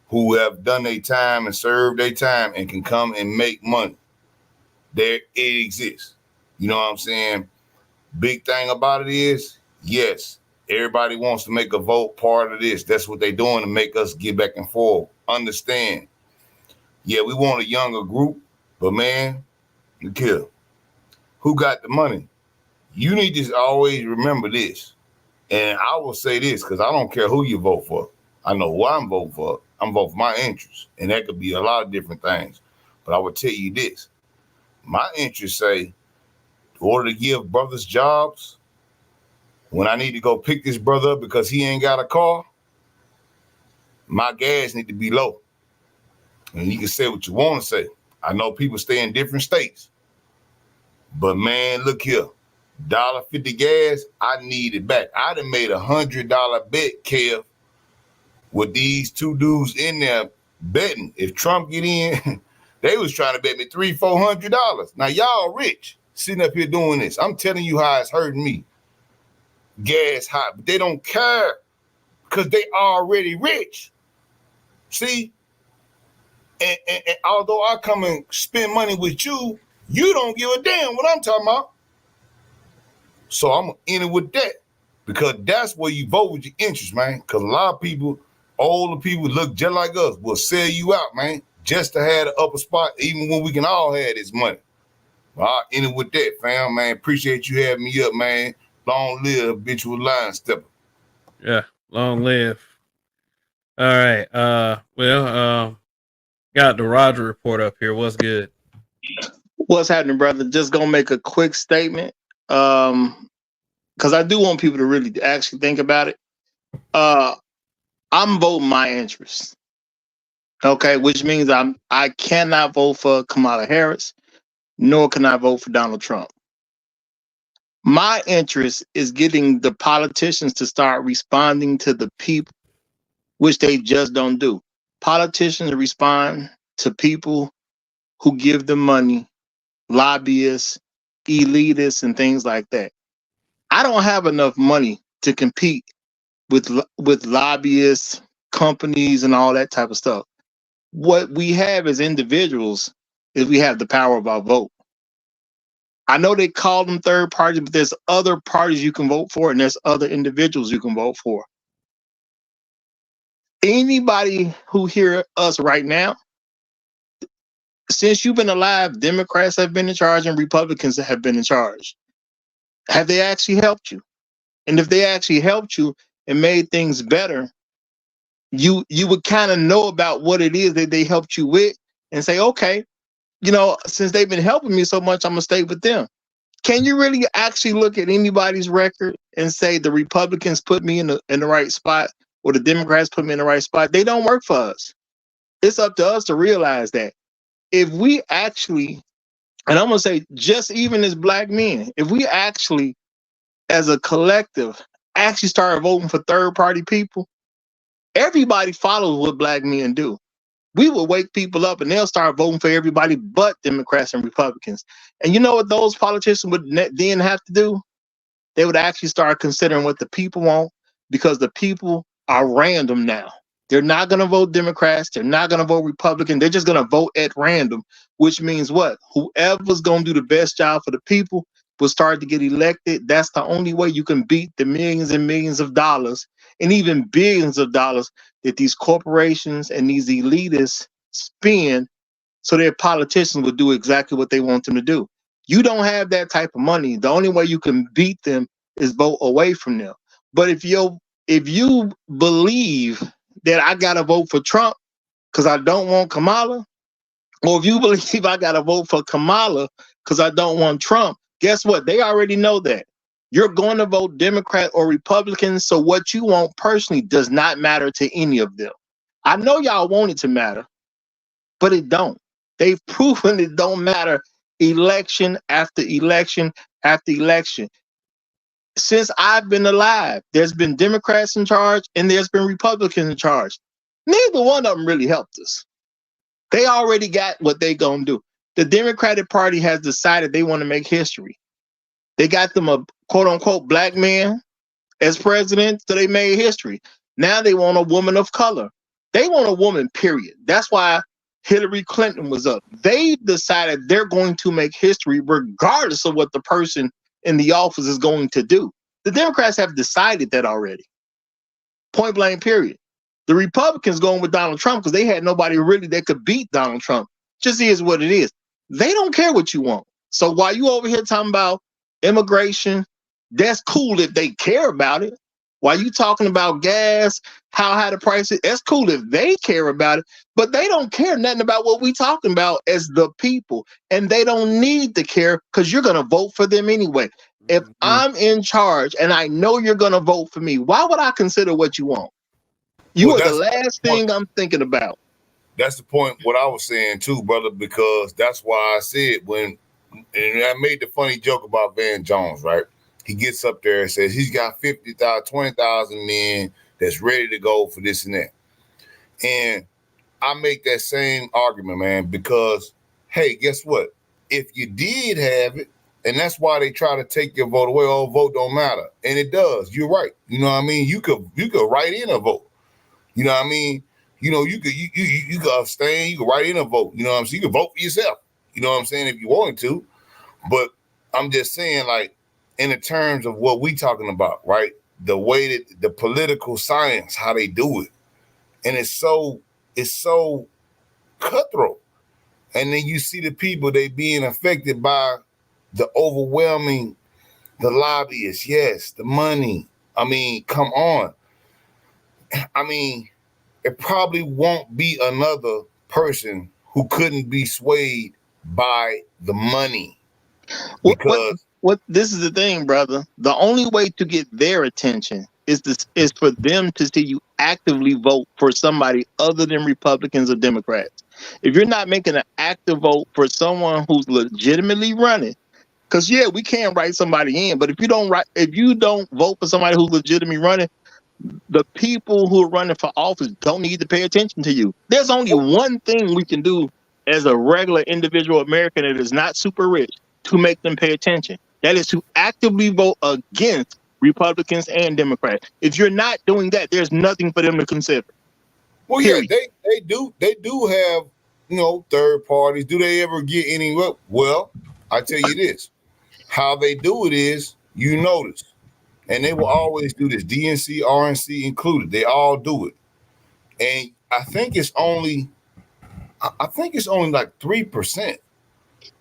who have done their time and served their time and can come and make money. There it exists. You know what I'm saying? Big thing about it is, yes, everybody wants to make a vote part of this. That's what they're doing to make us get back and forth. Understand. Yeah, we want a younger group, but man, kill. Who got the money? You need to always remember this. And I will say this, because I don't care who you vote for. I know who I'm voting for. I'm voting for my interests. And that could be a lot of different things. But I will tell you this. My interests say, in order to give brothers jobs, when I need to go pick this brother up because he ain't got a car, my gas need to be low. And you can say what you want to say. I know people stay in different states. But man, look here. $1.50 gas, I need it back. I done made $100 bet, Kev, with these 2 dudes in there betting. If Trump get in, they was trying to bet me $300-400. Now y'all rich sitting up here doing this. I'm telling you how it's hurting me. Gas high, but they don't care because they already rich. See? And although I come and spend money with you, you don't give a damn what I'm talking about. So I'm going to end it with that because that's where you vote with your interest, man. Because a lot of people, older people look just like us, will sell you out, man, just to have the upper spot, even when we can all have this money. Well, I'll end it with that, fam, man. Appreciate you having me up, man. Long live habitual line stepper. Yeah, long live. All right. Got the Roger report up here. What's good? What's happening, brother? Just gonna make a quick statement. Because I do want people to really actually think about it. I'm voting my interests. Okay, which means I cannot vote for Kamala Harris, nor can I vote for Donald Trump. My interest is getting the politicians to start responding to the people, which they just don't do. Politicians respond to people who give them money, lobbyists, elitists, and things like that. I don't have enough money to compete with lobbyists, companies, and all that type of stuff. What we have as individuals is we have the power of our vote. I know they call them third parties, but there's other parties you can vote for, and there's other individuals you can vote for. Anybody who hear us right now, since you've been alive, Democrats have been in charge and Republicans have been in charge. Have they actually helped you? And if they actually helped you and made things better, you would kind of know about what it is that they helped you with and say, okay, since they've been helping me so much, I'm gonna stay with them. Can you really actually look at anybody's record and say the Republicans put me in the right spot or the Democrats put me in the right spot? They don't work for us. It's up to us to realize that if we actually, and I'm gonna say just even as black men, if we actually as a collective actually start voting for third party people, everybody follows what black men do. We will wake people up and they'll start voting for everybody but Democrats and Republicans. And you know what those politicians would then have to do? They would actually start considering what the people want, because the people are random now. They're not going to vote Democrats. They're not going to vote Republican. They're just going to vote at random, which means what? Whoever's going to do the best job for the people will start to get elected. That's the only way you can beat the millions and millions of dollars and even billions of dollars that these corporations and these elitists spend so their politicians will do exactly what they want them to do. You don't have that type of money. The only way you can beat them is vote away from them. But if you believe that I got to vote for Trump because I don't want Kamala, or if you believe I got to vote for Kamala because I don't want Trump, guess what? They already know that. You're going to vote Democrat or Republican, so what you want personally does not matter to any of them. I know y'all want it to matter, but it don't. They've proven it don't matter election after election after election. Since I've been alive, there's been Democrats in charge and there's been Republicans in charge. Neither one of them really helped us. They already got what they gonna do. The Democratic Party has decided they want to make history. They got them a quote-unquote black man as president, so they made history. Now they want a woman of color. They want a woman, period. That's why Hillary Clinton was up. They decided they're going to make history regardless of what the person in the office is going to do. The Democrats have decided that already. Point blank, period. The Republicans going with Donald Trump because they had nobody really that could beat Donald Trump. Just is what it is. They don't care what you want. So while you over here talking about immigration, that's cool if they care about it. While you talking about gas, how high the price is, that's cool if they care about it. But they don't care nothing about what we talking about as the people. And they don't need to care because you're going to vote for them anyway. If I'm in charge and I know you're going to vote for me, why would I consider what you want? You are the last thing I'm thinking about. That's the point what I was saying too, brother, because that's why I said and I made the funny joke about Van Jones, right? He gets up there and says he's got 50,000, 20,000 men that's ready to go for this and that. And I make that same argument, man, because, hey, guess what? If you did have it, and that's why they try to take your vote away, oh, vote don't matter. And it does. You're right. You know what I mean? You could write in a vote. You know what I mean? You know, you could abstain, you could write in a vote. You know what I'm saying? You could vote for yourself. You know what I'm saying? If you wanted to. But I'm just saying, like, in the terms of what we talking about, right? The way that the political science, how they do it. And it's so cutthroat. And then you see the people, they being affected by the overwhelming, the lobbyists, yes, the money. I mean, come on. I mean, it probably won't be another person who couldn't be swayed by the money. Because what this is the thing, brother. The only way to get their attention is for them to see you actively vote for somebody other than Republicans or Democrats. If you're not making an active vote for someone who's legitimately running, because yeah, we can write somebody in, but if you don't vote for somebody who's legitimately running, the people who are running for office don't need to pay attention to you. There's only one thing we can do as a regular individual American that is not super rich to make them pay attention. That is to actively vote against Republicans and Democrats. If you're not doing that, there's nothing for them to consider. Well, Period. yeah, they do have, you know, third parties. Do they ever get any? Well, I tell you this, how they do it is, you notice, and they will always do this. DNC, RNC included, they all do it, and I think it's only like 3%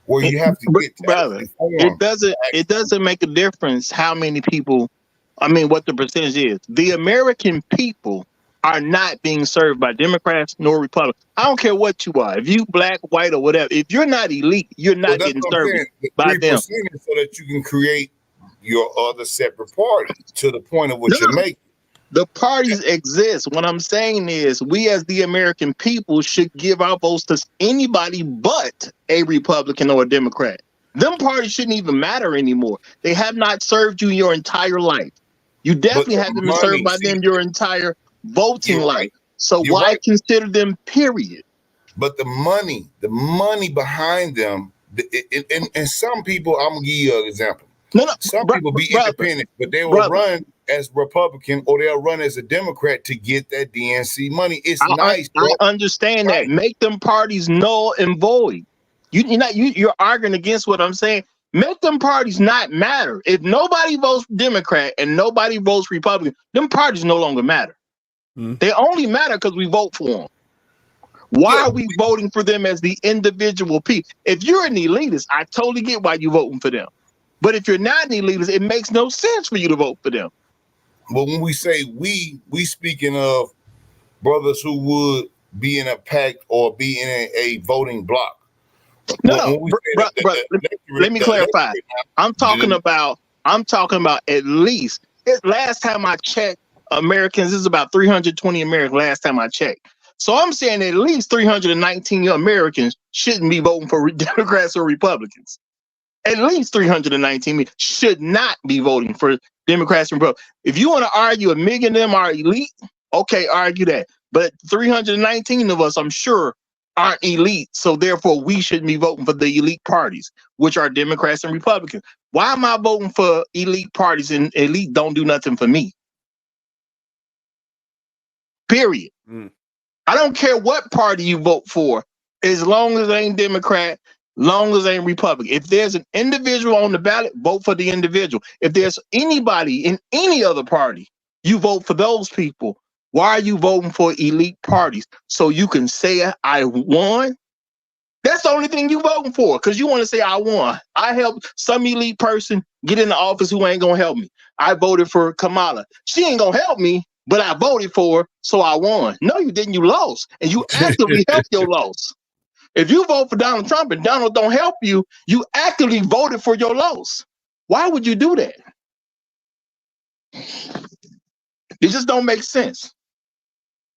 where you have to get Brother, it doesn't make a difference how many people, what the percentage is. The American people are not being served by Democrats nor Republicans. I don't care what you are. If you black, white, or whatever, if you're not elite, you're not getting served by them. 3% is so that you can create your other separate party to the point of what you're making. The parties exist. What I'm saying is we as the American people should give our votes to anybody but a Republican or a Democrat. Them parties shouldn't even matter anymore. They have not served you your entire life. You definitely haven't been served by them your entire voting life. So why consider them, period? But the money behind them, and some people, I'm going to give you an example. Some people be independent, but they will run as Republican or they'll run as a Democrat to get that DNC money. It's nice. I understand that. Make them parties null and void. You're arguing against what I'm saying. Make them parties not matter. If nobody votes Democrat and nobody votes Republican, them parties no longer matter. They only matter because we vote for them. Why are we voting for them as the individual people? If you're an elitist, I totally get why you're voting for them. But if you're not an elitist, it makes no sense for you to vote for them. Well, when we say we speaking of brothers who would be in a pact or be in a voting block. Let me clarify. I'm talking about at least, last time I checked, Americans, this is about 320 Americans last time I checked. So I'm saying at least 319 Americans shouldn't be voting for Democrats or Republicans. At least 319 should not be voting for Democrats and Republicans. If you want to argue a million of them are elite, okay, argue that. But 319 of us, I'm sure, aren't elite. So therefore, we shouldn't be voting for the elite parties, which are Democrats and Republicans. Why am I voting for elite parties and elite don't do nothing for me? Period. I don't care what party you vote for, as long as it ain't Democrat, long as it ain't Republican. If there's an individual on the ballot, vote for the individual. If there's anybody in any other party, you vote for those people. Why are you voting for elite parties? So you can say I won? That's the only thing you voting for, because you want to say I won. I helped some elite person get in the office who ain't gonna help me. I voted for Kamala. She ain't gonna help me, but I voted for her, so I won. No, you didn't. You lost, and you actively helped your loss. If you vote for Donald Trump and Donald don't help you, you actively voted for your loss. Why would you do that? It just don't make sense.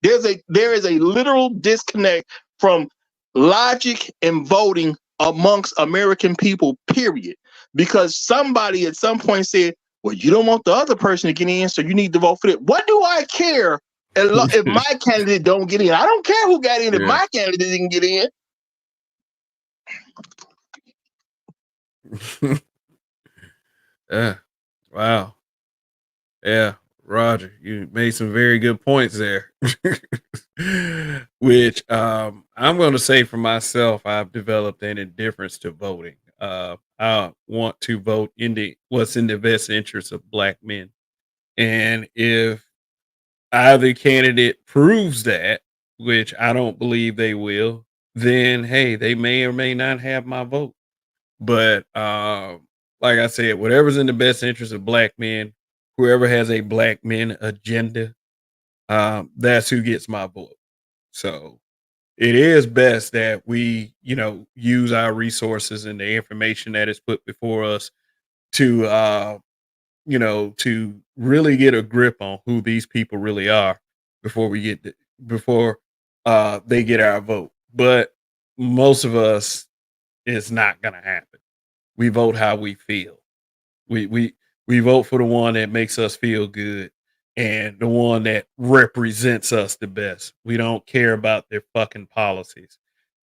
There is a literal disconnect from logic and voting amongst American people, period. Because somebody at some point said, well, you don't want the other person to get in, so you need to vote for it. What do I care if my candidate don't get in? I don't care who got in if my candidate didn't get in. Wow. Yeah, Roger, you made some very good points there. Which I'm going to say for myself, I've developed an indifference to voting. I want to vote in what's in the best interest of Black men. And if either candidate proves that, which I don't believe they will, then hey, they may or may not have my vote. But like I said, whatever's in the best interest of Black men, whoever has a Black men agenda, that's who gets my vote. So it is best that we, use our resources and the information that is put before us to, to really get a grip on who these people really are before they get our vote. But most of us, it's not going to happen. We vote how we feel. We vote for the one that makes us feel good and the one that represents us the best. We don't care about their fucking policies.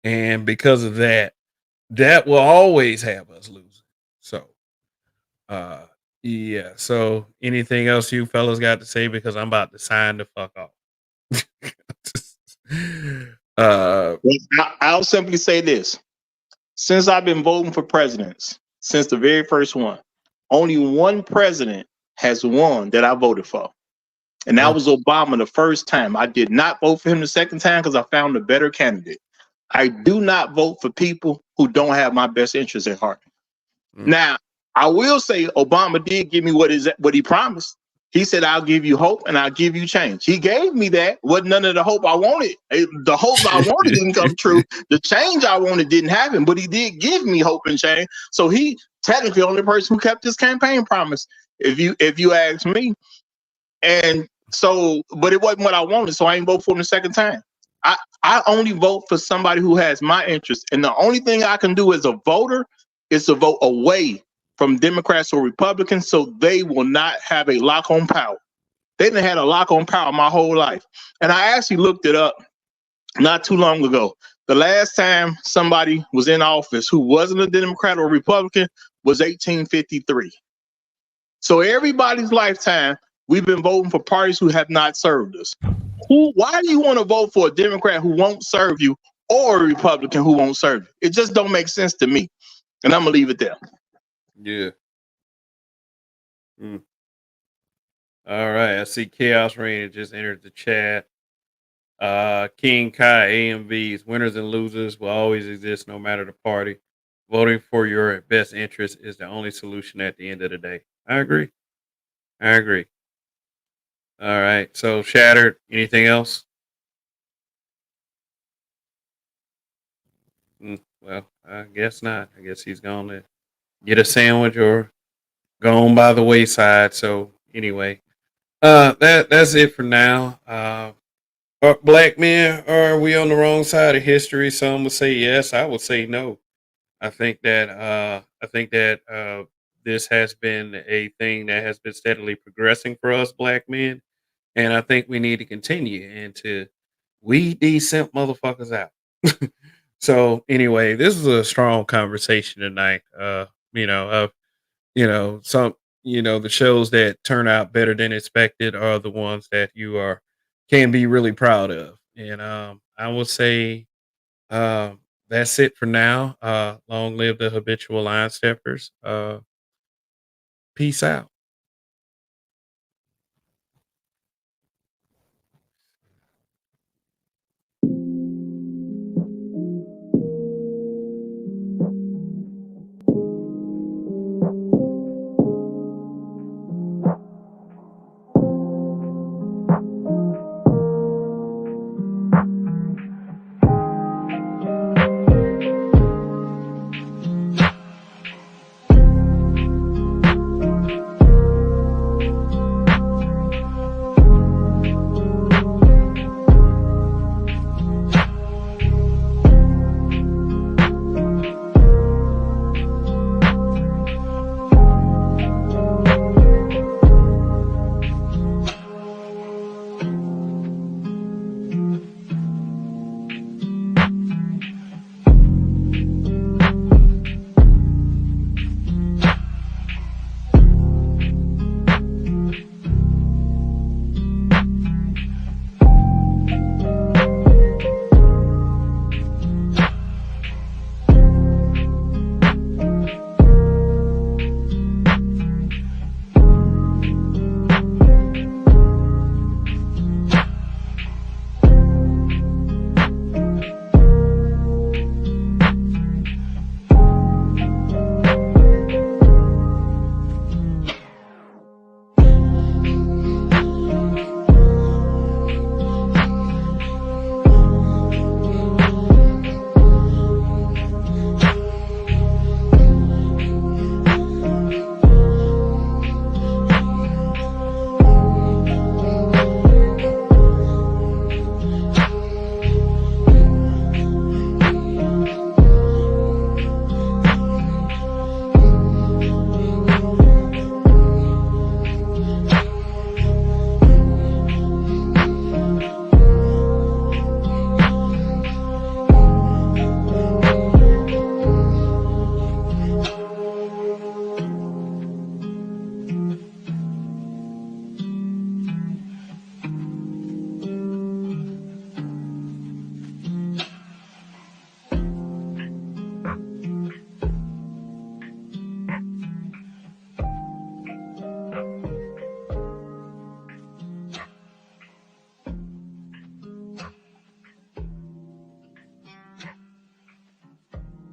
And because of that, that will always have us losing. So Yeah. So anything else you fellas got to say? Because I'm about to sign the fuck off. I'll simply say this. Since I've been voting for presidents, since the very first one, only one president has won that I voted for. And that was Obama the first time. I did not vote for him the second time because I found a better candidate. I do not vote for people who don't have my best interests at heart. Now, I will say Obama did give me what he promised. He said, I'll give you hope and I'll give you change. He gave me that. Wasn't none of the hope I wanted. The hope I wanted didn't come true. The change I wanted didn't happen, but he did give me hope and change. So he technically the only person who kept his campaign promise, if you ask me. And so, but it wasn't what I wanted, so I ain't vote for him the second time. I only vote for somebody who has my interest. And the only thing I can do as a voter is to vote away from Democrats or Republicans so they will not have a lock on power. They didn't have a lock on power my whole life. And I actually looked it up not too long ago. The last time somebody was in office who wasn't a Democrat or Republican was 1853. So everybody's lifetime, we've been voting for parties who have not served us. Why do you want to vote for a Democrat who won't serve you or a Republican who won't serve you? It just don't make sense to me. And I'm going to leave it there. Yeah. All right. I see Chaos Reign just entered the chat. King Kai, AMVs, winners and losers will always exist no matter the party. Voting for your best interest is the only solution at the end of the day. I agree. All right. So Shattered, anything else? Well, I guess not. I guess he's going to get a sandwich or go on by the wayside. So anyway, that's it for now. Black men, are we on the wrong side of history? Some would say yes. I would say no. I think that this has been a thing that has been steadily progressing for us black men, and I think we need to continue and to weed these simp motherfuckers out. So anyway, this was a strong conversation tonight. Some the shows that turn out better than expected are the ones that you can be really proud of. And I would say that's it for now. Long live the habitual line steppers. Peace out.